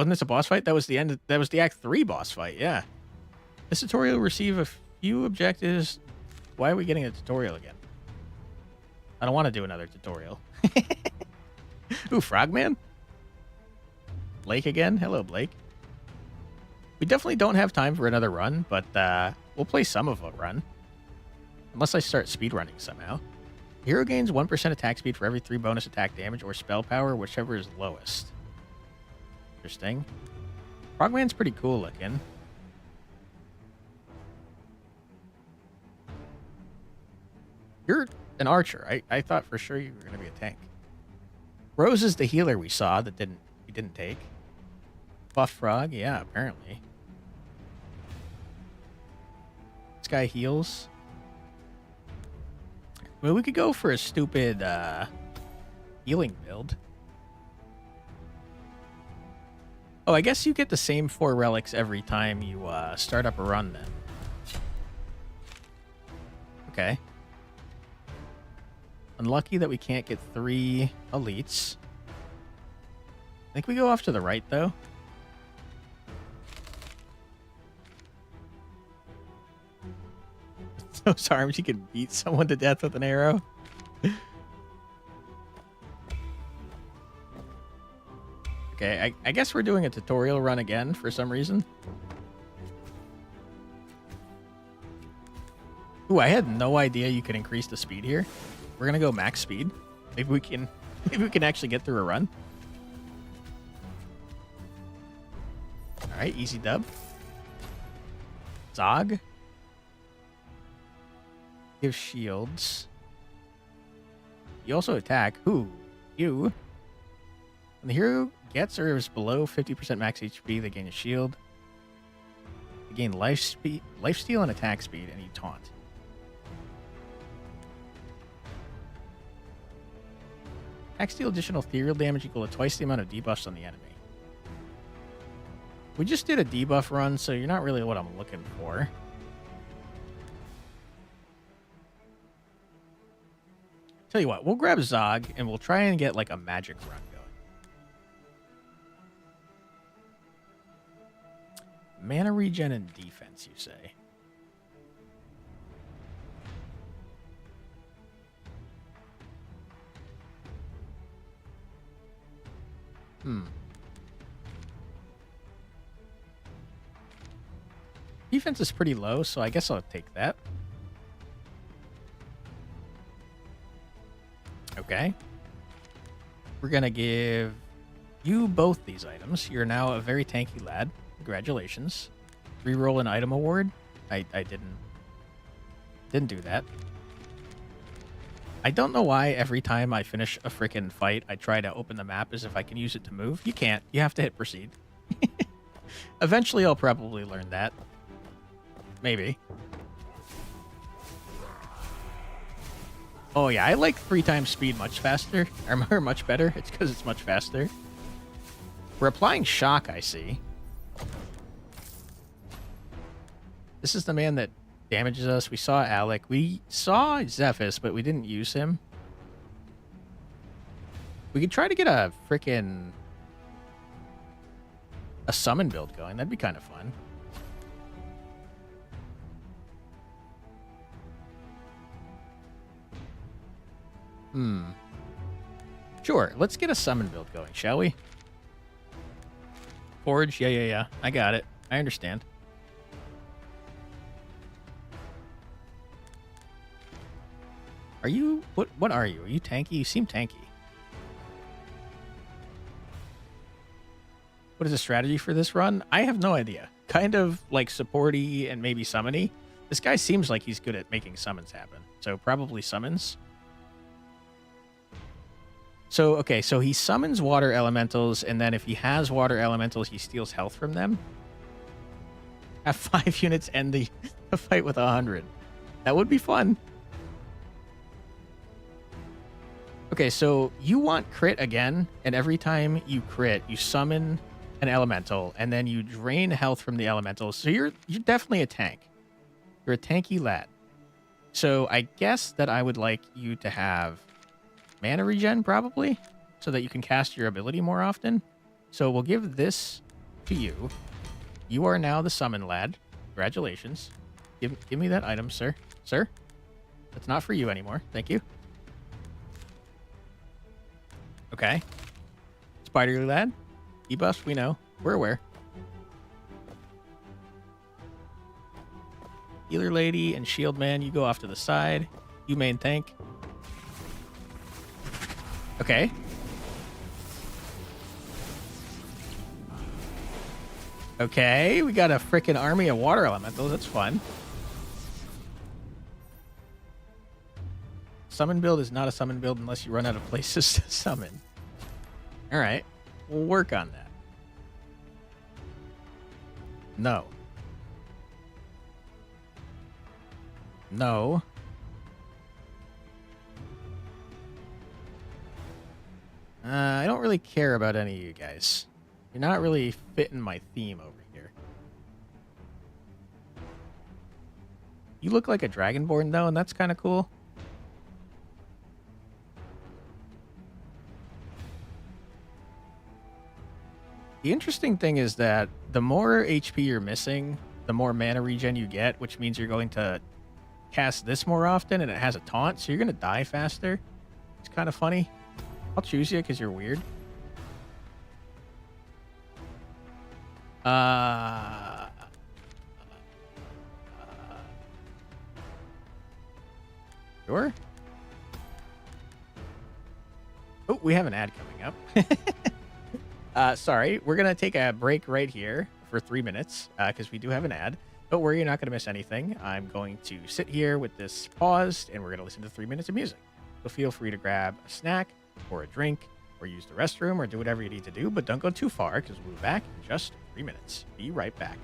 Wasn't this a boss fight? That was the end. That was the Act 3 boss fight. Yeah. This tutorial will receive a few objectives. Why are we getting a tutorial again? I don't want to do another tutorial. Ooh, Frogman? Blake again? Hello, Blake. We definitely don't have time for another run, but we'll play some of a run. Unless I start speedrunning somehow. Hero gains 1% attack speed for every 3 bonus attack damage or spell power, whichever is lowest. Interesting. Frogman's pretty cool looking. You're an archer. I thought for sure you were going to be a tank. Rose is the healer we saw that he didn't take. Buff Frog, yeah, apparently. This guy heals. Well, we could go for a stupid healing build. Oh, I guess you get the same 4 relics every time you start up a run then. Okay. Unlucky that we can't get 3 elites. I think we go off to the right, though. Those arms, you can beat someone to death with an arrow. Okay, I guess we're doing a tutorial run again for some reason. Ooh, I had no idea you could increase the speed here. We're gonna go max speed. Maybe we can actually get through a run. Alright, easy dub. Zog. Give shields. You also attack. Who? You. When the hero gets or is below 50% max HP, they gain a shield. They gain lifesteal, and attack speed, and you taunt. Attack steal additional ethereal damage equal to twice the amount of debuffs on the enemy. We just did a debuff run, so you're not really what I'm looking for. Tell you what, we'll grab Zog and we'll try and get like a magic run going. Mana regen and defense, you say? Defense is pretty low, so I guess I'll take that. Okay. We're going to give you both these items. You're now a very tanky lad. Congratulations. Reroll an item award. I didn't do that. I don't know why every time I finish a freaking fight, I try to open the map as if I can use it to move. You can't. You have to hit proceed. Eventually, I'll probably learn that. Maybe. Oh, yeah, I like 3 times speed much faster. Or much better. It's because it's much faster. We're applying shock, I see. This is the man that damages us. We saw Alec. We saw Zephys, but we didn't use him. We could try to get a freaking... a summon build going. That'd be kind of fun. Sure, let's get a summon build going, shall we? Forge? Yeah. I got it. I understand. Are you... What are you? Are you tanky? You seem tanky. What is the strategy for this run? I have no idea. Kind of like supporty and maybe summony. This guy seems like he's good at making summons happen. So probably summons. So, okay, so he summons water elementals, and then if he has water elementals, he steals health from them. Have 5 units end the fight with 100. That would be fun. Okay, so you want crit again, and every time you crit, you summon an elemental, and then you drain health from the elementals. So you're definitely a tank. You're a tanky lad. So I guess that I would like you to have mana regen, probably, so that you can cast your ability more often. So we'll give this to you. You are now the summon lad. Congratulations. Give me that item, sir. Sir? That's not for you anymore. Thank you. Okay. Spider lad. Debuffs, we know. We're aware. Healer lady and shield man, you go off to the side. You main tank. Okay. Okay, we got a freaking army of water elementals. That's fun. Summon build is not a summon build unless you run out of places to summon. All right, we'll work on that. No. No. I don't really care about any of you guys. You're not really fitting my theme over here. You look like a Dragonborn, though, and that's kind of cool. The interesting thing is that the more HP you're missing, the more mana regen you get, which means you're going to cast this more often, and it has a taunt, so you're going to die faster. It's kind of funny. I'll choose you because you're weird. Sure. Oh, we have an ad coming up. Sorry, we're going to take a break right here for 3 minutes because we do have an ad. Don't worry, you're not going to miss anything. I'm going to sit here with this paused, and we're going to listen to 3 minutes of music. So feel free to grab a snack or a drink or use the restroom or do whatever you need to do, but don't go too far because we'll be back in just 3 minutes. Be right back.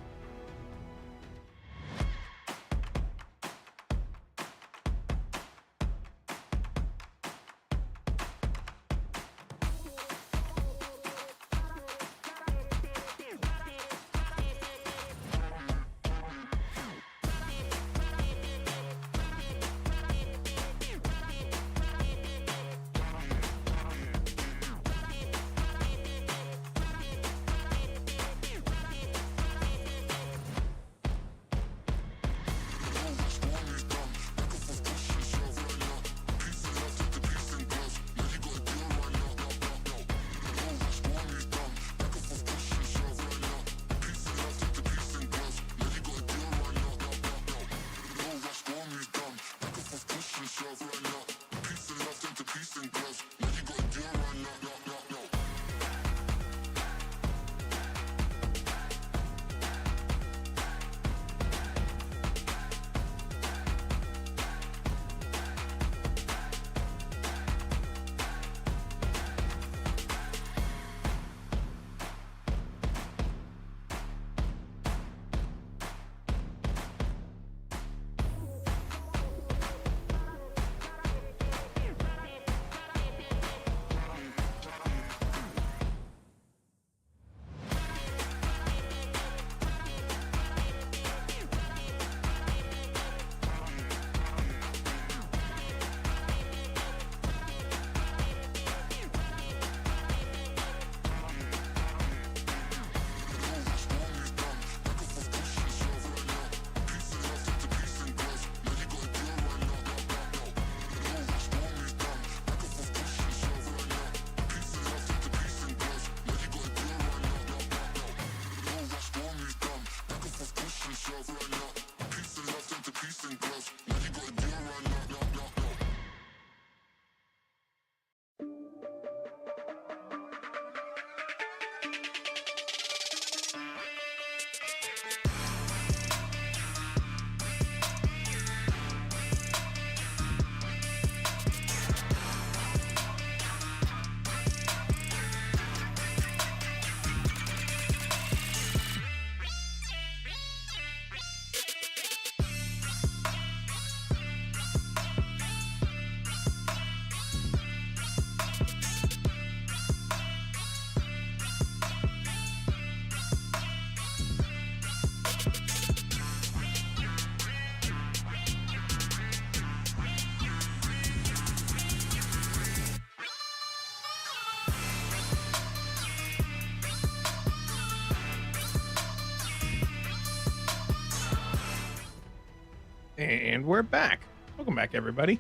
And we're back. Welcome back, everybody.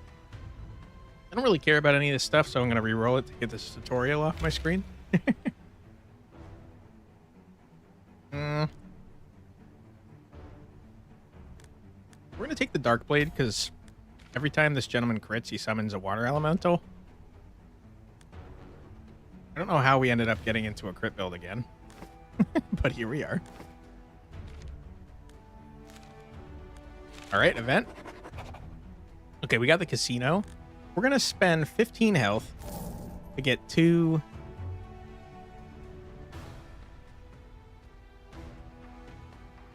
I don't really care about any of this stuff, so I'm going to re-roll it to get this tutorial off my screen. We're going to take the Dark Blade, because every time this gentleman crits, he summons a water elemental. I don't know how we ended up getting into a crit build again, but here we are. All right, event. Okay, we got the casino. We're going to spend 15 health to get two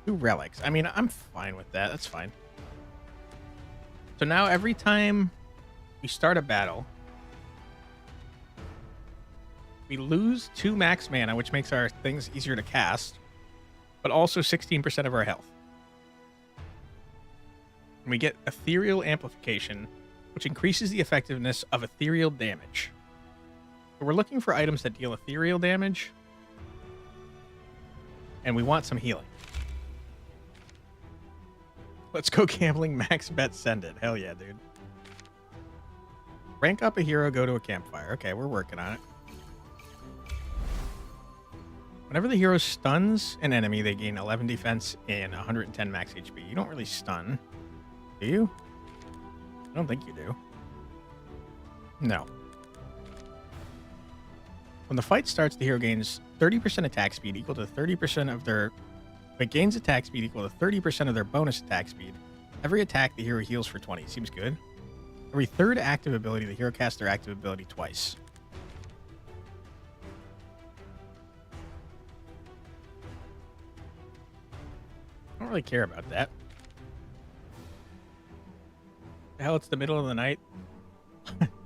relics. I mean, I'm fine with that. That's fine. So now every time we start a battle, we lose 2 max mana, which makes our things easier to cast, but also 16% of our health. And we get ethereal amplification, which increases the effectiveness of ethereal damage. So we're looking for items that deal ethereal damage, and we want some healing. Let's go gambling, max bet, send it. Hell yeah, dude. Rank up a hero, go to a campfire. Okay, we're working on it. Whenever the hero stuns an enemy, they gain 11 defense and 110 max HP. You don't really stun, do you? I don't think you do. No. When the fight starts, the hero gains 30% attack speed equal to 30% of their... It gains attack speed equal to 30% of their bonus attack speed. Every attack, the hero heals for 20. Seems good. Every third active ability, the hero casts their active ability twice. I don't really care about that. The hell, it's the middle of the night.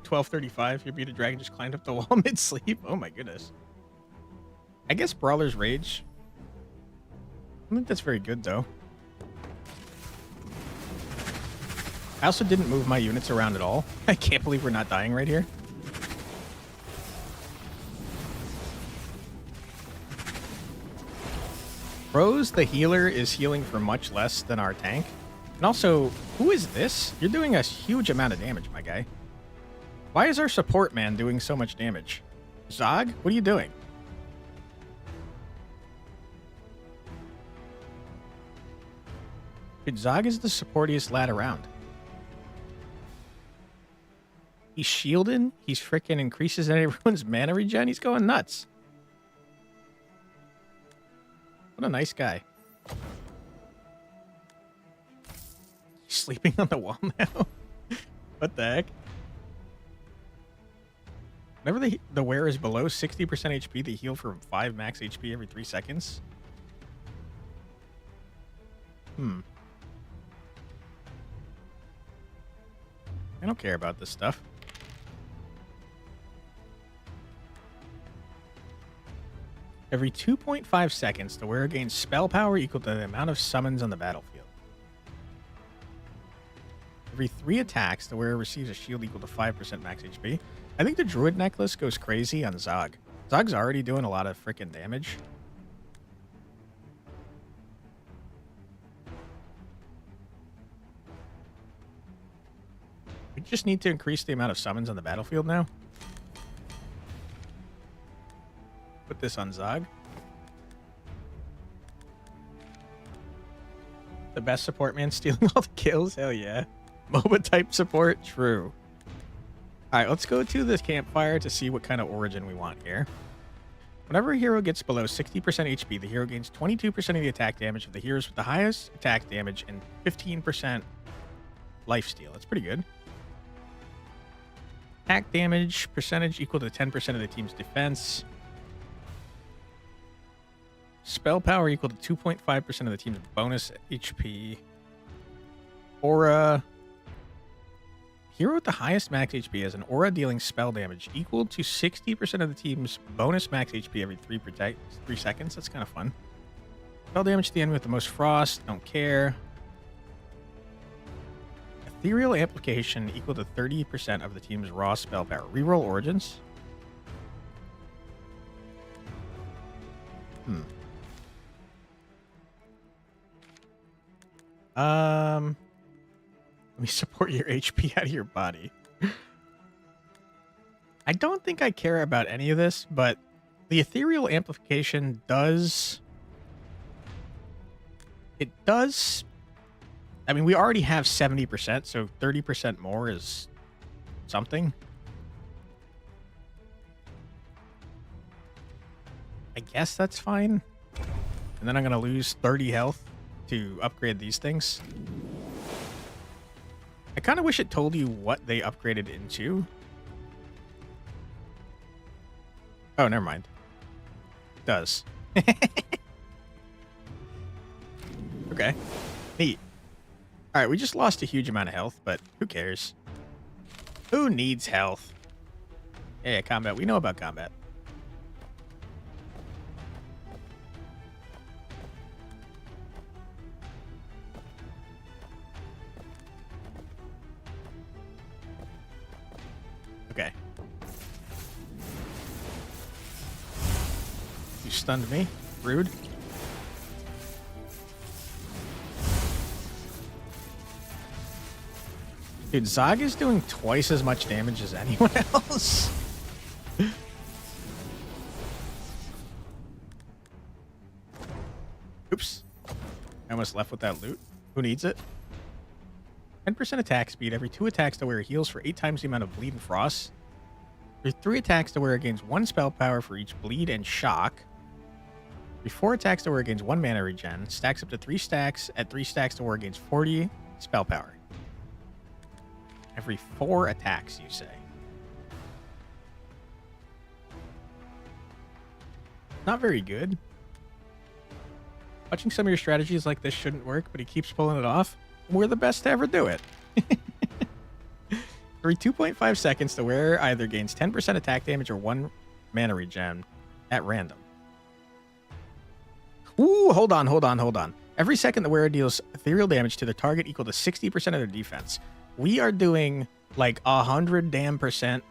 12:35. Your bearded dragon just climbed up the wall mid-sleep. Oh my goodness. I guess Brawler's Rage. I don't think that's very good, though. I also didn't move my units around at all. I can't believe we're not dying right here. Rose, the healer, is healing for much less than our tank. And also, who is this? You're doing a huge amount of damage, my guy. Why is our support man doing so much damage? Zog, what are you doing? Dude, Zog is the supportiest lad around. He's shielding. He's freaking increases everyone's mana regen. He's going nuts. What a nice guy. He's sleeping on the wall now. What the heck? Whenever the wearer is below 60% HP, they heal for 5 max HP every 3 seconds. I don't care about this stuff. Every 2.5 seconds, the wearer gains spell power equal to the amount of summons on the battlefield. Every 3 attacks, the wearer receives a shield equal to 5% max HP. I think the Druid Necklace goes crazy on Zog. Zog's already doing a lot of freaking damage. We just need to increase the amount of summons on the battlefield now. Put this on Zog. The best support man stealing all the kills? Hell yeah. MOBA type support? True. Alright, let's go to this campfire to see what kind of origin we want here. Whenever a hero gets below 60% HP, the hero gains 22% of the attack damage of the heroes with the highest attack damage and 15% lifesteal. That's pretty good. Attack damage percentage equal to 10% of the team's defense. Spell power equal to 2.5% of the team's bonus HP. Aura. Hero with the highest max HP has an aura dealing spell damage equal to 60% of the team's bonus max HP every 3 seconds. That's kind of fun. Spell damage to the enemy with the most frost. Don't care. Ethereal amplification equal to 30% of the team's raw spell power. Reroll origins. Let me support your HP out of your body. I don't think I care about any of this, but the ethereal amplification does... It does... I mean, we already have 70%, so 30% more is something. I guess that's fine. And then I'm going to lose 30 health to upgrade these things. I kind of wish it told you what they upgraded into. Oh, never mind. It does. Okay. Neat. All right, we just lost a huge amount of health, but who cares? Who needs health? Yeah, combat. We know about combat. Okay. You stunned me. Rude. Dude, Zog is doing twice as much damage as anyone else. Oops. I almost left with that loot. Who needs it? 10% attack speed. Every 2 attacks the wearer heals for 8 times the amount of bleed and frost. Every 3 attacks the wearer gains 1 spell power for each bleed and shock. Every 4 attacks the wearer gains 1 mana regen. Stacks up to 3 stacks. At 3 stacks the wearer gains 40 spell power. Every 4 attacks, you say. Not very good. Watching some of your strategies like this shouldn't work, but he keeps pulling it off. We're the best to ever do it. Every 2.5 seconds, the wearer either gains 10% attack damage or 1 mana regen at random. Ooh, hold on. Every second, the wearer deals ethereal damage to the target equal to 60% of their defense. We are doing like 100 damn percent.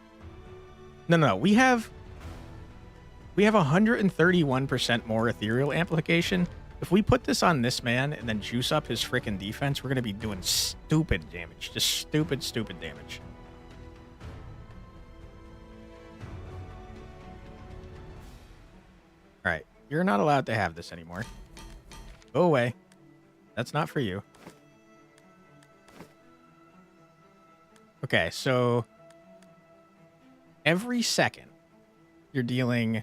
No. We have 131% more ethereal amplification. If we put this on this man and then juice up his freaking defense, we're going to be doing stupid damage. Just stupid damage. All right. You're not allowed to have this anymore. Go away. That's not for you. Okay, so every second you're dealing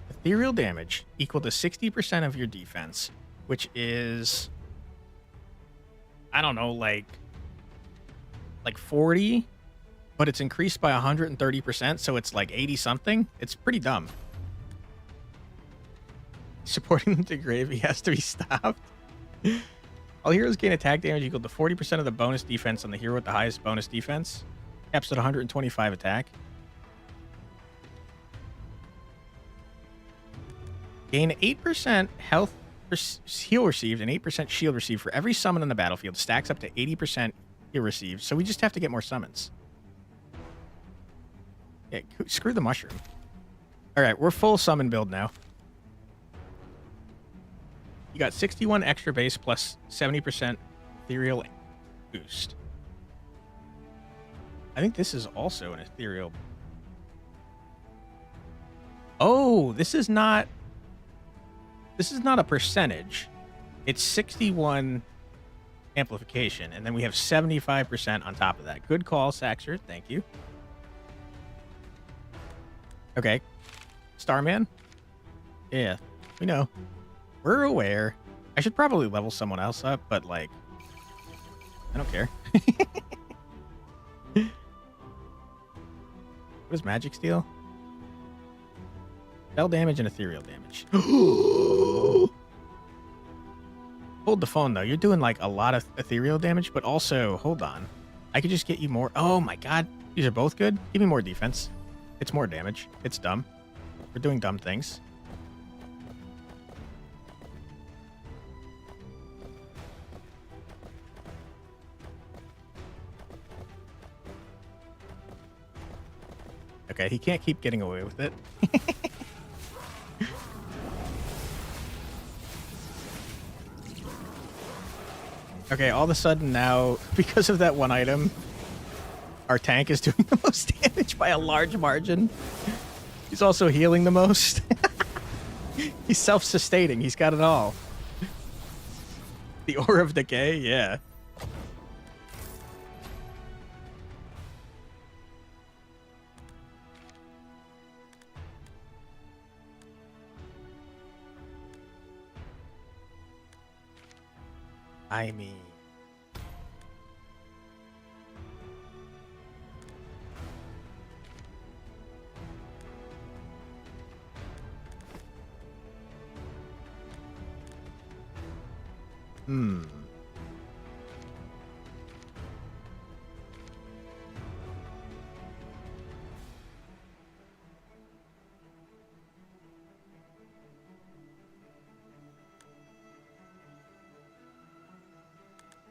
ethereal damage equal to 60% of your defense, which is, I don't know, like 40, but it's increased by 130%, so it's like 80 something. It's pretty dumb. Supporting the gravy has to be stopped. All heroes gain attack damage equal to 40% of the bonus defense on the hero with the highest bonus defense. Caps at 125 attack. Gain 8% health heal received and 8% shield received for every summon on the battlefield. Stacks up to 80% heal received. So we just have to get more summons. Yeah, screw the mushroom. All right, we're full summon build now. You got 61 extra base plus 70% ethereal boost. I think this is also an ethereal. Oh, this is not a percentage. It's 61 amplification, and then we have 75% on top of that. Good call, Saxer. Thank you. Okay. Starman? Yeah, we know. We're aware. I should probably level someone else up, but, like, I don't care. What does magic steal? Spell damage and ethereal damage. Hold the phone, though. You're doing, like, a lot of ethereal damage, but also, hold on. I could just get you more. Oh, my God. These are both good. Give me more defense. It's more damage. It's dumb. We're doing dumb things. Okay, he can't keep getting away with it. Okay, all of a sudden now, because of that one item, our tank is doing the most damage by a large margin. He's also healing the most. He's self-sustaining. He's got it all. The Aura of Decay, yeah. I mean...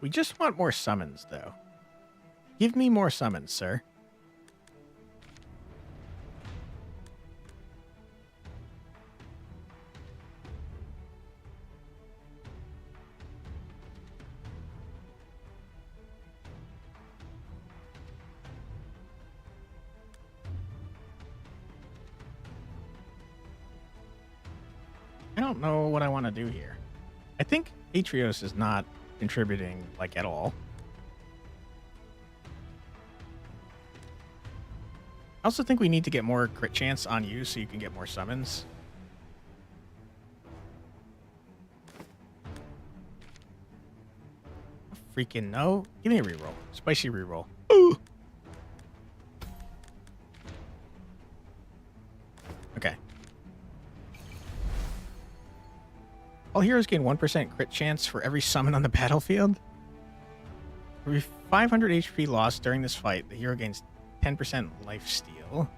We just want more summons, though. Give me more summons, sir. I don't know what I want to do here. I think Atrios is not contributing, like, at all. I also think we need to get more crit chance on you so you can get more summons. Freaking no. Give me a reroll. Spicy reroll. Ooh. Okay. All heroes gain 1% crit chance for every summon on the battlefield. Every 500 HP lost during this fight, the hero gains 10% life steal.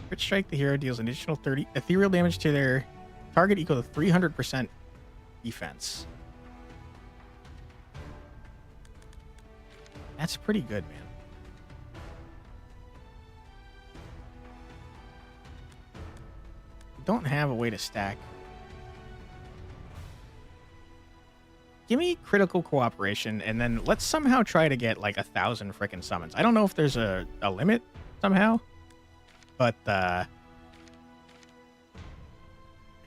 Crit strike, the hero deals an additional 30 ethereal damage to their target equal to 300% defense. That's pretty good, man. Don't have a way to stack. Give me critical cooperation, and then let's somehow try to get like 1,000 frickin' summons. I don't know if there's a limit somehow, but I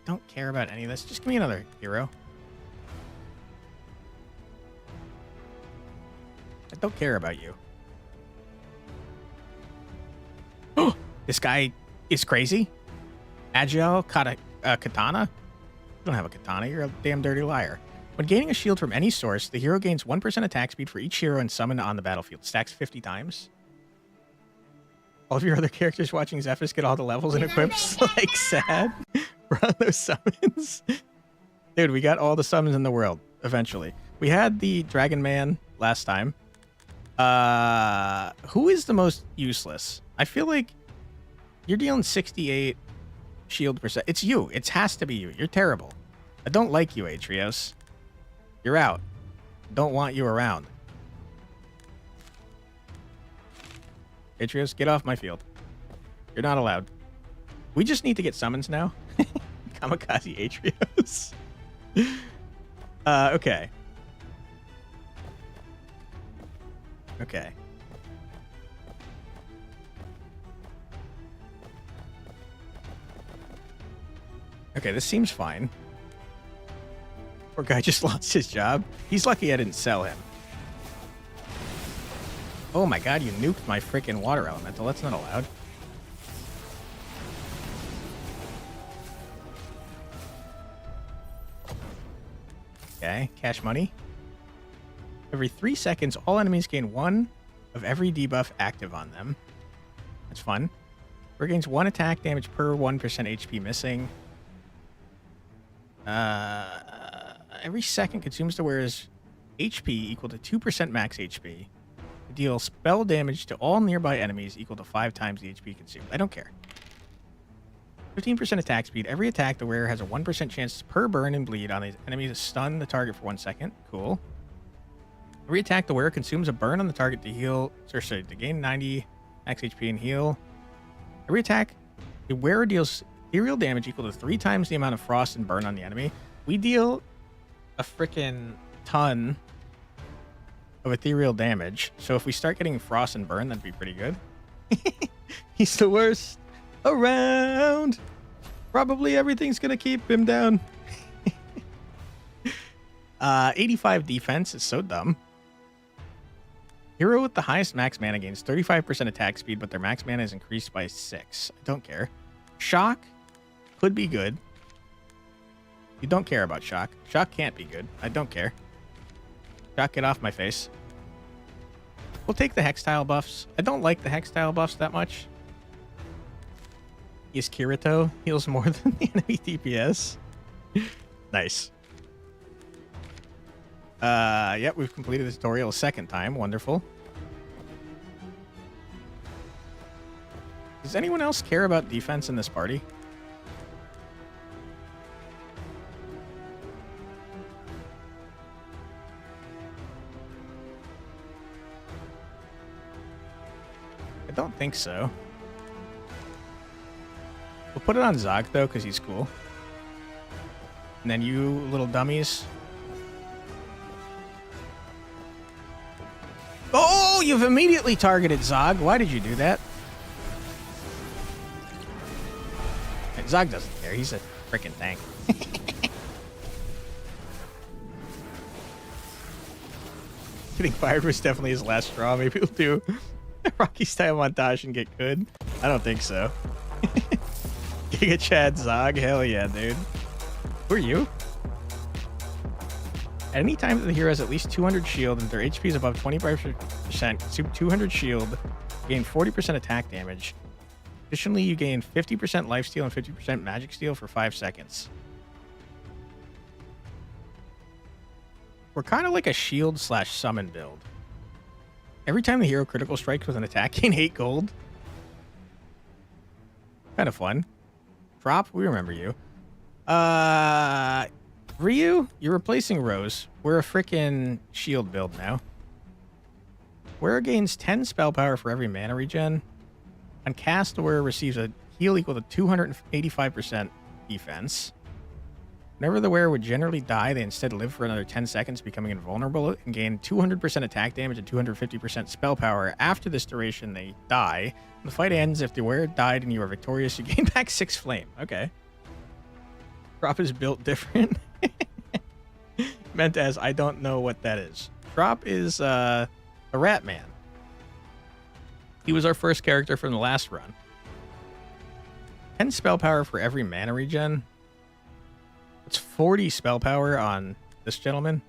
don't care about any of this. Just give me another hero. I don't care about you. Oh, this guy is crazy. Agile katana? You don't have a katana. You're a damn dirty liar. When gaining a shield from any source, the hero gains 1% attack speed for each hero and summon on the battlefield. Stacks 50 times. All of your other characters watching Zephyrus get all the levels and equips. Like, sad. Run those summons. Dude, we got all the summons in the world, eventually. We had the Dragon Man last time. Who is the most useless? I feel like you're dealing 68 shield percent. It's you. It has to be you. You're terrible. I don't like you, Atrios. You're out. Don't want you around. Atrios, get off my field. You're not allowed. We just need to get summons now. Kamikaze Atrios. Okay. Okay. Okay, this seems fine. Poor guy just lost his job. He's lucky I didn't sell him. Oh my god, you nuked my freaking water elemental. That's not allowed. Okay, cash money. Every 3 seconds, all enemies gain 1 of every debuff active on them. That's fun. Regains 1 attack damage per 1% HP missing. Every second consumes the wearer's HP equal to 2% max HP. Deal spell damage to all nearby enemies equal to 5 times the HP consumed. I don't care. 15% attack speed. Every attack, the wearer has a 1% chance per burn and bleed on the enemy to stun the target for 1 second. Cool. Every attack, the wearer consumes a burn on the target to heal. Sorry, to gain 90 max HP and heal. Every attack, the wearer deals ethereal damage equal to 3 times the amount of frost and burn on the enemy. We deal a freaking ton of ethereal damage. So if we start getting frost and burn, that'd be pretty good. He's the worst around. Probably everything's gonna keep him down. 85 defense is so dumb. Hero with the highest max mana gains 35% attack speed, but their max mana is increased by 6. I don't care. Shock could be good. You don't care about Shock. Shock can't be good. I don't care. Shock, get off my face. We'll take the Hex Tile buffs. I don't like the Hex Tile buffs that much. Is Kirito heals more than the enemy DPS. Nice. Yep, we've completed the tutorial a second time. Wonderful. Does anyone else care about defense in this party? I don't think so. We'll put it on Zog, though, because he's cool. And then you little dummies. Oh, you've immediately targeted Zog. Why did you do that? Zog doesn't care. He's a freaking tank. Getting fired was definitely his last straw. Maybe we'll do a Rocky style montage and get good. I don't think so. Giga Chad Zog. Hell yeah, dude. Who are you? Anytime that the hero has at least 200 shield and their HP is above 25%, 200 shield, gain 40% attack damage. Additionally, you gain 50% lifesteal and 50% magic steal for 5 seconds. We're kind of like a shield / summon build. Every time the hero critical strikes with an attack, gain 8 gold. Kind of fun. Drop, we remember you. Ryu, you're replacing Rose. We're a freaking shield build now. Wearer gains 10 spell power for every mana regen. On cast, the wearer receives a heal equal to 285% defense. Whenever the wearer would generally die, they instead live for another 10 seconds, becoming invulnerable and gain 200% attack damage and 250% spell power. After this duration, they die. When the fight ends, if the wearer died and you are victorious, you gain back 6 flame. Okay. Drop is built different. Meant as I don't know what that is. Drop is a rat man. He was our first character from the last run. 10 spell power for every mana regen. It's 40 spell power on this gentleman.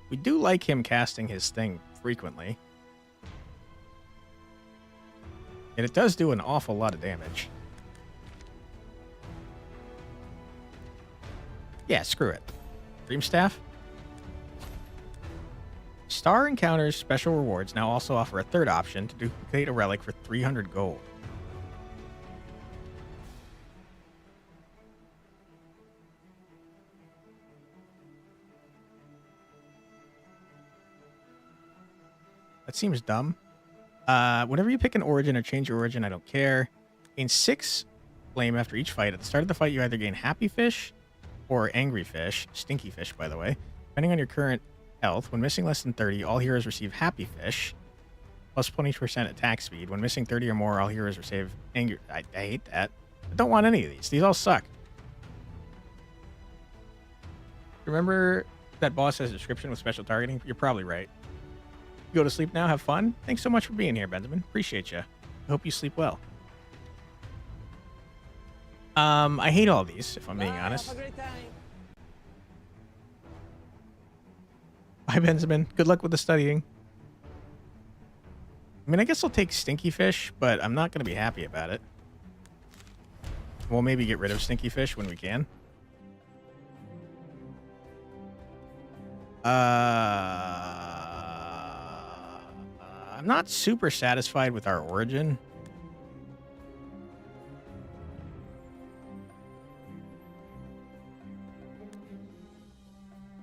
We do like him casting his thing frequently. And it does do an awful lot of damage. Yeah, screw it. Dream Staff. Star Encounters special rewards now also offer a third option to duplicate a relic for 300 gold. That seems dumb. Whenever you pick an origin or change your origin, I don't care. Gain 6 flame after each fight. At the start of the fight, you either gain Happy Fish or Angry Fish. Stinky Fish, by the way. Depending on your current health, when missing less than 30, all heroes receive Happy Fish, plus 20% attack speed. When missing 30 or more, all heroes receive Angry... I hate that. I don't want any of these. These all suck. Remember that boss has a description with special targeting? You're probably right. Go to sleep now. Have fun. Thanks so much for being here, Benjamin. Appreciate you. I hope you sleep well. I hate all these, if I'm being honest. Have a great time. Bye, Benjamin. Good luck with the studying. I mean, I guess I'll take Stinky Fish, but I'm not going to be happy about it. We'll maybe get rid of Stinky Fish when we can. I'm not super satisfied with our origin.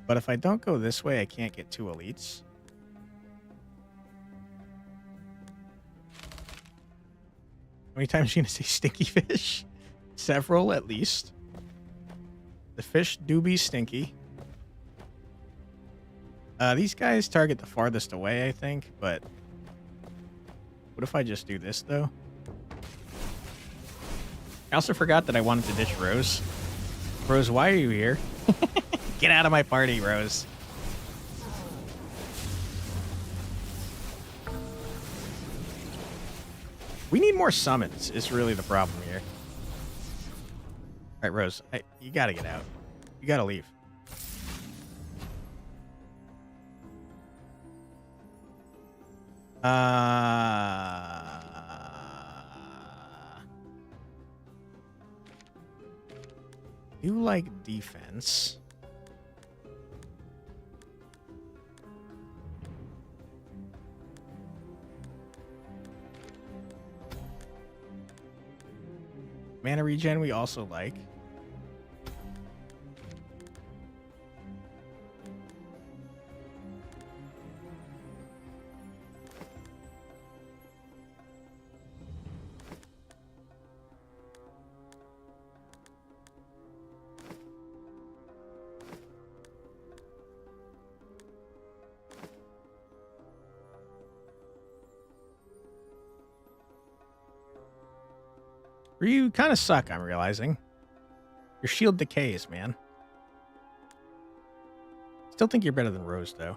But if I don't go this way, I can't get 2 elites. How many times are you going to say Stinky Fish? Several, at least. The fish do be stinky. These guys target the farthest away, I think, but what if I just do this, though? I also forgot that I wanted to ditch Rose. Rose, why are you here? Get out of my party, Rose. We need more summons, is really the problem here. All right, Rose, you gotta get out. You gotta leave. You like defense. Mana regen we also like. You kind of suck, I'm realizing. Your shield decays, man. Still think you're better than Rose, though.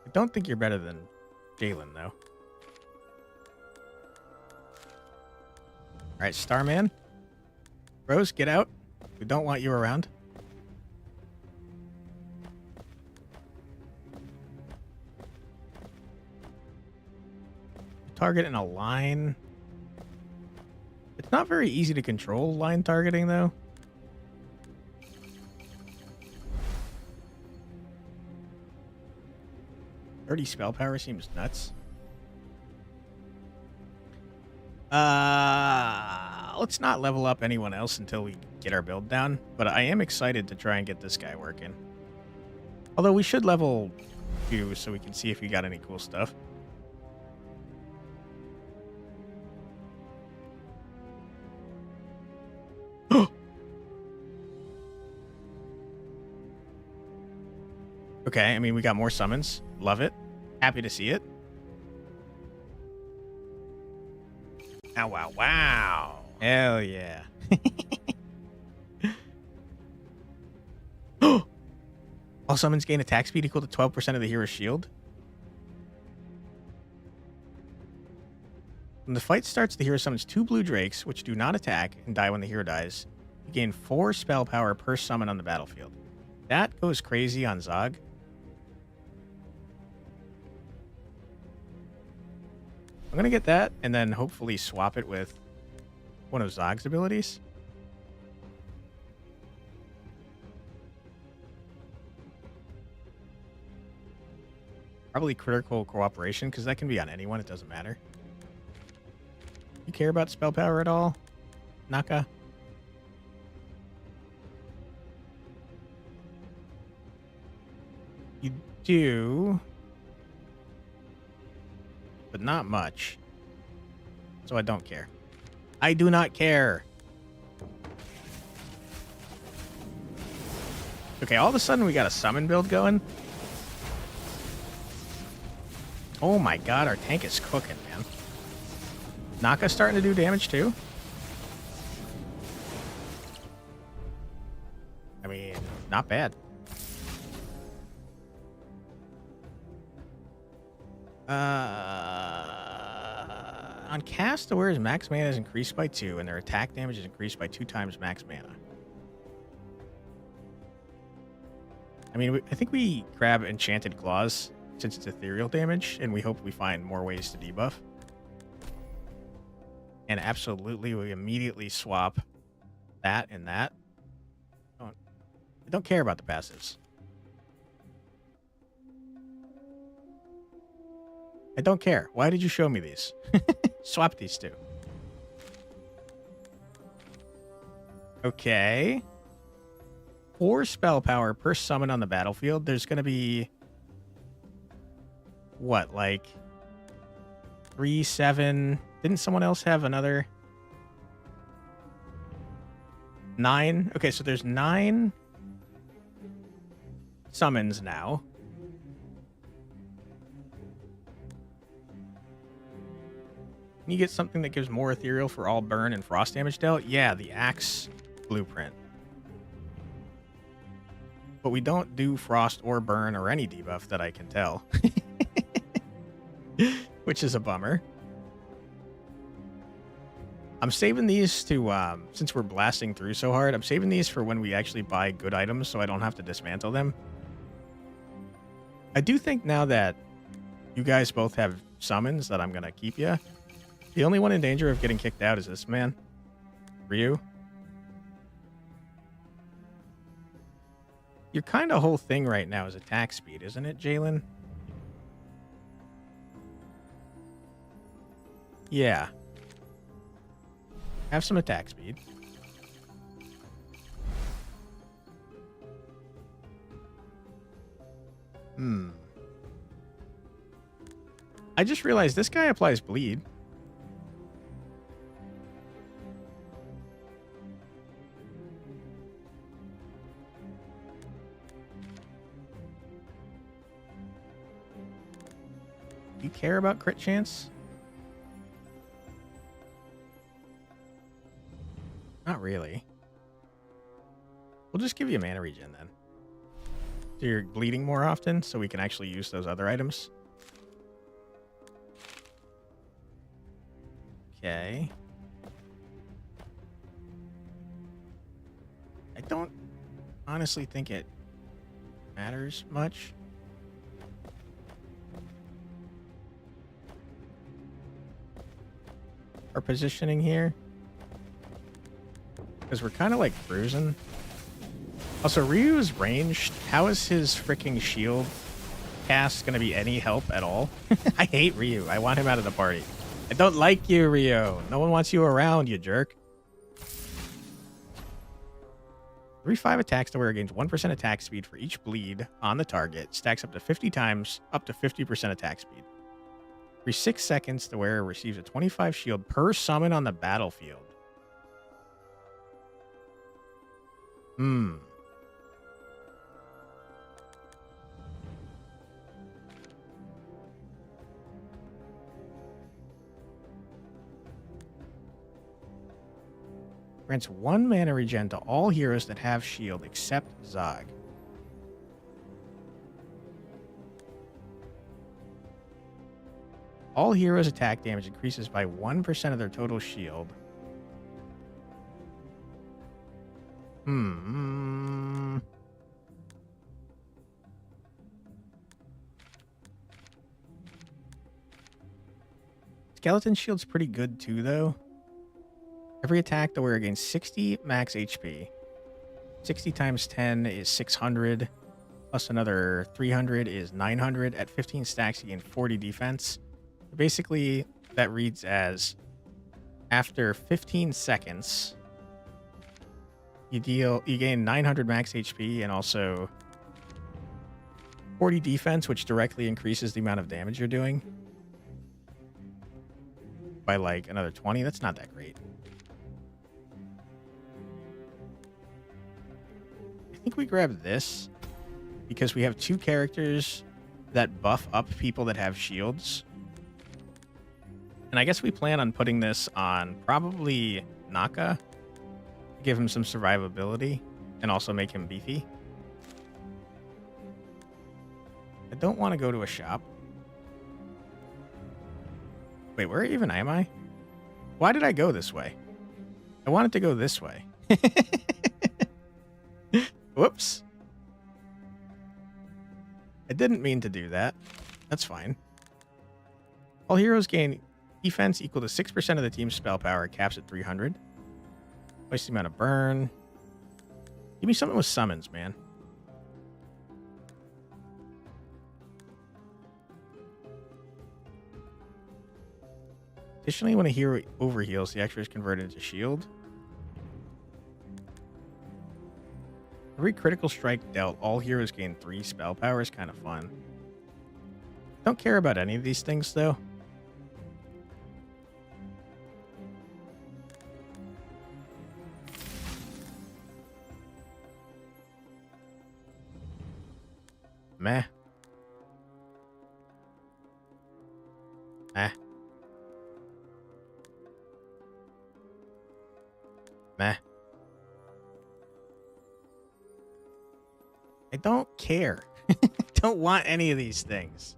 I don't think you're better than Jalen, though. All right, Starman. Rose, get out. We don't want you around. Target in a line. It's not very easy to control line targeting, though. $30 spell power seems nuts. Let's not level up anyone else until we get our build down. But I am excited to try and get this guy working. Although we should level 2 so we can see if we got any cool stuff. Okay, I mean, we got more summons. Love it. Happy to see it. Ow, wow, wow. Hell yeah. All summons gain attack speed equal to 12% of the hero's shield. When the fight starts, the hero summons 2 blue drakes, which do not attack and die when the hero dies. You gain 4 spell power per summon on the battlefield. That goes crazy on Zog. I'm going to get that and then hopefully swap it with one of Zog's abilities. Probably critical cooperation, because that can be on anyone. It doesn't matter. You care about spell power at all, Naka? You do, but not much. So I don't care. I do not care. Okay, all of a sudden we got a summon build going. Oh my god, our tank is cooking, man. Naka's starting to do damage too. I mean, not bad. On Castawares, max mana is increased by 2, and their attack damage is increased by 2 times max mana. I mean, I think we grab Enchanted Claws since it's ethereal damage, and we hope we find more ways to debuff. And absolutely, we immediately swap that and that. I don't care about the passives. I don't care. Why did you show me these? Swap these two. Okay. 4 spell power per summon on the battlefield. There's going to be... what, like... 3, 7... Didn't someone else have another... 9? Okay, so there's 9 summons now. Can you get something that gives more ethereal for all burn and frost damage dealt? Yeah, the axe blueprint. But we don't do frost or burn or any debuff that I can tell. Which is a bummer. I'm saving these to, since we're blasting through so hard, I'm saving these for when we actually buy good items so I don't have to dismantle them. I do think now that you guys both have summons that I'm going to keep you. The only one in danger of getting kicked out is this man, Ryu. Your kind of whole thing right now is attack speed, isn't it, Jalen? Yeah. Have some attack speed. I just realized this guy applies bleed. Do you care about crit chance? Not really. We'll just give you a mana regen then. So you're bleeding more often, so we can actually use those other items. Okay. I don't honestly think it matters much. Our positioning here. Because we're kind of like cruising. Also, Ryu's ranged. How is his freaking shield cast going to be any help at all? I hate Ryu. I want him out of the party. I don't like you, Ryu. No one wants you around, you jerk. 3/5 attacks to where it gains 1% attack speed for each bleed on the target. Stacks up to 50 times, up to 50% attack speed. Every 6 seconds, the wearer receives a 25 shield per summon on the battlefield. Grants 1 mana regen to all heroes that have shield except Zog. All heroes' attack damage increases by 1% of their total shield. Skeleton Shield's pretty good too, though. Every attack the wearer gains 60 max HP. 60 times 10 is 600. Plus another 300 is 900. At 15 stacks, you gain 40 defense. Basically, that reads as after 15 seconds, you gain 900 max HP and also 40 defense, which directly increases the amount of damage you're doing by like another 20. That's not that great. I think we grab this because we have 2 characters that buff up people that have shields. And I guess we plan on putting this on probably Naka. Give him some survivability and also make him beefy. I don't want to go to a shop. Wait, where even am I? Why did I go this way? I wanted to go this way. Whoops. I didn't mean to do that. That's fine. All heroes gain defense equal to 6% of the team's spell power, caps at 300. Twice the amount of burn. Give me something with summons, man. Additionally, when a hero overheals, the extra is converted into shield. Every critical strike dealt, all heroes gain 3 spell power is kind of fun. Don't care about any of these things, though. Meh. Meh. Meh. I don't care. Don't want any of these things.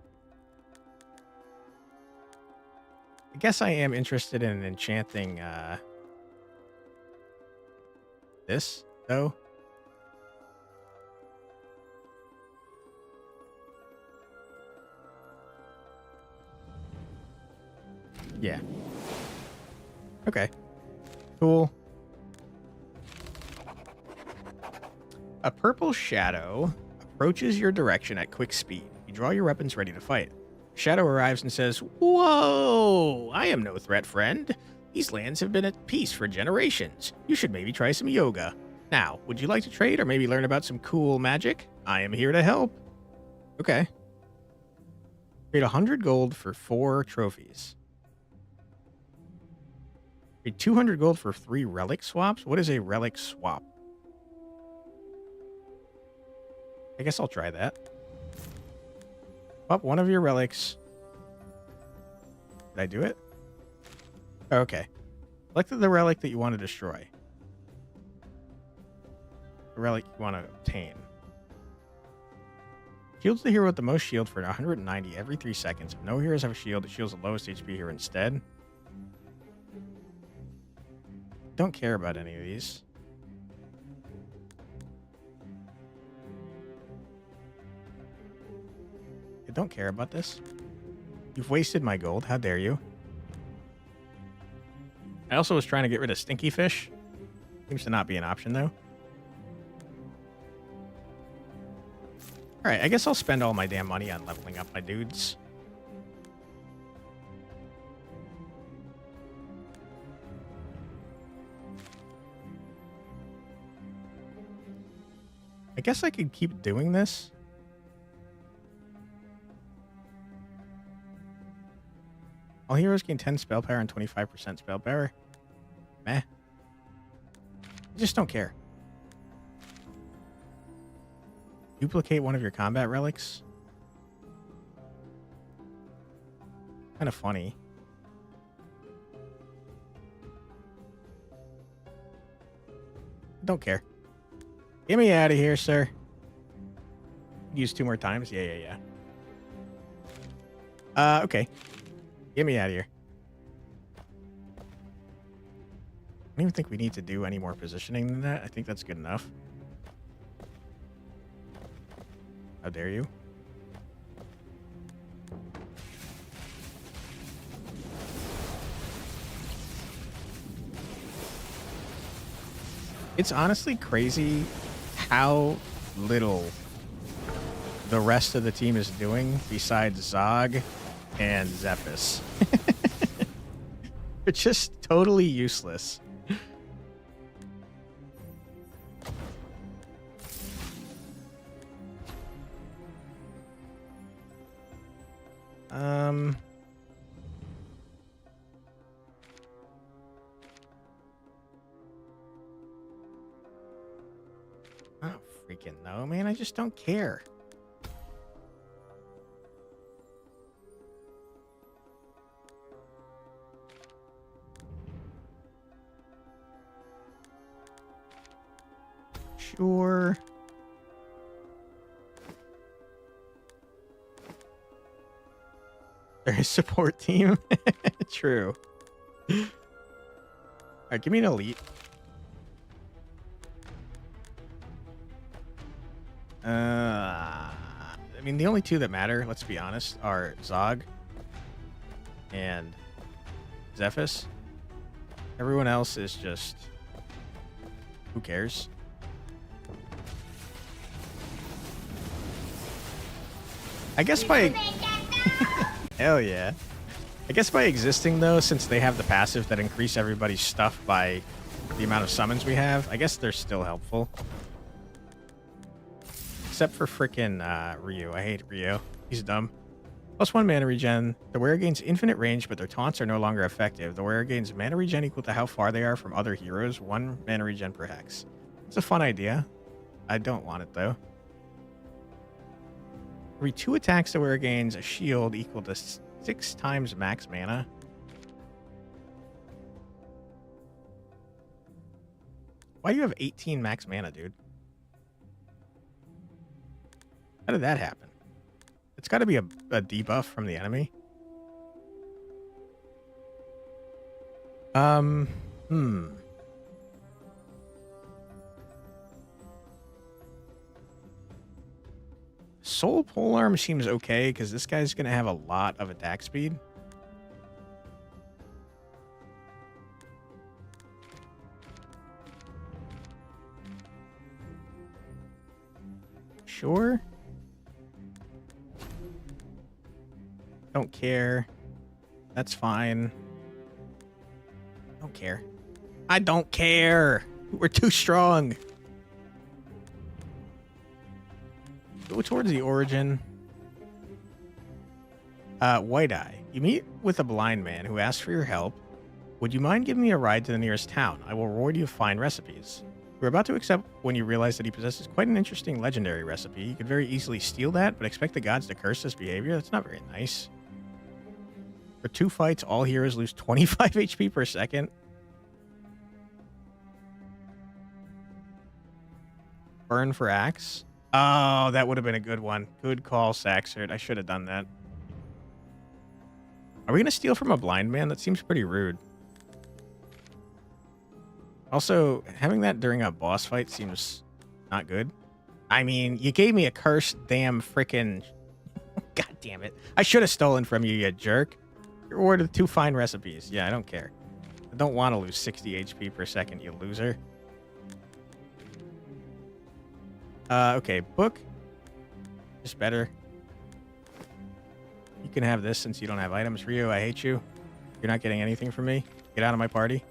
I guess I am interested in enchanting this, though. Yeah. Okay. Cool. A purple shadow approaches your direction at quick speed. You draw your weapons ready to fight. Shadow arrives and says, "Whoa! I am no threat, friend. These lands have been at peace for generations. You should maybe try some yoga. Now, would you like to trade or maybe learn about some cool magic? I am here to help." Okay. Trade 100 gold for 4 trophies. Trade 200 gold for 3 relic swaps? What is a relic swap? I guess I'll try that. Swap one of your relics. Did I do it? Oh, okay. Select the relic that you want to destroy. The relic you want to obtain. Shields the hero with the most shield for 190 every 3 seconds. If no heroes have a shield, it shields the lowest HP hero instead. Don't care about any of these. I don't care about this. You've wasted my gold. How dare you? I also was trying to get rid of stinky fish. Seems to not be an option, though. Alright, I guess I'll spend all my damn money on leveling up my dudes. I guess I could keep doing this. All heroes gain 10 spell power and 25% spell power. Meh. I just don't care. Duplicate one of your combat relics. Kind of funny. Don't care. Get me out of here, sir. Use 2 more times? Yeah. Okay. Get me out of here. I don't even think we need to do any more positioning than that. I think that's good enough. How dare you? It's honestly crazy how little the rest of the team is doing besides Zog and Zephys. They're just totally useless. I don't freaking know, man. I just don't care. Sure. They're a support team. True. Alright, give me an elite. I mean, the only 2 that matter, let's be honest, are Zog and Zephys. Everyone else is just... who cares? I guess by... Hell yeah. I guess by existing, though, since they have the passive that increase everybody's stuff by the amount of summons we have, I guess they're still helpful. Except for frickin' Ryu. I hate Ryu. He's dumb. +1 mana regen. The wearer gains infinite range, but their taunts are no longer effective. The wearer gains mana regen equal to how far they are from other heroes. 1 mana regen per hex. It's a fun idea. I don't want it, though. Every 2 attacks the wearer gains a shield equal to 6 times max mana. Why do you have 18 max mana, dude? How did that happen? It's got to be a debuff from the enemy. Soul Polearm seems okay because this guy's going to have a lot of attack speed. Sure. Don't care. That's fine. Don't care. I don't care. We're too strong. Go towards the origin. White Eye. You meet with a blind man who asks for your help. Would you mind giving me a ride to the nearest town? I will reward you with fine recipes. You're about to accept when you realize that he possesses quite an interesting legendary recipe. You could very easily steal that, but expect the gods to curse this behavior? That's not very nice. For 2 fights, all heroes lose 25 HP per second. Burn for axe. Oh, that would have been a good one. Good call, Saxard. I should have done that. Are we going to steal from a blind man? That seems pretty rude. Also, having that during a boss fight seems not good. I mean, you gave me a cursed damn frickin'... God damn it. I should have stolen from you, you jerk. You're awarded 2 fine recipes. Yeah, I don't care. I don't want to lose 60 HP per second, you loser. Okay, book. Just better. You can have this since you don't have items. Ryu, I hate you. You're not getting anything from me. Get out of my party.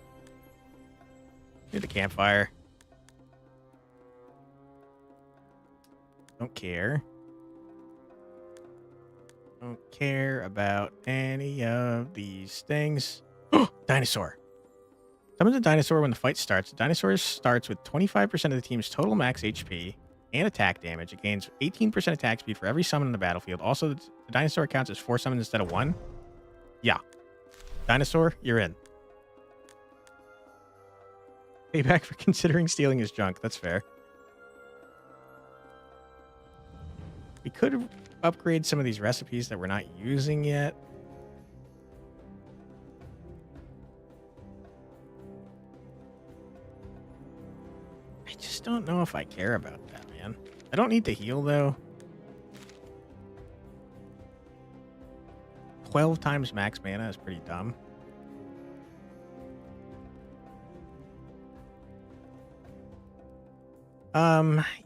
Near the campfire. Don't care. Don't care about any of these things. Dinosaur. Summons a dinosaur when the fight starts. The dinosaur starts with 25% of the team's total max HP and attack damage. It gains 18% attack speed for every summon on the battlefield. Also, the dinosaur counts as 4 summons instead of 1. Yeah. Dinosaur, you're in. Payback for considering stealing his junk. That's fair. We could upgrade some of these recipes that we're not using yet. I just don't know if I care about that, man. I don't need to heal, though. 12 times max mana is pretty dumb.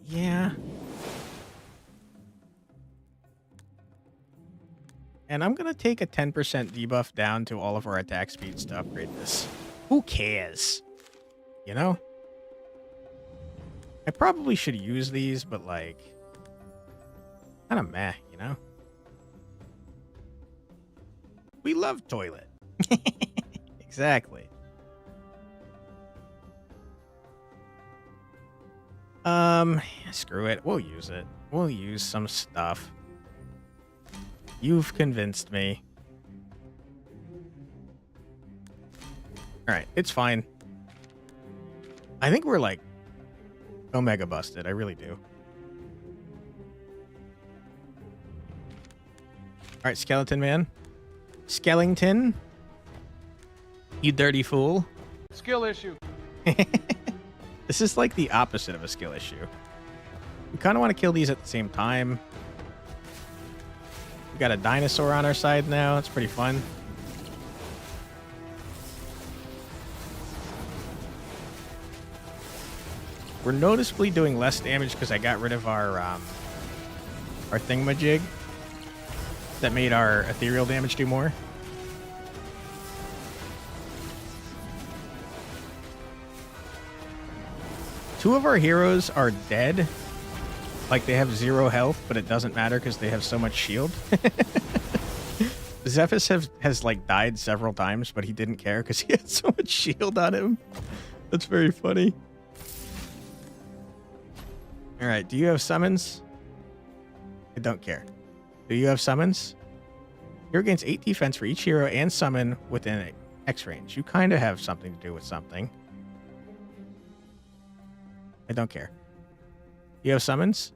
Yeah. And I'm going to take a 10% debuff down to all of our attack speeds to upgrade this. Who cares? You know? I probably should use these, but like... kind of meh, you know? We love toilet. Exactly. Screw it. We'll use it. We'll use some stuff. You've convinced me. Alright, it's fine. I think we're like Omega busted. I really do. Alright, Skeleton Man. Skellington. You dirty fool. Skill issue. This is like the opposite of a skill issue. We kind of want to kill these at the same time. We got a dinosaur on our side now. That's pretty fun. We're noticeably doing less damage because I got rid of our thingamajig that made our ethereal damage do more. Two of our heroes are dead. Like, they have 0 health, but it doesn't matter because they have so much shield. Zephys has, like, died several times, but he didn't care because he had so much shield on him. That's very funny. Alright, do you have summons? I don't care. Do you have summons? Hero gains 8 defense for each hero and summon within X range. You kind of have something to do with something. I don't care. You have summons?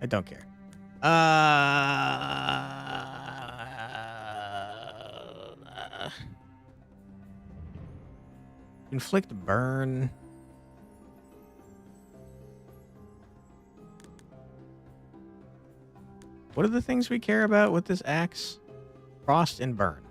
I don't care. Inflict burn. What are the things we care about with this axe? Frost and burn.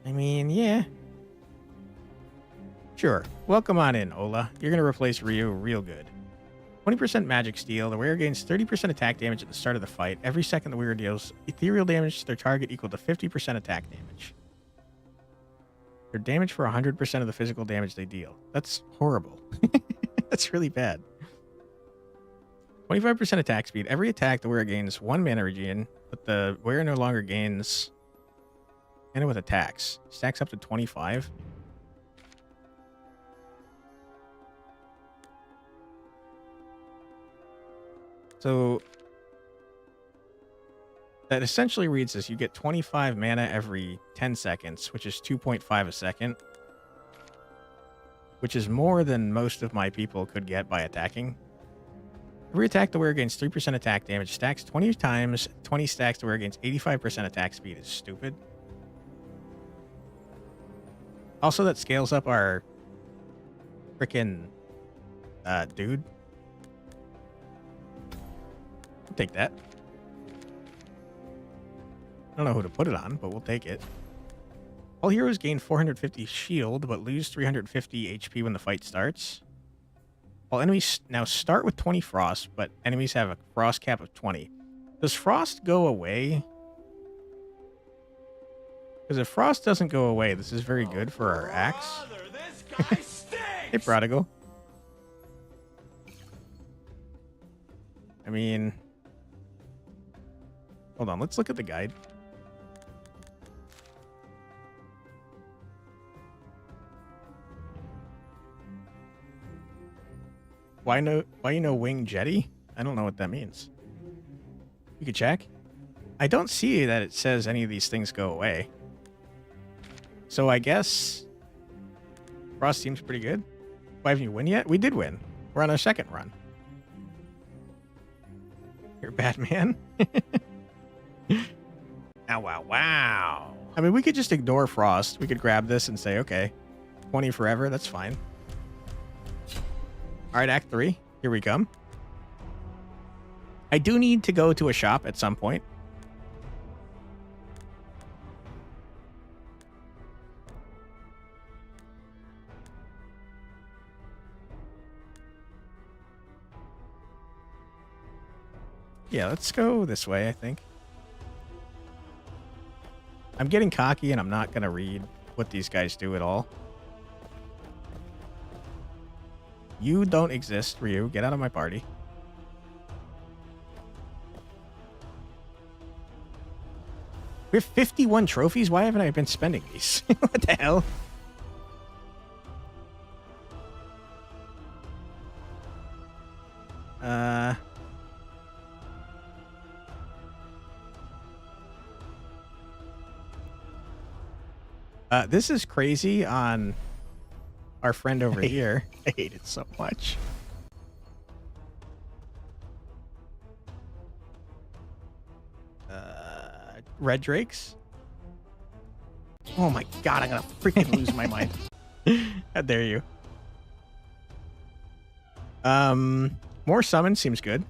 I mean, yeah. Sure. Welcome on in, Ola. You're going to replace Ryu real good. 20% magic steal. The wearer gains 30% attack damage at the start of the fight. Every second the wearer deals ethereal damage to their target equal to 50% attack damage. Their damage for 100% of the physical damage they deal. That's horrible. That's really bad. 25% attack speed. Every attack the wearer gains 1 mana regen, but the wearer no longer gains mana with attacks. Stacks up to 25. So that essentially reads as you get 25 mana every 10 seconds, which is 2.5 a second, which is more than most of my people could get by attacking. Every attack the wearer gains 3% attack damage, stacks 20 times, 20 stacks the wearer gains 85% attack speed is stupid. Also, that scales up our frickin' dude. I'll take that. I don't know who to put it on, but we'll take it. All heroes gain 450 shield, but lose 350 HP when the fight starts. All enemies now start with 20 frost, but enemies have a frost cap of 20. Does frost go away? Because if frost doesn't go away, this is very good for our axe. Hey, Prodigal. I mean... Hold on, let's look at the guide. Why no wing jetty? I don't know what that means. You could check. I don't see that it says any of these things go away. So I guess Frost seems pretty good. Why haven't you win yet? We did win. We're on our second run. You're Batman. Ow, wow, wow. I mean, we could just ignore Frost. We could grab this and say, okay, 20 forever. That's fine. All right, Act 3. Here we come. I do need to go to a shop at some point. Yeah, let's go this way, I think. I'm getting cocky and I'm not going to read what these guys do at all. You don't exist, Ryu. Get out of my party. We have 51 trophies? Why haven't I been spending these? What the hell? This is crazy on our friend over here. I hate it so much. Red Drakes? Oh my god, I'm gonna freaking lose my mind. How dare you? More summon seems good.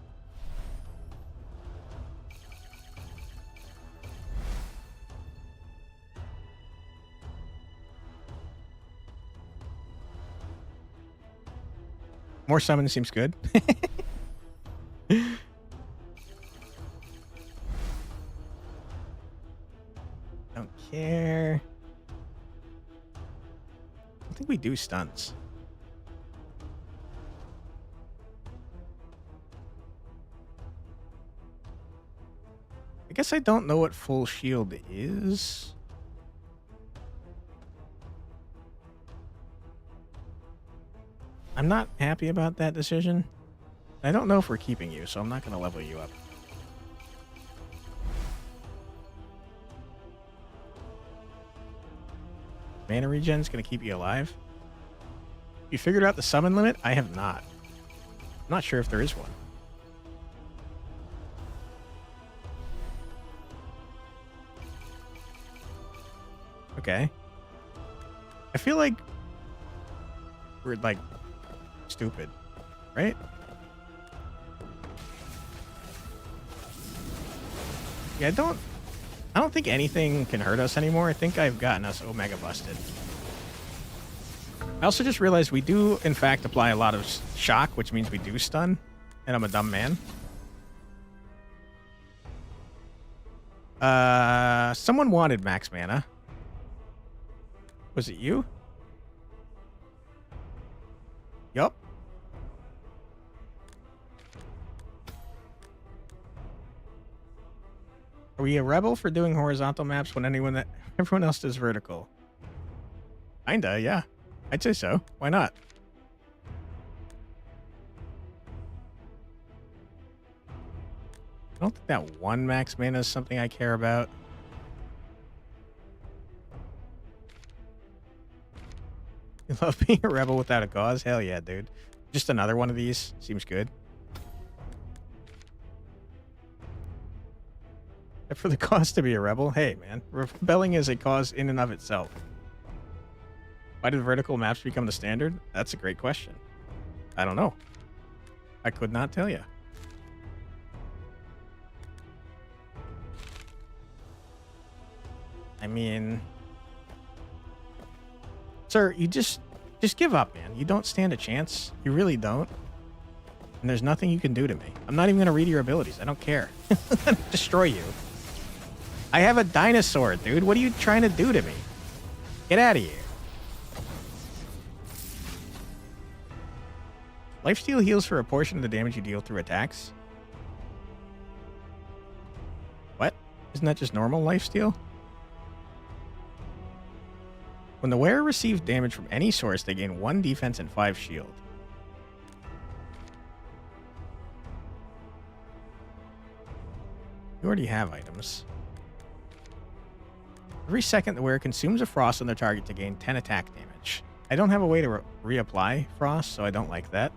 More summon seems good. Don't care. I think we do stunts. I guess I don't know what full shield is. I'm not happy about that decision. I don't know if we're keeping you, so I'm not going to level you up. Mana regen's going to keep you alive. You figured out the summon limit? I have not. I'm not sure if there is one. Okay. I feel like we're like stupid, right? Yeah, I don't think anything can hurt us anymore. I think I've gotten us Omega busted. I also just realized we do, in fact, apply a lot of shock, which means we do stun, and I'm a dumb man. Someone wanted max mana. Was it you? Yup. Are we a rebel for doing horizontal maps when everyone else does vertical? Kinda, yeah. I'd say so. Why not? I don't think that one max mana is something I care about. You love being a rebel without a cause? Hell yeah, dude. Just another one of these. Seems good. For the cause to be a rebel? Hey, man. Rebelling is a cause in and of itself. Why did vertical maps become the standard? That's a great question. I don't know. I could not tell you. I mean... Sir, you just give up, man. You don't stand a chance. You really don't. And there's nothing you can do to me. I'm not even going to read your abilities. I don't care. Destroy you. I have a dinosaur, dude. What are you trying to do to me? Get out of here. Lifesteal heals for a portion of the damage you deal through attacks. What? Isn't that just normal lifesteal? When the wearer receives damage from any source, they gain 1 defense and 5 shield. You already have items. Every second, the wearer consumes a frost on their target to gain 10 attack damage. I don't have a way to reapply frost, so I don't like that.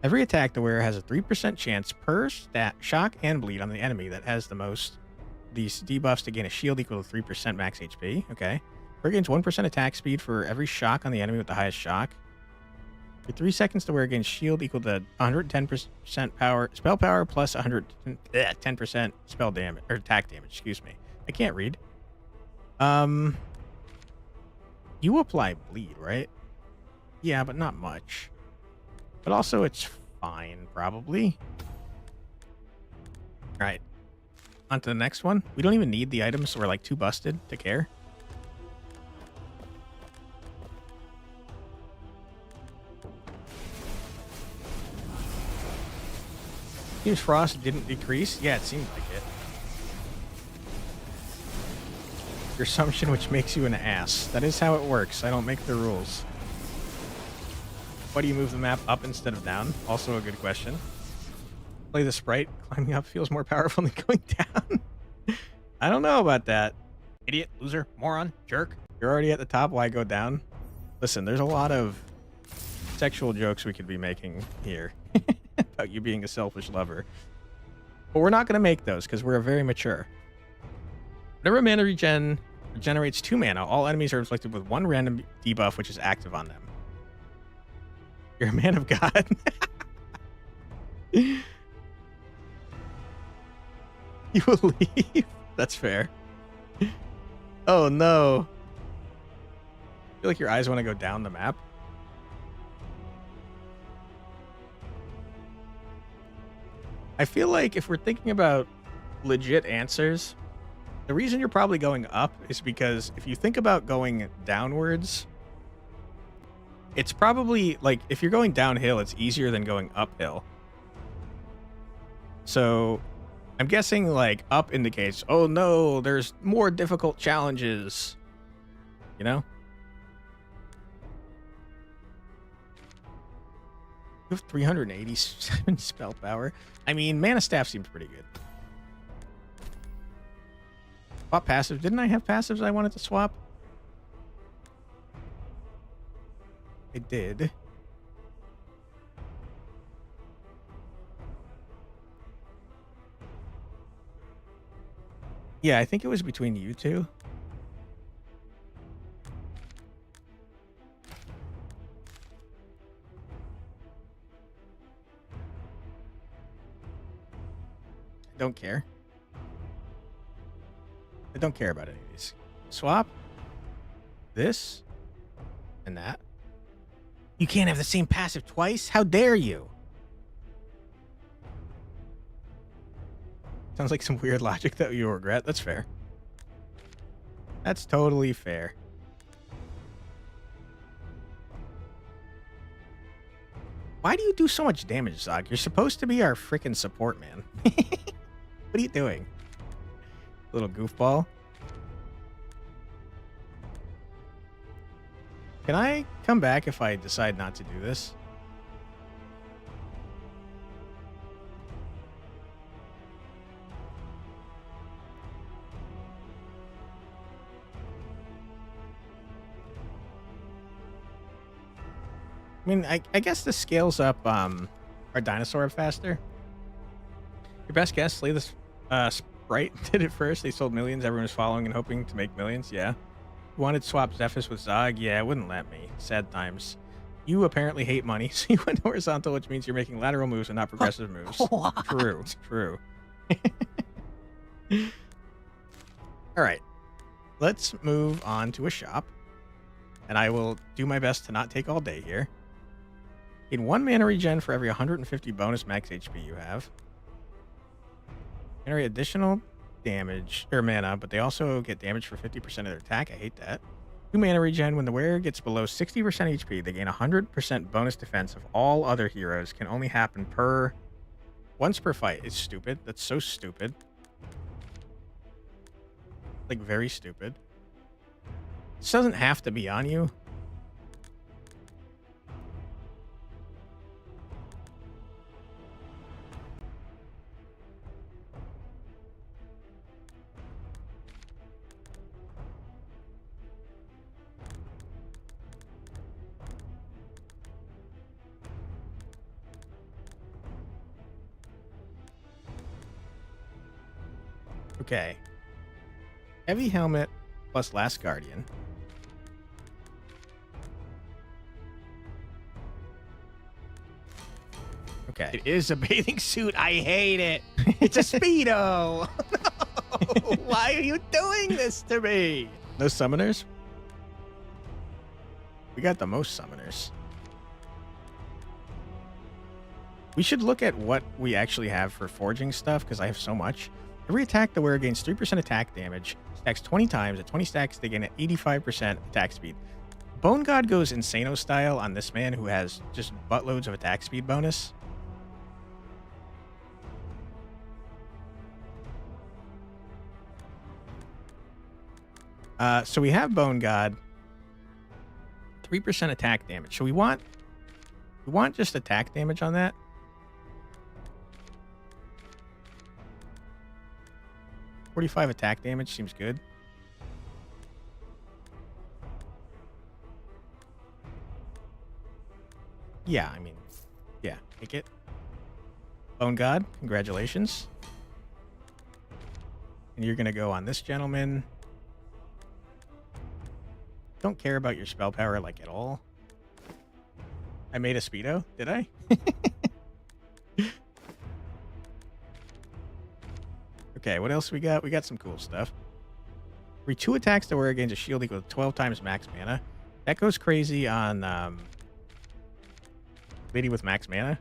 Every attack, the wearer has a 3% chance per stat, shock and bleed on the enemy that has the most these debuffs to gain a shield equal to 3% max HP. Okay. Wearer gains 1% attack speed for every shock on the enemy with the highest shock. For 3 seconds, the wearer gains shield equal to 110% power, spell power plus 110% spell damage, or attack damage, excuse me. I can't read. You apply bleed, right? Yeah, but not much. But also, it's fine, probably. All right. On to the next one. We don't even need the items, so we're like too busted to care. Seems frost didn't decrease. Yeah, it seemed like it. Your assumption, which makes you an ass. That is how it works. I don't make the rules. Why do you move the map up instead of down? Also a good question. Play the sprite. Climbing up feels more powerful than going down. I don't know about that. Idiot, loser, moron, jerk. You're already at the top. Why go down? Listen, there's a lot of sexual jokes we could be making here about you being a selfish lover. But we're not going to make those because we're very mature. Whenever mana regen regenerates 2 mana, all enemies are inflicted with 1 random debuff which is active on them. You're a man of God. You will leave? That's fair. Oh no. I feel like your eyes want to go down the map. I feel like if we're thinking about legit answers, the reason you're probably going up is because if you think about going downwards, it's probably like if you're going downhill, it's easier than going uphill. So I'm guessing like up indicates, oh no, there's more difficult challenges, you know? You have 387 spell power. I mean, Mana Staff seems pretty good. Swap passive. Didn't I have passives I wanted to swap? I did. Yeah, I think it was between you two. I don't care. I don't care about any of these. Swap this and that. You can't have the same passive twice? How dare you? Sounds like some weird logic that you'll regret. That's fair. That's totally fair. Why do you do so much damage, Zog? You're supposed to be our freaking support man. What are you doing? Little goofball. Can I come back if I decide not to do this? I mean, I guess this scales up our dinosaur faster. Your best guess, Slay the Sprite did it first. They sold millions. Everyone was following and hoping to make millions. Yeah. You wanted to swap Zephyrus with Zog? Yeah, it wouldn't let me. Sad times. You apparently hate money, so you went horizontal, which means you're making lateral moves and not progressive moves. True. True. All right. Let's move on to a shop. And I will do my best to not take all day here. Gain 1 mana regen for every 150 bonus max HP you have. Generate additional damage, or mana, but they also get damage for 50% of their attack. I hate that. 2 mana regen. When the wearer gets below 60% HP, they gain 100% bonus defense of all other heroes. Can only happen once per fight. It's stupid. That's so stupid. Like, very stupid. This doesn't have to be on you. Okay. Heavy helmet plus Last Guardian. Okay. It is a bathing suit. I hate it. It's a Speedo. No. Why are you doing this to me? No summoners? We got the most summoners. We should look at what we actually have for forging stuff, because I have so much. Every attack the wearer gains 3% attack damage, stacks 20 times. At 20 stacks, they gain an 85% attack speed. Bone God goes Insano style on this man who has just buttloads of attack speed bonus. So we have Bone God. 3% attack damage. So we want just attack damage on that. $45 attack damage seems good. Yeah, I mean, yeah, take it. Bone God, congratulations. And you're going to go on this gentleman. Don't care about your spell power, like, at all. I made a Speedo, did I? Okay, what else we got? We got some cool stuff. Every 2 attacks the wearer gains a shield equal to 12 times max mana. That goes crazy on Lady with max mana.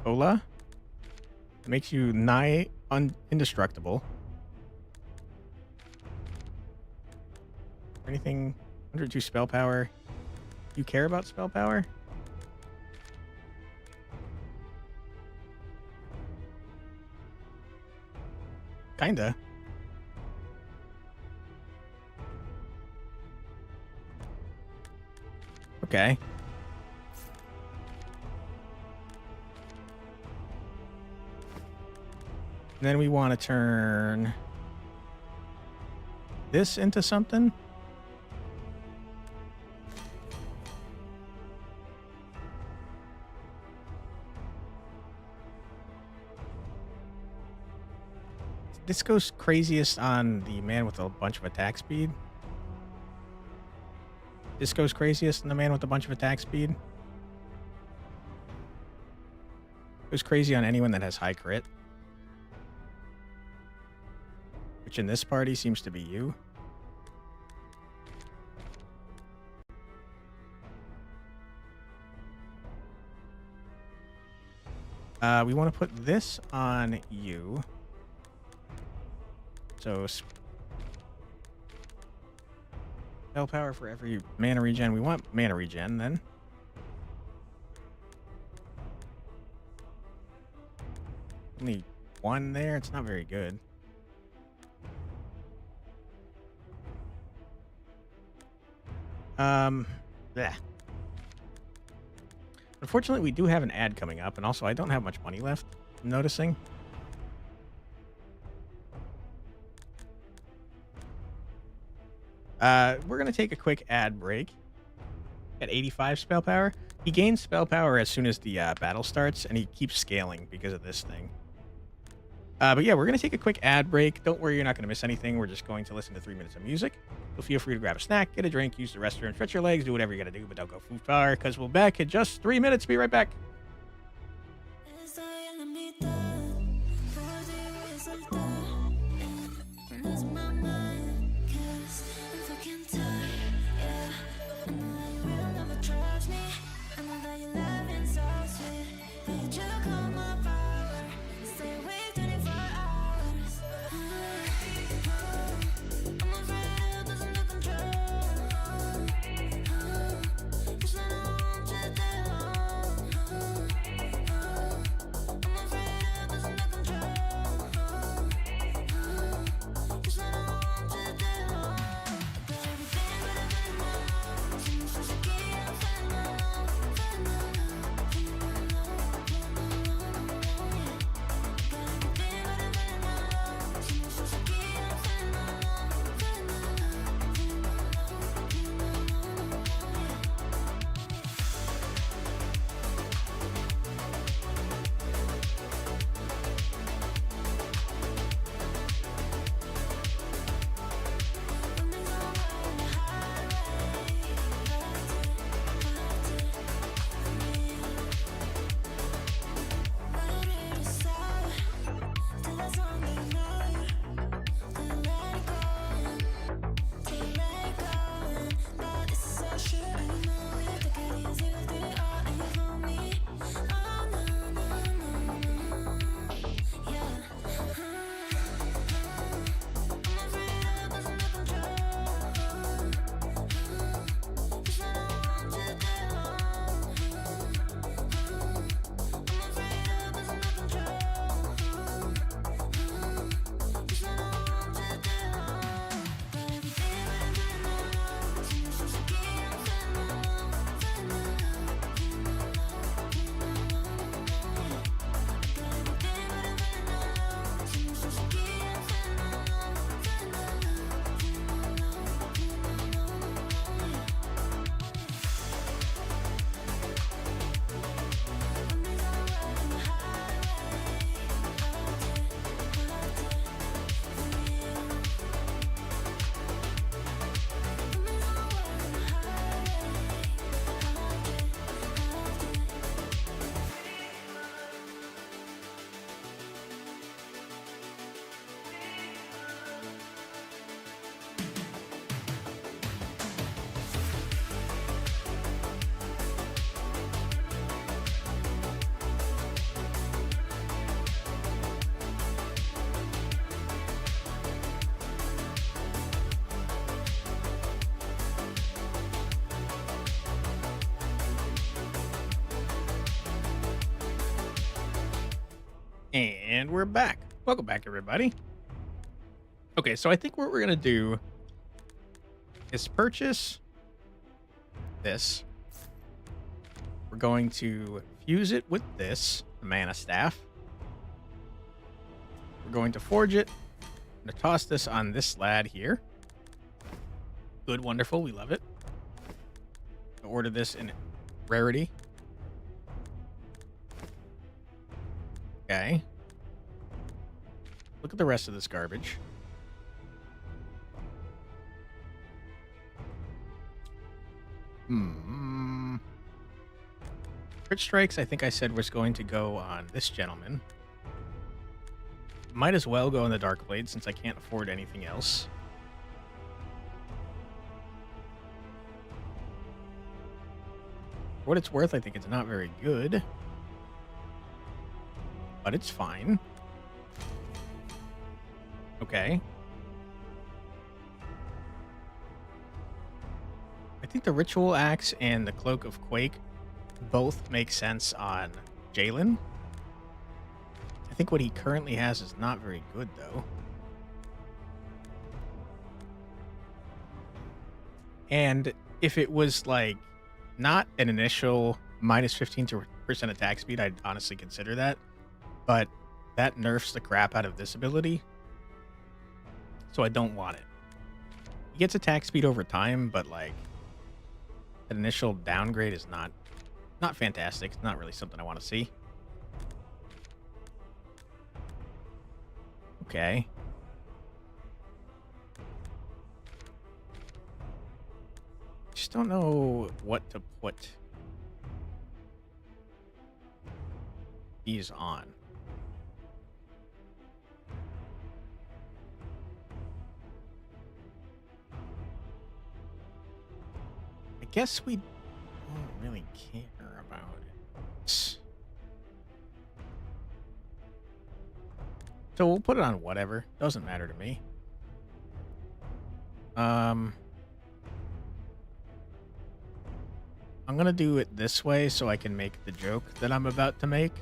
Ola. It makes you nigh indestructible. Anything 102 spell power? You care about spell power? Kinda. Okay. And then we want to turn this into something. This goes craziest on the man with a bunch of attack speed. This goes craziest on the man with a bunch of attack speed. Goes crazy on anyone that has high crit. Which in this party seems to be you. We want to put this on you. So spell power for every mana regen. We want mana regen then. Only one there. It's not very good. Bleh. Unfortunately, we do have an ad coming up, and also I don't have much money left, I'm noticing. We're going to take a quick ad break at 85 spell power. He gains spell power as soon as the battle starts, and he keeps scaling because of this thing. But yeah, we're going to take a quick ad break. Don't worry, you're not going to miss anything. We're just going to listen to 3 minutes of music. So feel free to grab a snack, get a drink, use the restroom, stretch your legs, do whatever you got to do, but don't go too far, because we'll be back in just 3 minutes. Be right back. And we're back. Welcome back, everybody. Okay, so I think what we're going to do is purchase this. We're going to fuse it with this, the mana staff. We're going to forge it. I'm going to toss this on this lad here. Good, wonderful. We love it. Order this in rarity. Okay. Look at the rest of this garbage. Crit strikes, I think I said was going to go on this gentleman. Might as well go on the Dark Blade since I can't afford anything else. For what it's worth, I think it's not very good. But it's fine. Okay. I think the Ritual Axe and the Cloak of Quake both make sense on Jalen. I think what he currently has is not very good, though. And if it was, like, not an initial minus 15% attack speed, I'd honestly consider that. But that nerfs the crap out of this ability. So I don't want it. He gets attack speed over time, but, like, an initial downgrade is not fantastic. It's not really something I want to see. Okay. Just don't know what to put these on. I guess we don't really care about it. So we'll put it on whatever. Doesn't matter to me. I'm going to do it this way so I can make the joke that I'm about to make.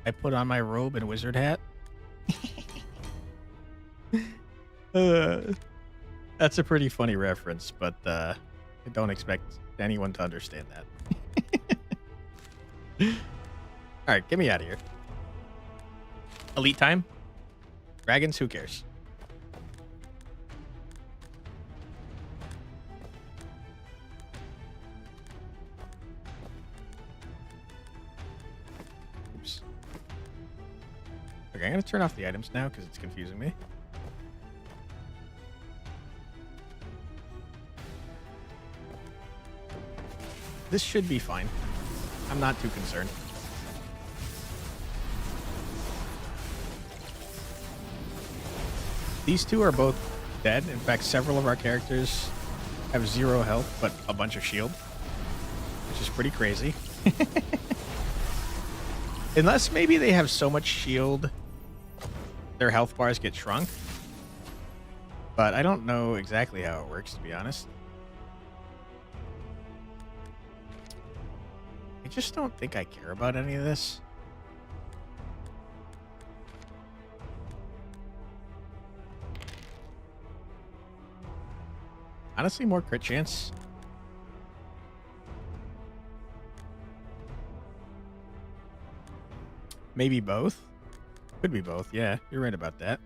I put on my robe and wizard hat. That's a pretty funny reference, but I don't expect anyone to understand that. All right, get me out of here. Elite time? Dragons, who cares? Oops. Okay, I'm going to turn off the items now because it's confusing me. This should be fine. I'm not too concerned. These two are both dead. In fact, several of our characters have 0 health, but a bunch of shield, which is pretty crazy. Unless maybe they have so much shield, their health bars get shrunk. But I don't know exactly how it works, to be honest. I just don't think I care about any of this. Honestly, more crit chance. Maybe both. Could be both. Yeah, you're right about that.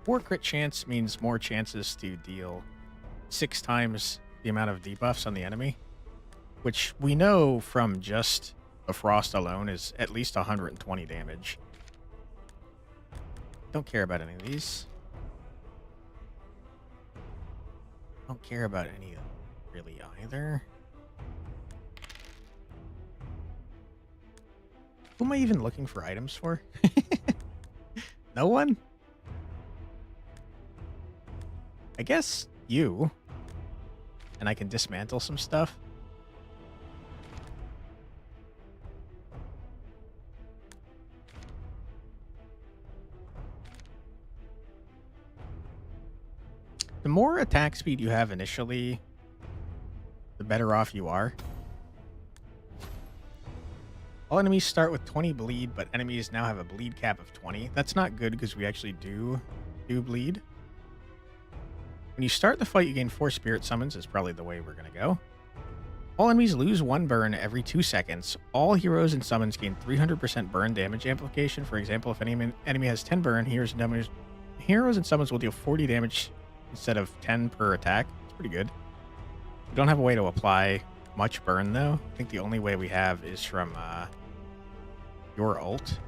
More crit chance means more chances to deal 6 times the amount of debuffs on the enemy, which we know from just the frost alone is at least 120 damage. Don't care about any of these. Don't care about any of them really either. Who am I even looking for items for? No one? I guess you. And I can dismantle some stuff. The more attack speed you have initially, the better off you are. All enemies start with 20 bleed, but enemies now have a bleed cap of 20. That's not good because we actually do bleed. When you start the fight, you gain 4 spirit summons is probably the way we're going to go. All enemies lose 1 burn every 2 seconds. All heroes and summons gain 300% burn damage amplification. For example, if any enemy has 10 burn, heroes and summons will deal 40 damage instead of 10 per attack. It's pretty good. We don't have a way to apply much burn, though. I think the only way we have is from your ult.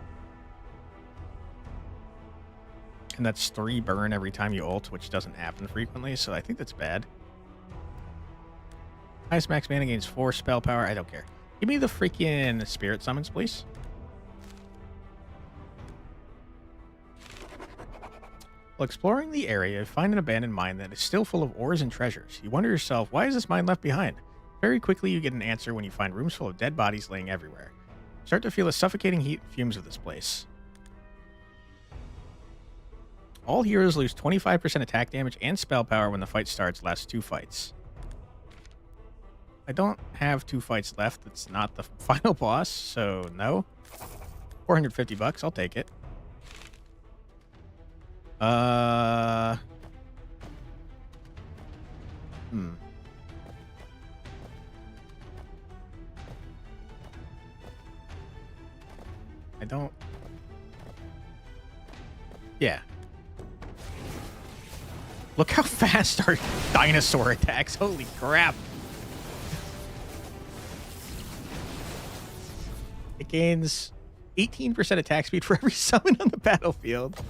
And that's 3 burn every time you ult, which doesn't happen frequently, so I think that's bad. Highest max mana gains 4 spell power. I don't care. Give me the freaking spirit summons, please. While exploring the area, you find an abandoned mine that is still full of ores and treasures. You wonder yourself, why is this mine left behind? Very quickly, you get an answer when you find rooms full of dead bodies laying everywhere. You start to feel the suffocating heat and fumes of this place. All heroes lose 25% attack damage and spell power when the fight starts. Lasts 2 fights. I don't have 2 fights left. It's not the final boss, so no. $450, I'll take it. I don't... Yeah. Look how fast our dinosaur attacks. Holy crap. It gains 18% attack speed for every summon on the battlefield.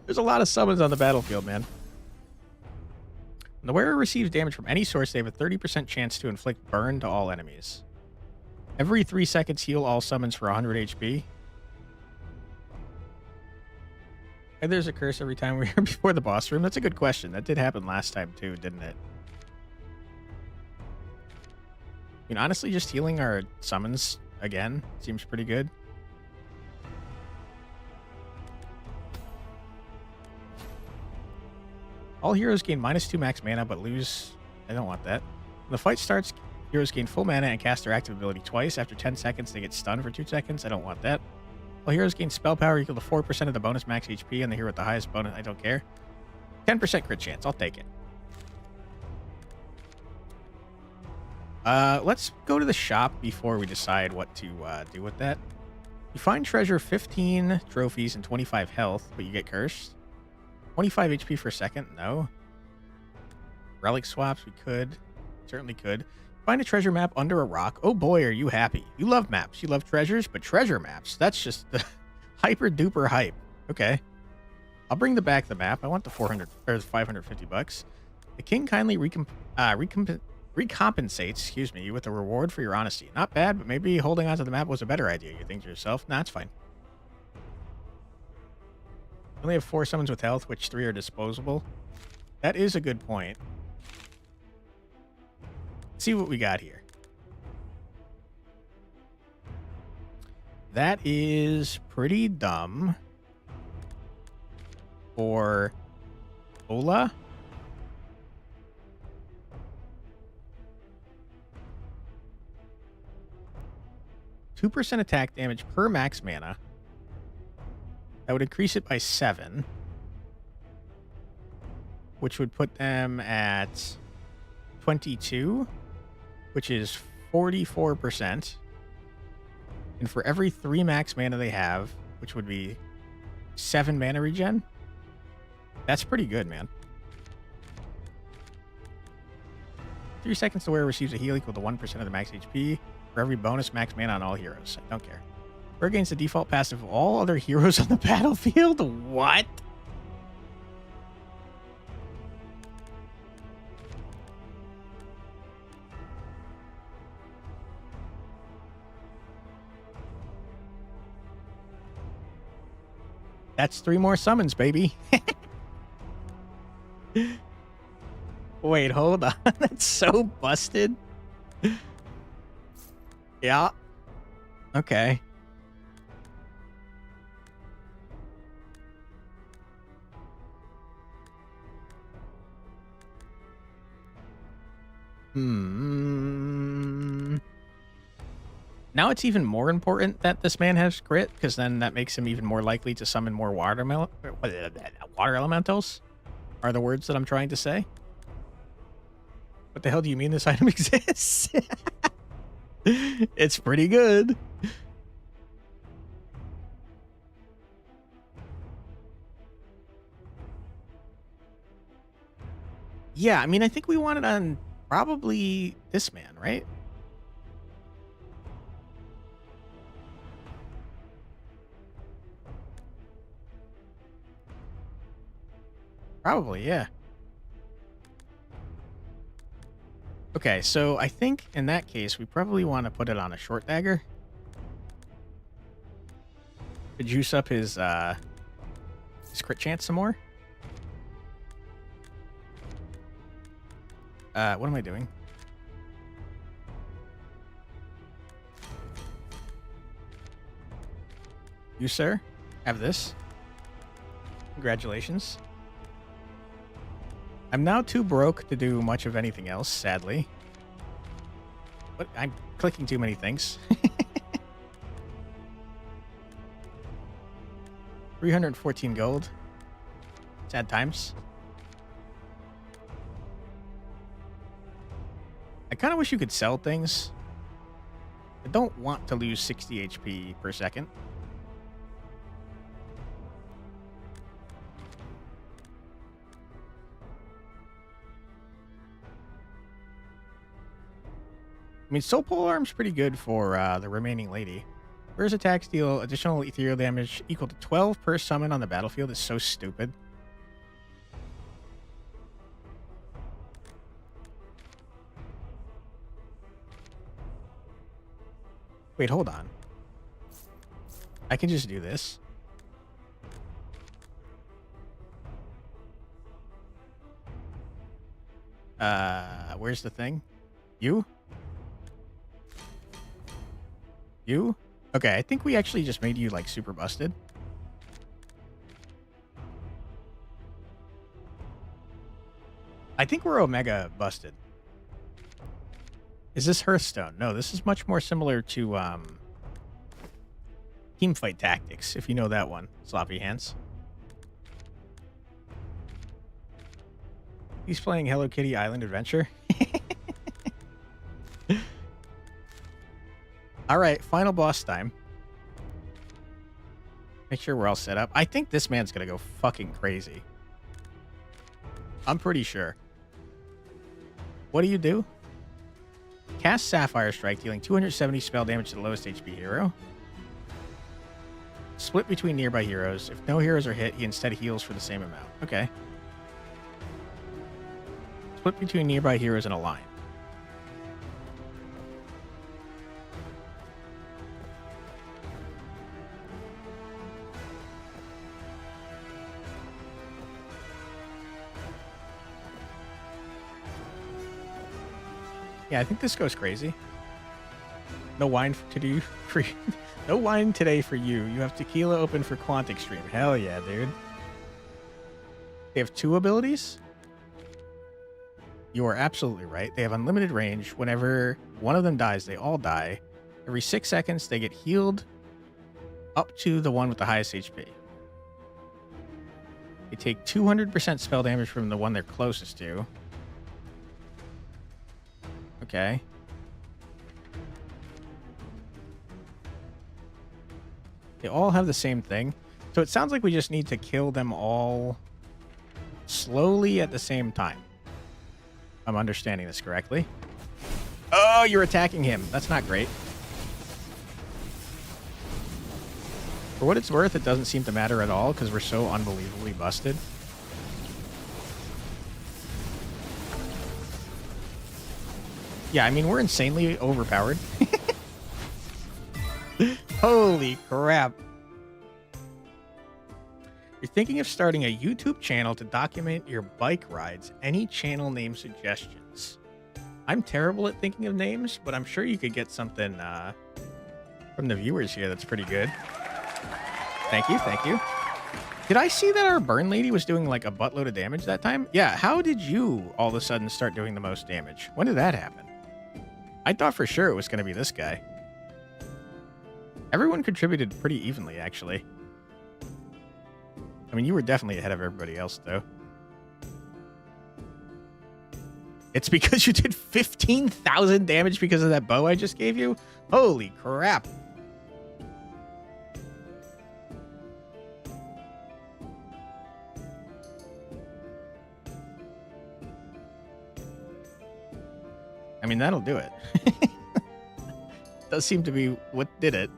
There's a lot of summons on the battlefield, man. When the wearer receives damage from any source, they have a 30% chance to inflict burn to all enemies. Every 3 seconds, heal all summons for 100 HP. And there's a curse every time we're here before the boss room. That's a good question. That did happen last time too, didn't it? I mean, honestly, just healing our summons again seems pretty good. All heroes gain -2 max mana, but lose... I don't want that. When the fight starts, heroes gain full mana and cast their active ability twice. After 10 seconds, they get stunned for 2 seconds. I don't want that. All heroes gain spell power equal to 4% of the bonus max HP, and the hero with the highest bonus... I don't care. 10% crit chance. I'll take it. Let's go to the shop before we decide what to do with that. You find treasure, 15 trophies, and 25 health, but you get cursed. 25 HP per second? No. Relic swaps? We could. Certainly could. Find a treasure map under a rock. Oh boy, are you happy. You love maps. You love treasures, but treasure maps, that's just the hyper duper hype. Okay. I'll bring back the map. I want the 400 or $550. The king kindly recompensates, you with a reward for your honesty. Not bad, but maybe holding onto the map was a better idea. You think to yourself, nah, it's fine. I only have 4 summons with health, which 3 are disposable. That is a good point. Let's see what we got here. That is pretty dumb for Ola. %2 attack damage per max mana. That would increase it by 7, which would put them at 22, which is 44%. And for every 3 max mana they have, which would be 7 mana regen, that's pretty good, man. 3 seconds the wearer receives a heal equal to 1% of the max HP for every bonus max mana on all heroes. I don't care. We're against the default passive of all other heroes on the battlefield? What? That's 3 more summons, baby. Wait, hold on. That's so busted. Yeah. Okay. Now it's even more important that this man has grit, because then that makes him even more likely to summon more water elementals, are the words that I'm trying to say. What the hell do you mean this item exists? It's pretty good. Yeah, I mean, I think we want it on probably this man, right? Probably, yeah. Okay, so I think in that case, we probably want to put it on a short dagger to juice up his crit chance some more. What am I doing? You, sir, have this. Congratulations. I'm now too broke to do much of anything else, sadly. But I'm clicking too many things. 314 gold. Sad times. I kind of wish you could sell things. I don't want to lose 60 HP per second. I mean, Soul Pole Arm's pretty good for the remaining lady. First attacks deal additional ethereal damage equal to 12 per summon on the battlefield is so stupid. Wait, hold on. I can just do this. Where's the thing? You? You? Okay, I think we actually just made you, like, super busted. I think we're Omega busted. Is this Hearthstone? No, this is much more similar to, Teamfight Tactics, if you know that one. Sloppy hands. He's playing Hello Kitty Island Adventure. All right, final boss time. Make sure we're all set up. I think this man's going to go fucking crazy. I'm pretty sure. What do? Cast Sapphire Strike, dealing 270 spell damage to the lowest HP hero. Split between nearby heroes. If no heroes are hit, he instead heals for the same amount. Okay. Split between nearby heroes in a line. Yeah, I think this goes crazy. No wine to do for no wine today for you. You have tequila open for Quant Extreme. Hell yeah, dude. They have 2 abilities? You are absolutely right. They have unlimited range. Whenever one of them dies, they all die. Every 6 seconds, they get healed up to the one with the highest HP. They take 200% spell damage from the one they're closest to. Okay. They all have the same thing. So it sounds like we just need to kill them all slowly at the same time. I'm understanding this correctly. Oh, you're attacking him. That's not great. For what it's worth, it doesn't seem to matter at all because we're so unbelievably busted. Yeah, I mean, we're insanely overpowered. Holy crap. You're thinking of starting a YouTube channel to document your bike rides. Any channel name suggestions? I'm terrible at thinking of names, but I'm sure you could get something from the viewers here that's pretty good. Thank you, thank you. Did I see that our burn lady was doing like a buttload of damage that time? Yeah, how did you all of a sudden start doing the most damage? When did that happen? I thought for sure it was going to be this guy. Everyone contributed pretty evenly, actually. I mean, you were definitely ahead of everybody else, though. It's because you did 15,000 damage because of that bow I just gave you? Holy crap. I mean, that'll do it. Does seem to be what did it.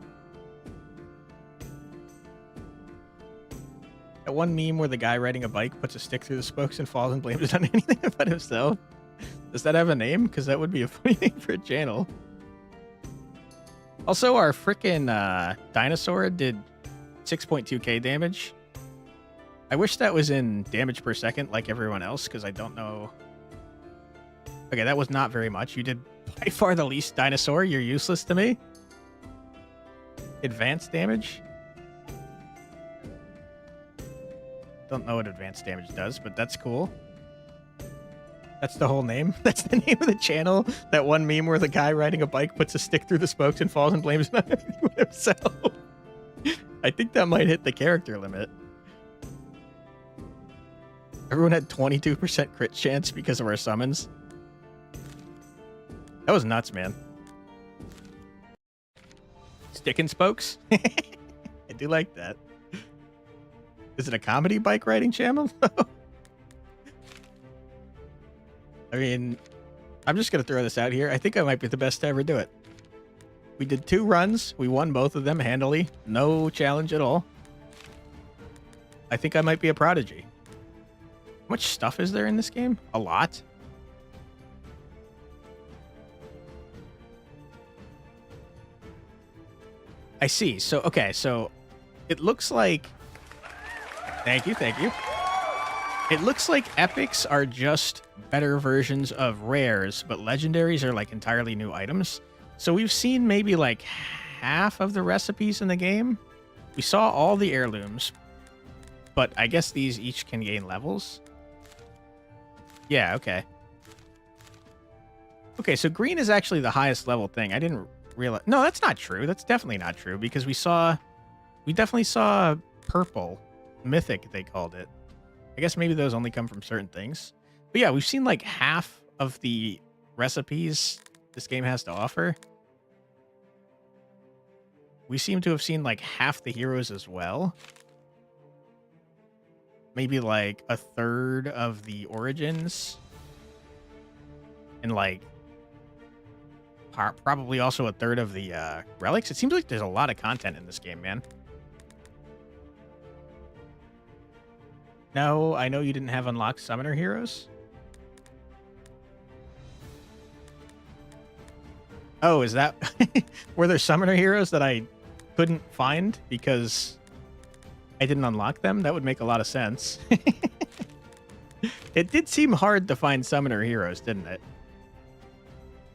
That one meme where the guy riding a bike puts a stick through the spokes and falls and blames it on anything but himself. Does that have a name? Because that would be a funny name for a channel. Also, our frickin' dinosaur did 6.2k damage. I wish that was in damage per second like everyone else, because I don't know. Okay, that was not very much. You did by far the least dinosaur. You're useless to me. Advanced damage? Don't know what advanced damage does, but that's cool. That's the whole name? That's the name of the channel? That one meme where the guy riding a bike puts a stick through the spokes and falls and blames it on himself. I think that might hit the character limit. Everyone had 22% crit chance because of our summons. That was nuts, man. Stick and spokes? I do like that. Is it a comedy bike riding channel? I mean, I'm just going to throw this out here. I think I might be the best to ever do it. We did 2 runs. We won both of them handily. No challenge at all. I think I might be a prodigy. How much stuff is there in this game? A lot. I see. So, okay. So it looks like... Thank you. Thank you. It looks like epics are just better versions of rares, but legendaries are like entirely new items. So we've seen maybe like half of the recipes in the game. We saw all the heirlooms, but I guess these each can gain levels. Yeah, okay. Okay, so green is actually the highest level thing. I didn't realize. No, that's not true. That's definitely not true because we definitely saw purple, mythic they called it. I guess maybe those only come from certain things. But yeah, we've seen like half of the recipes this game has to offer. We seem to have seen like half the heroes as well. Maybe like a third of the origins. And like probably also a third of the relics. It seems like there's a lot of content in this game, man. No, I know you didn't have unlocked summoner heroes. Oh, is that... Were there summoner heroes that I couldn't find because I didn't unlock them? That would make a lot of sense. It did seem hard to find summoner heroes, didn't it?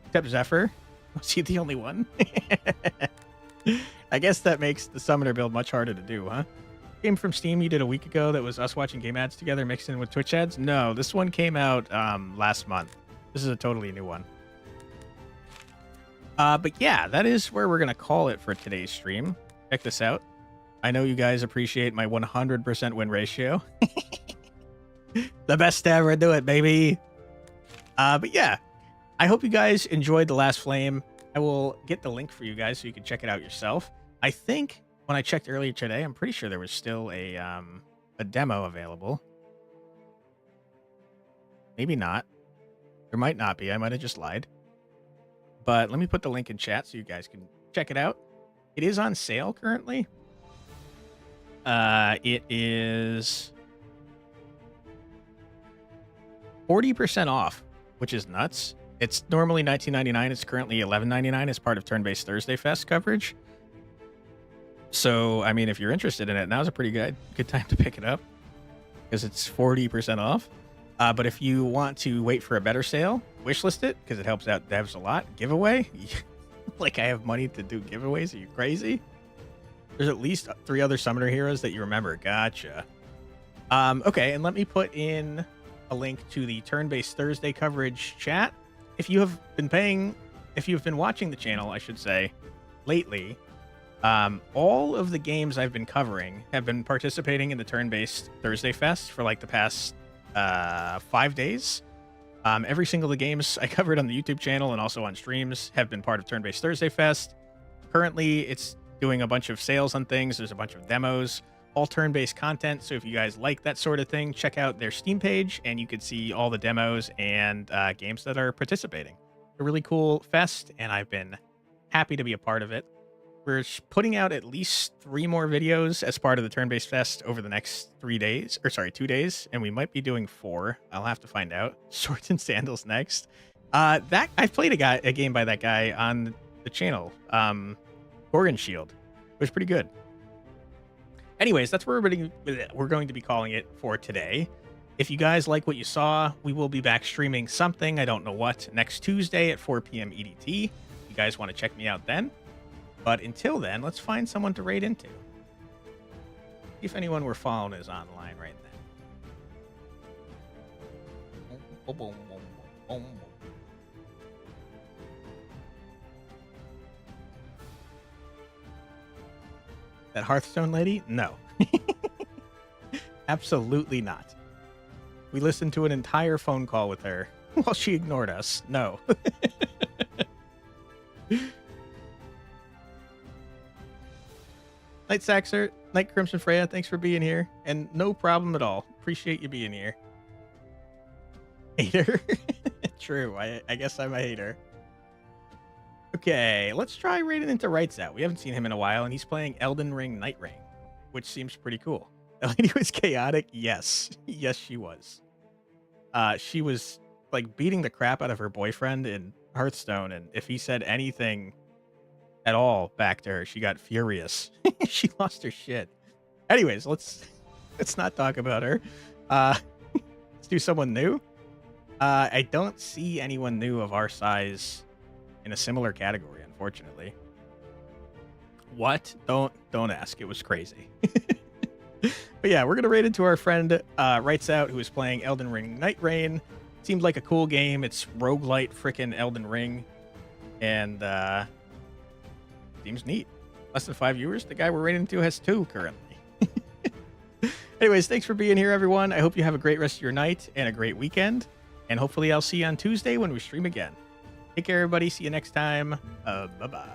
Except Zephyr. Was he the only one? I guess that makes the summoner build much harder to do, huh? Game from Steam you did a week ago that was us watching game ads together mixed in with Twitch ads? No, this one came out last month. This is a totally new one. But yeah, that is where we're going to call it for today's stream. Check this out. I know you guys appreciate my 100% win ratio. The best to ever do it, baby. But yeah, I hope you guys enjoyed the last flame. I will get the link for you guys so you can check it out yourself. I think... When I checked earlier today, I'm pretty sure there was still a demo available. Maybe not. There might not be. I might have just lied. But let me put the link in chat so you guys can check it out. It is on sale currently. It is 40% off, which is nuts. It's normally $19.99. It's currently $11.99 as part of Turn-Based Thursday Fest coverage. So, I mean, if you're interested in it, now's a pretty good time to pick it up because it's 40% off. But if you want to wait for a better sale, wishlist it because it helps out devs a lot. Giveaway? Like I have money to do giveaways? Are you crazy? There's at least 3 other summoner heroes that you remember. Gotcha. Okay, and let me put in a link to the Turn-Based Thursday coverage chat. If you have been watching the channel, I should say, lately... all of the games I've been covering have been participating in the Turn-Based Thursday Fest for like the past 5 days. Every single of the games I covered on the YouTube channel and also on streams have been part of Turn-Based Thursday Fest. Currently, it's doing a bunch of sales on things. There's a bunch of demos, all turn-based content. So if you guys like that sort of thing, check out their Steam page, and you can see all the demos and games that are participating. A really cool fest, and I've been happy to be a part of it. We're putting out at least 3 more videos as part of the Turn-Based Fest over the next 2 days, and we might be doing 4. I'll have to find out. Swords and Sandals next. That I've played a game by that guy on the channel, Gorgon Shield. It was pretty good. Anyways, that's where we're going to be calling it for today. If you guys like what you saw, we will be back streaming something, I don't know what, next Tuesday at 4 p.m. EDT. You guys want to check me out then? But until then, let's find someone to raid into. See if anyone we're following is online right now. That Hearthstone lady? No. Absolutely not. We listened to an entire phone call with her while she ignored us. No. Night Saxer, Night Crimson Freya, thanks for being here. And no problem at all. Appreciate you being here. Hater? True, I guess I'm a hater. Okay, let's try raiding into Rights Out. We haven't seen him in a while, and he's playing Elden Ring Night Rain, which seems pretty cool. The lady was chaotic? Yes. Yes, she was. She was, like, beating the crap out of her boyfriend in Hearthstone, and if he said anything at all back to her, she got furious. She lost her shit. Anyways, let's not talk about her. Let's do someone new. I don't see anyone new of our size in a similar category, unfortunately. What? Don't ask. It was crazy. But yeah, we're gonna raid into our friend Rights Out, who is playing Elden Ring Night Rain. Seemed like a cool game. It's roguelite frickin' Elden Ring, and seems neat. Less than 5 viewers. The guy we're raiding into has 2 currently. Anyways, thanks for being here, everyone. I hope you have a great rest of your night and a great weekend. And hopefully I'll see you on Tuesday when we stream again. Take care, everybody. See you next time. Bye-bye.